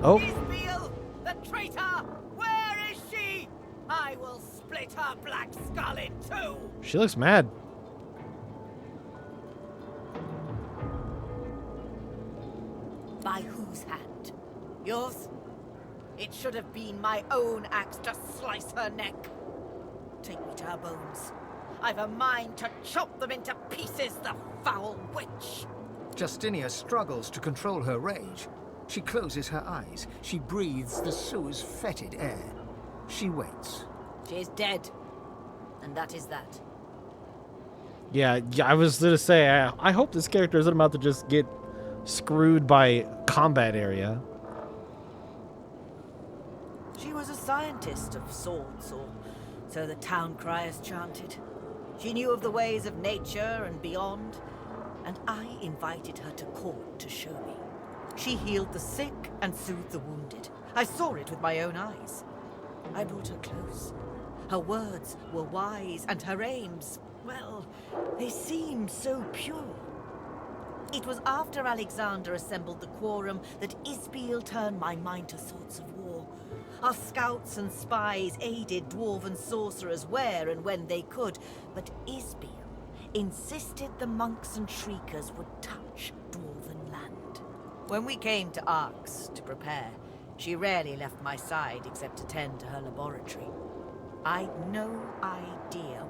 Oh. Isbiel, the traitor! Where is she? I will split her black skull in two! She looks mad. By whose hand? Yours? It should have been my own axe to slice her neck. Take me to her bones. I've a mind to chop them into pieces, the foul witch! Justinia struggles to control her rage. She closes her eyes. She breathes the Sue's fetid air. She waits. She is dead. And that is that. Yeah, I was gonna say, I hope this character isn't about to just get screwed by combat area. She was a scientist of sorts, or so the town criers chanted. She knew of the ways of nature and beyond, and I invited her to court to show me. She healed the sick and soothed the wounded. I saw it with my own eyes. I brought her close. Her words were wise, and her aims, well, they seemed so pure. It was after Alexander assembled the quorum that Isbiel turned my mind to thoughts of war. Our scouts and spies aided dwarven sorcerers where and when they could, but Isbiel insisted the monks and shriekers would touch dwarven land. When we came to Arx to prepare, she rarely left my side except to tend to her laboratory. I'd no idea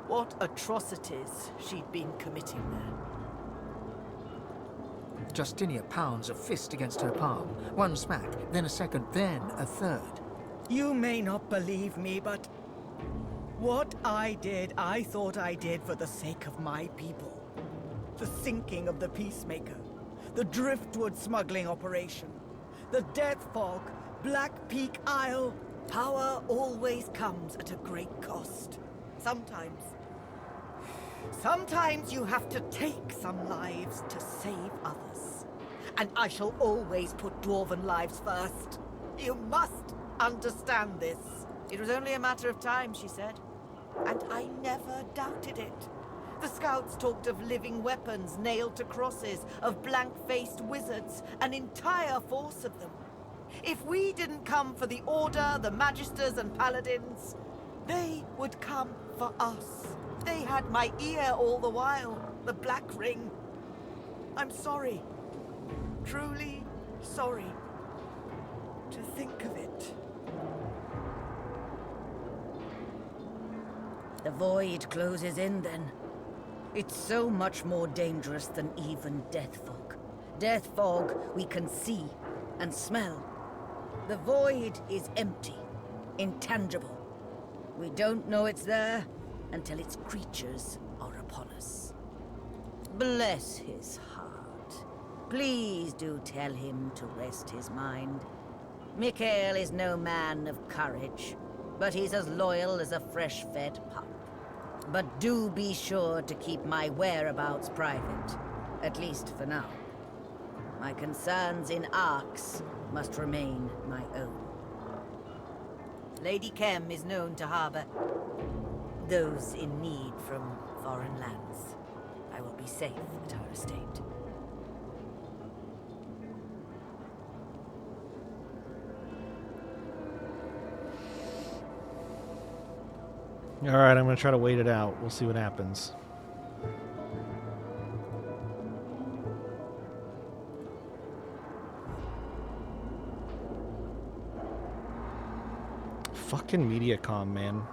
what atrocities she'd been committing there. Justinia pounds a fist against her palm. One smack, then a second, then a third. You may not believe me, but what I did, I thought I did for the sake of my people. The sinking of the Peacemaker, the driftwood smuggling operation, the Death Fog, Black Peak Isle. Power always comes at a great cost. Sometimes you have to take some lives to save others. And I shall always put dwarven lives first. You must understand this. It was only a matter of time, she said. And I never doubted it. The scouts talked of living weapons nailed to crosses, of blank-faced wizards, an entire force of them. If we didn't come for the Order, the Magisters and Paladins, they would come for us. They had my ear all the while, the Black Ring. I'm sorry. Truly sorry. To think of it. The void closes in then. It's so much more dangerous than even Death Fog. Death Fog we can see and smell. The void is empty, intangible. We don't know it's there until its creatures are upon us. Bless his heart. Please do tell him to rest his mind. Mikael is no man of courage, but he's as loyal as a fresh-fed pup. But do be sure to keep my whereabouts private, at least for now. My concerns in Arx must remain my own. Lady Kem is known to harbor those in need from foreign lands. I will be safe at her estate. Alright, I'm gonna try to wait it out. We'll see what happens. Fucking MediaCom, man.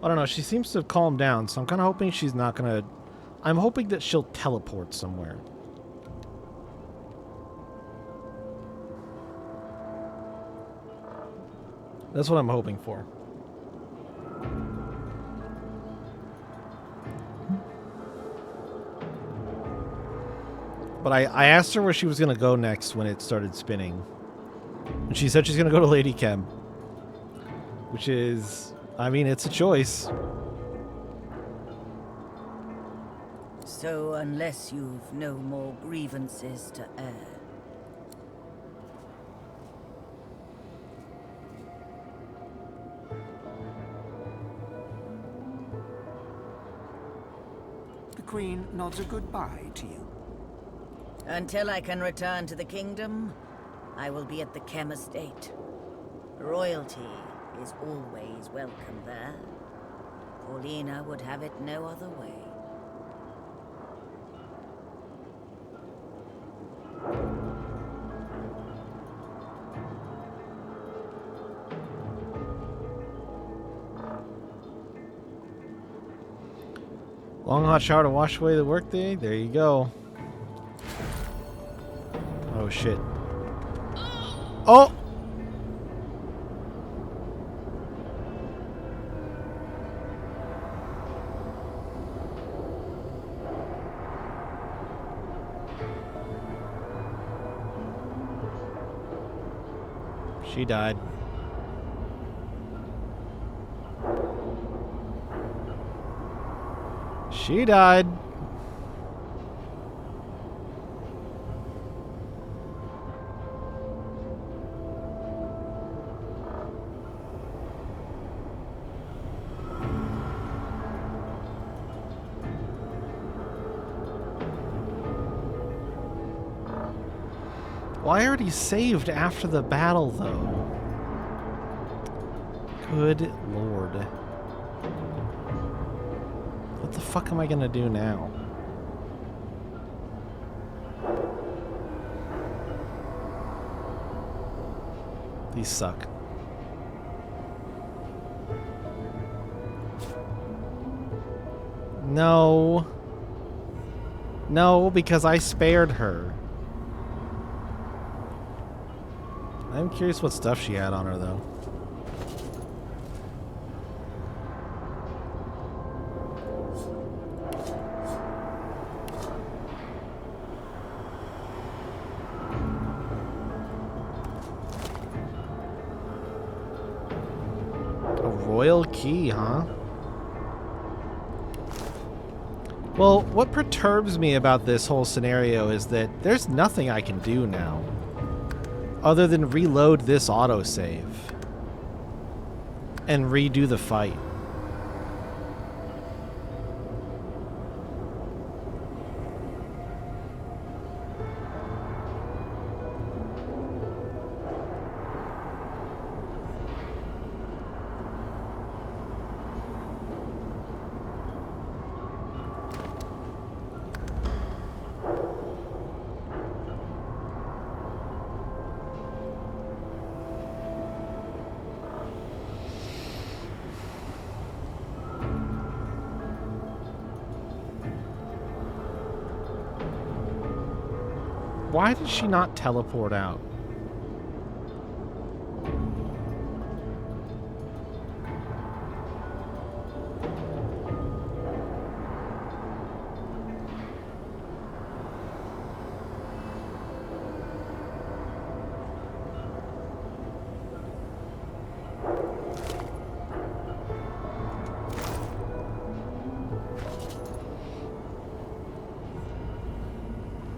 I don't know, she seems to have calmed down, so I'm kind of hoping she's not gonna... I'm hoping that she'll teleport somewhere. That's what I'm hoping for. But I asked her where she was gonna go next when it started spinning. And she said she's gonna go to Lady Kem. Which is... I mean, it's a choice. So, unless you've no more grievances to air... The Queen nods a goodbye to you. Until I can return to the kingdom, I will be at the Kem estate. Royalty is always welcome there. Paulina would have it no other way. Long hot shower to wash away the workday. There you go. Oh shit. Oh! She died. She died. Well, I already saved after the battle, though. Good lord. What the fuck am I gonna do now? These suck. No. No, because I spared her. I'm curious what stuff she had on her, though. A royal key, huh? Well, what perturbs me about this whole scenario is that there's nothing I can do now other than reload this autosave and redo the fight. Why did she not teleport out?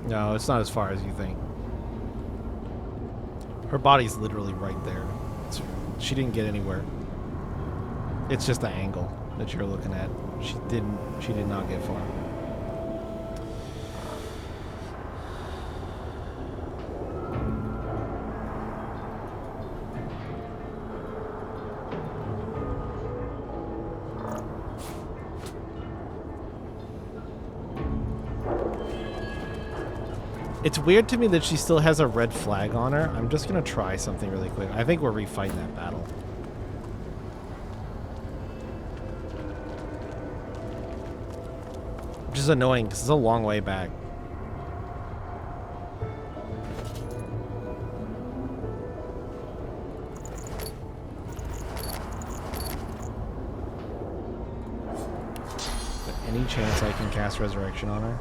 No, it's not as far as you think. Her body's literally right there. She didn't get anywhere. It's just the angle that you're looking at. She did not get far. It's weird to me that she still has a red flag on her. I'm just going to try something really quick. I think we're refighting that battle. Which is annoying because it's a long way back. Is there any chance I can cast Resurrection on her?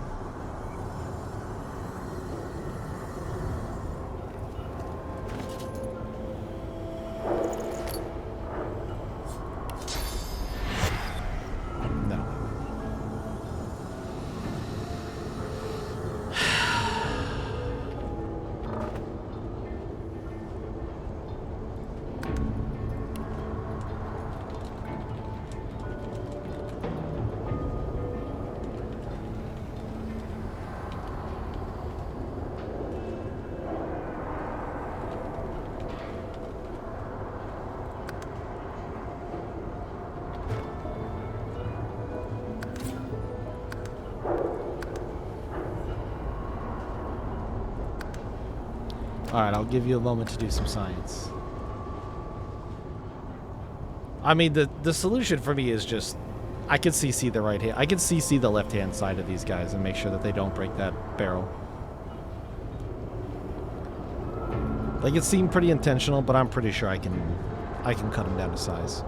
Alright, I'll give you a moment to do some science. I mean, the solution for me is just... I can CC the right hand... I can CC the left-hand side of these guys and make sure that they don't break that barrel. Like, it seemed pretty intentional, but I'm pretty sure I can cut them down to size.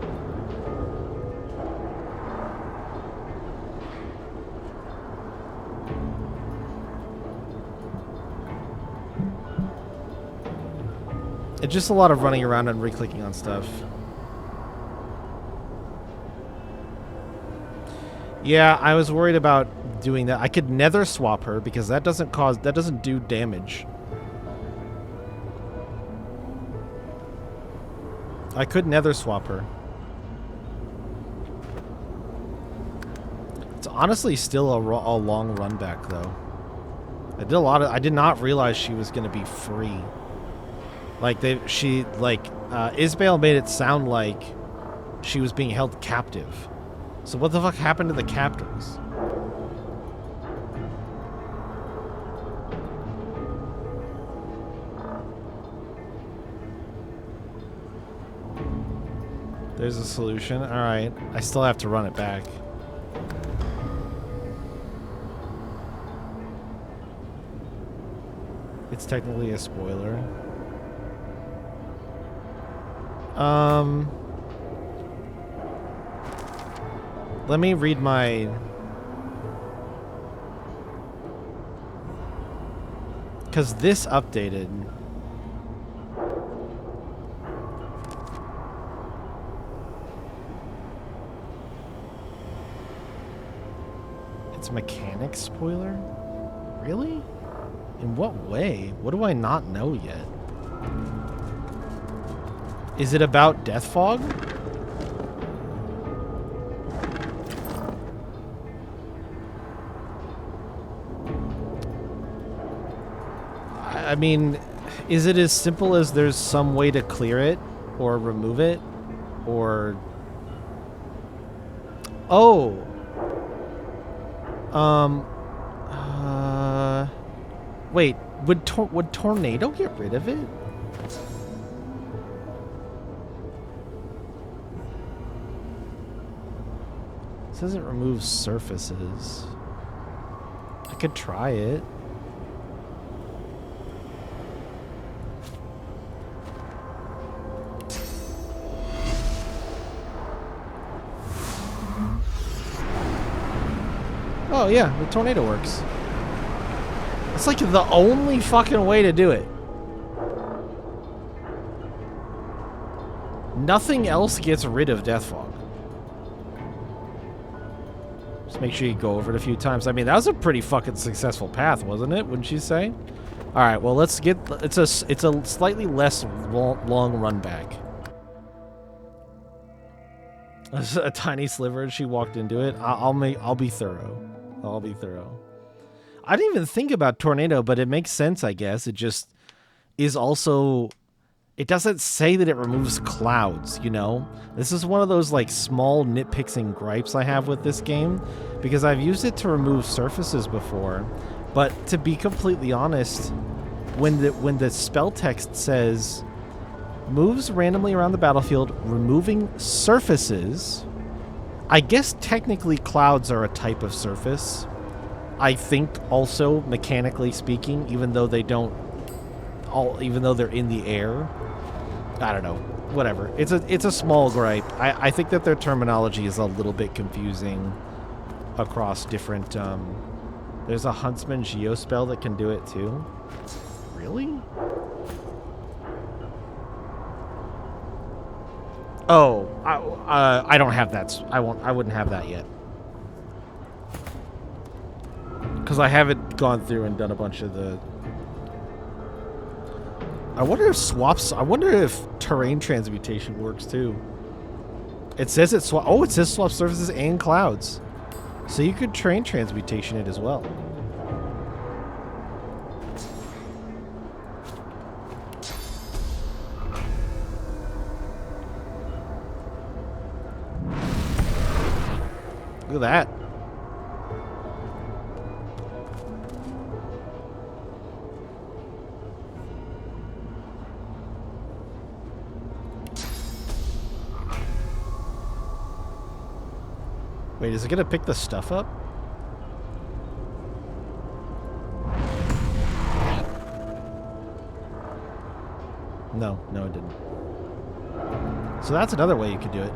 It's just a lot of running around and re-clicking on stuff. Yeah, I was worried about doing that. I could nether swap her because that doesn't do damage. I could nether swap her. It's honestly still a long run back though. I did not realize she was going to be free. Like Isabel made it sound like she was being held captive. So what the fuck happened to the captors? There's a solution. All right, I still have to run it back. It's technically a spoiler. Let me read my... Because this updated... It's a mechanic spoiler? Really? In what way? What do I not know yet? Is it about Death Fog? I mean, is it as simple as there's some way to clear it or remove it? Or... Oh! Wait, would Tornado get rid of it? It says it removes surfaces. I could try it. Oh yeah, the tornado works. It's like the only fucking way to do it. Nothing else gets rid of death fog. Just make sure you go over it a few times. I mean, that was a pretty fucking successful path, wasn't it? Wouldn't you say? All right, well, let's get. It's a slightly less long run back. A tiny sliver, and she walked into it. I'll be thorough. I'll be thorough. I didn't even think about tornado, but it makes sense, I guess. It just is also. It doesn't say that it removes clouds, you know? This is one of those like small nitpicking gripes I have with this game, because I've used it to remove surfaces before, but to be completely honest, when the spell text says moves randomly around the battlefield, removing surfaces, I guess technically clouds are a type of surface. I think also mechanically speaking, even though they're in the air. I don't know. Whatever. It's a small gripe. I think that their terminology is a little bit confusing across different. There's a Huntsman Geospell that can do it too. Really? Oh, I don't have that. I wouldn't have that yet. Because I haven't gone through and done a bunch of the. I wonder if terrain transmutation works too. It says it says swap surfaces and clouds. So you could terrain transmutation it as well. Look at that. Wait, is it gonna pick the stuff up? No, it didn't. So that's another way you could do it.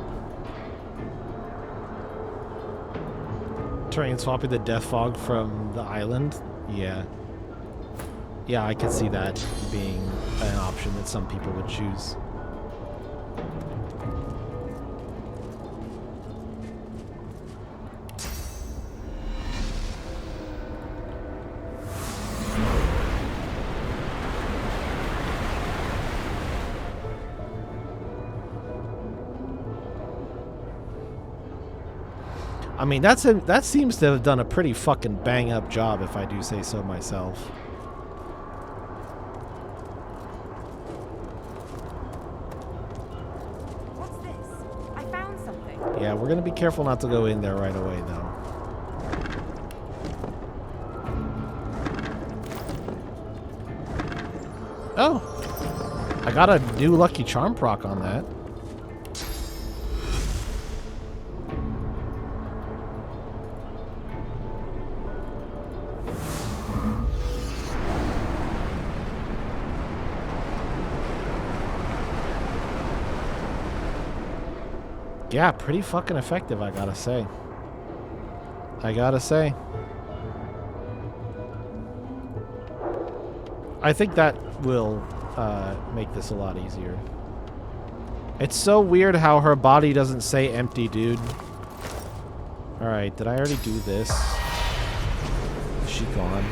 Terrain swapping the death fog from the island? Yeah. Yeah, I could see that being an option that some people would choose. I mean, that seems to have done a pretty fucking bang-up job, if I do say so myself. What's this? I found something. Yeah, we're gonna be careful not to go in there right away, though. Oh! I got a new Lucky Charm proc on that. Yeah, pretty fucking effective, I gotta say. I think that will make this a lot easier. It's so weird how her body doesn't say empty, dude. Alright, did I already do this? Is she gone?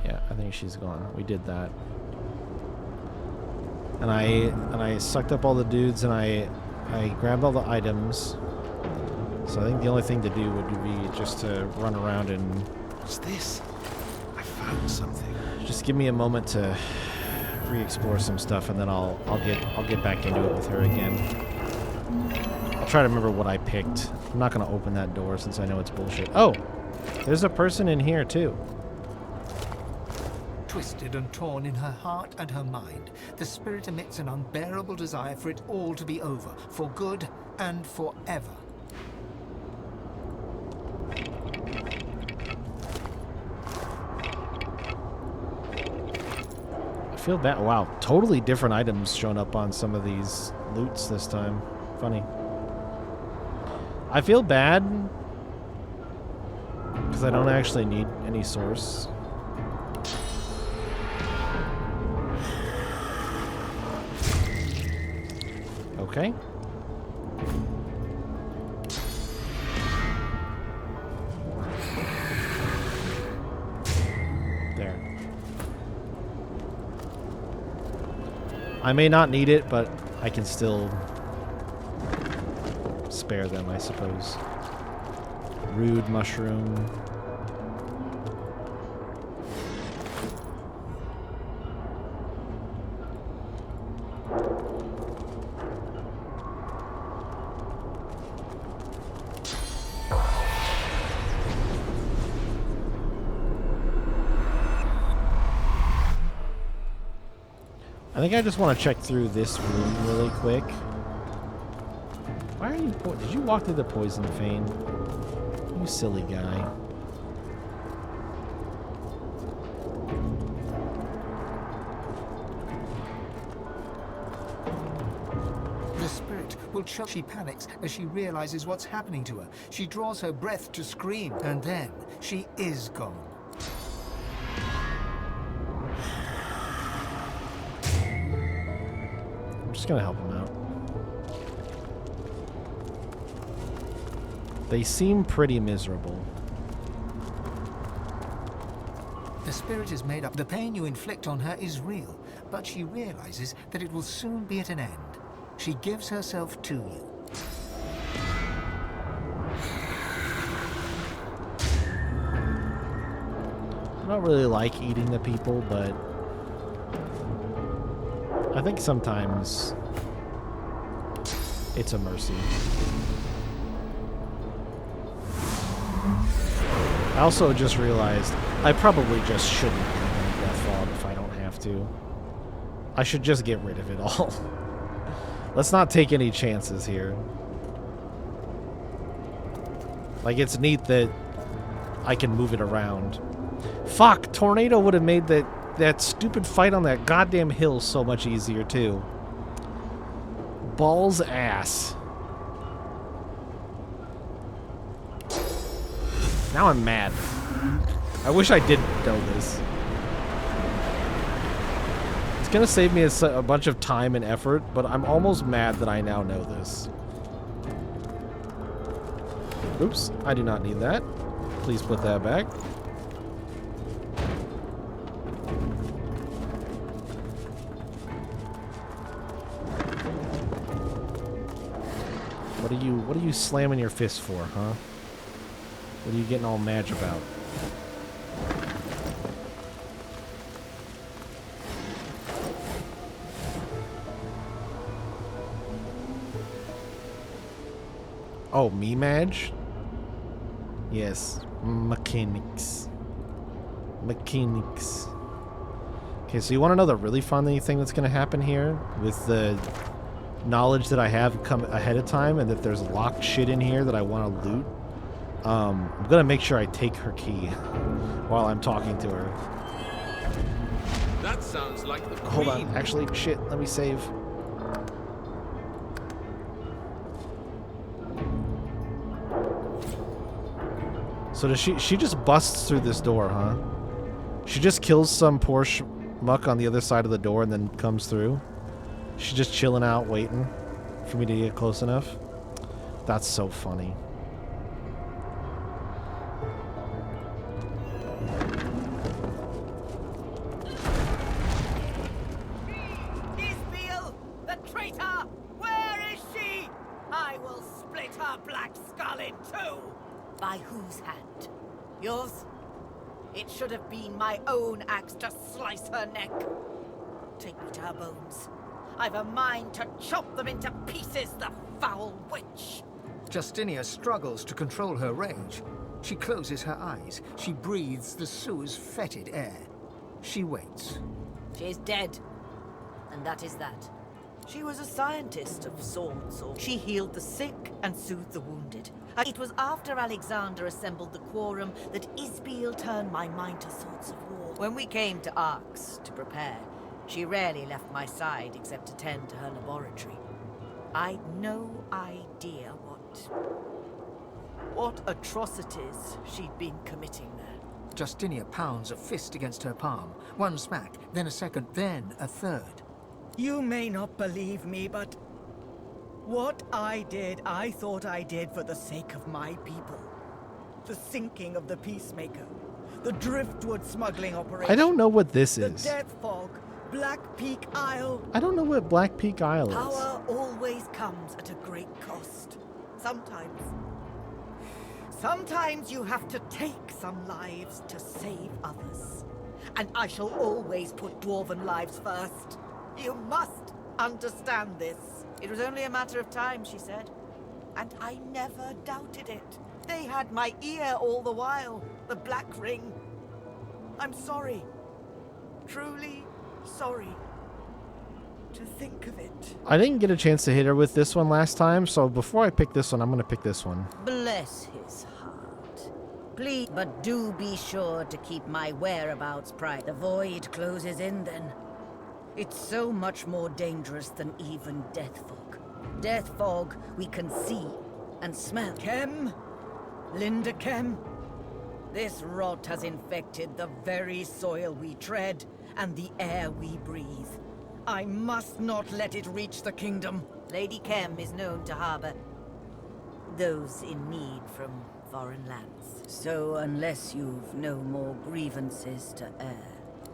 Yeah, I think she's gone. We did that. And I sucked up all the dudes and I grabbed all the items. So I think the only thing to do would be just to run around and. What's this? I found something. Just give me a moment to re-explore some stuff, and then I'll get back into it with her again. I'll try to remember what I picked. I'm not gonna open that door since I know it's bullshit. Oh, there's a person in here too. Twisted and torn in her heart and her mind, the spirit emits an unbearable desire for it all to be over, for good and forever. I feel bad. Wow, totally different items shown up on some of these loots this time. Funny. I feel bad Because I don't actually need any source. Okay. There. I may not need it, but I can still spare them, I suppose. Rude mushroom. I think I just want to check through this room really quick. Why are you... Did you walk through the poison vein? You silly guy. The spirit will choke. She panics as she realizes what's happening to her. She draws her breath to scream, and then she is gone. I'm just gonna help him out. They seem pretty miserable. The spirit is made up. The pain you inflict on her is real, but she realizes that it will soon be at an end. She gives herself to you. I don't really like eating the people, but I think sometimes it's a mercy. I also just realized I probably just shouldn't have that fog if I don't have to. I should just get rid of it all. Let's not take any chances here. Like, it's neat that I can move it around. Fuck! Tornado would have made that stupid fight on that goddamn hill so much easier, too. Balls ass. Now I'm mad. I wish I didn't know this. It's gonna save me a bunch of time and effort, but I'm almost mad that I now know this. Oops, I do not need that. Please put that back. What are you slamming your fist for, huh? What are you getting all mad about? Oh, me Madge? Yes. Mechanics. Mechanics. Okay, so you want to know the really funny thing that's going to happen here? With the knowledge that I have come ahead of time and that there's locked shit in here that I want to loot. I'm going to make sure I take her key while I'm talking to her. That sounds like the Hold on. Actually, shit. Let me save. So does she just busts through this door, huh? She just kills some poor schmuck on the other side of the door and then comes through? She's just chilling out, waiting for me to get close enough? That's so funny. Isbiel, the traitor! Where is she? I will split her black skull in two! By whose hand? Yours? It should have been my own axe to slice her neck. Take me to her bones. I've a mind to chop them into pieces, the foul witch! Justinia struggles to control her rage. She closes her eyes. She breathes the sewer's fetid air. She waits. She is dead. And that is that. She was a scientist of sorts, or she healed the sick and soothed the wounded. It was after Alexander assembled the quorum that Isbiel turned my mind to thoughts of war. When we came to Arx to prepare, she rarely left my side except to tend to her laboratory. I'd no idea what what atrocities she'd been committing there. Justinia pounds a fist against her palm. One smack, then a second, then a third. You may not believe me, but what I did, I thought I did for the sake of my people. The sinking of the Peacemaker, the driftwood smuggling operation. I don't know what this the is. Death Fog, Black Peak Isle. I don't know what Black Peak Isle is. Power always comes at a great cost. Sometimes you have to take some lives to save others. And I shall always put dwarven lives first. You must understand this. It was only a matter of time, she said. And I never doubted it. They had my ear all the while. The Black Ring. I'm sorry. Truly sorry. To think of it. I didn't get a chance to hit her with this one last time, so before I pick this one, I'm going to pick this one. Bless his heart. Please, but do be sure to keep my whereabouts private. The void closes in then. It's so much more dangerous than even Death Fog. Death Fog we can see and smell. Kem? Linda Kem? This rot has infected the very soil we tread and the air we breathe. I must not let it reach the kingdom. Lady Kem is known to harbor those in need from foreign lands. So unless you've no more grievances to air...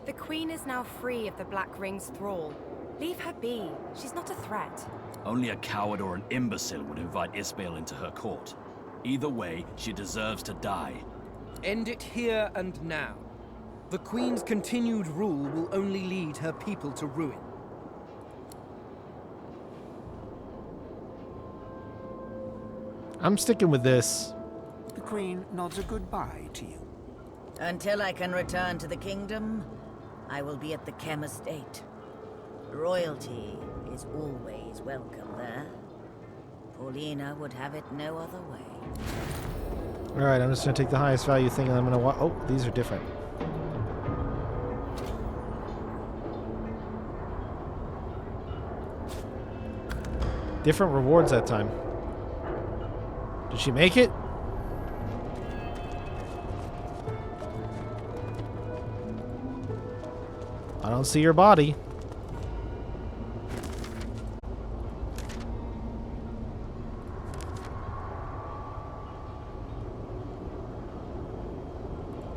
The Queen is now free of the Black Ring's thrall. Leave her be. She's not a threat. Only a coward or an imbecile would invite Isbael into her court. Either way, she deserves to die. End it here and now. The Queen's continued rule will only lead her people to ruin. I'm sticking with this. The Queen nods a goodbye to you. Until I can return to the kingdom, I will be at the Kem estate. Royalty is always welcome there. Paulina would have it no other way. Alright, I'm just going to take the highest value thing and I'm going to... Oh, these are different. Different rewards that time. Did she make it? I don't see your body.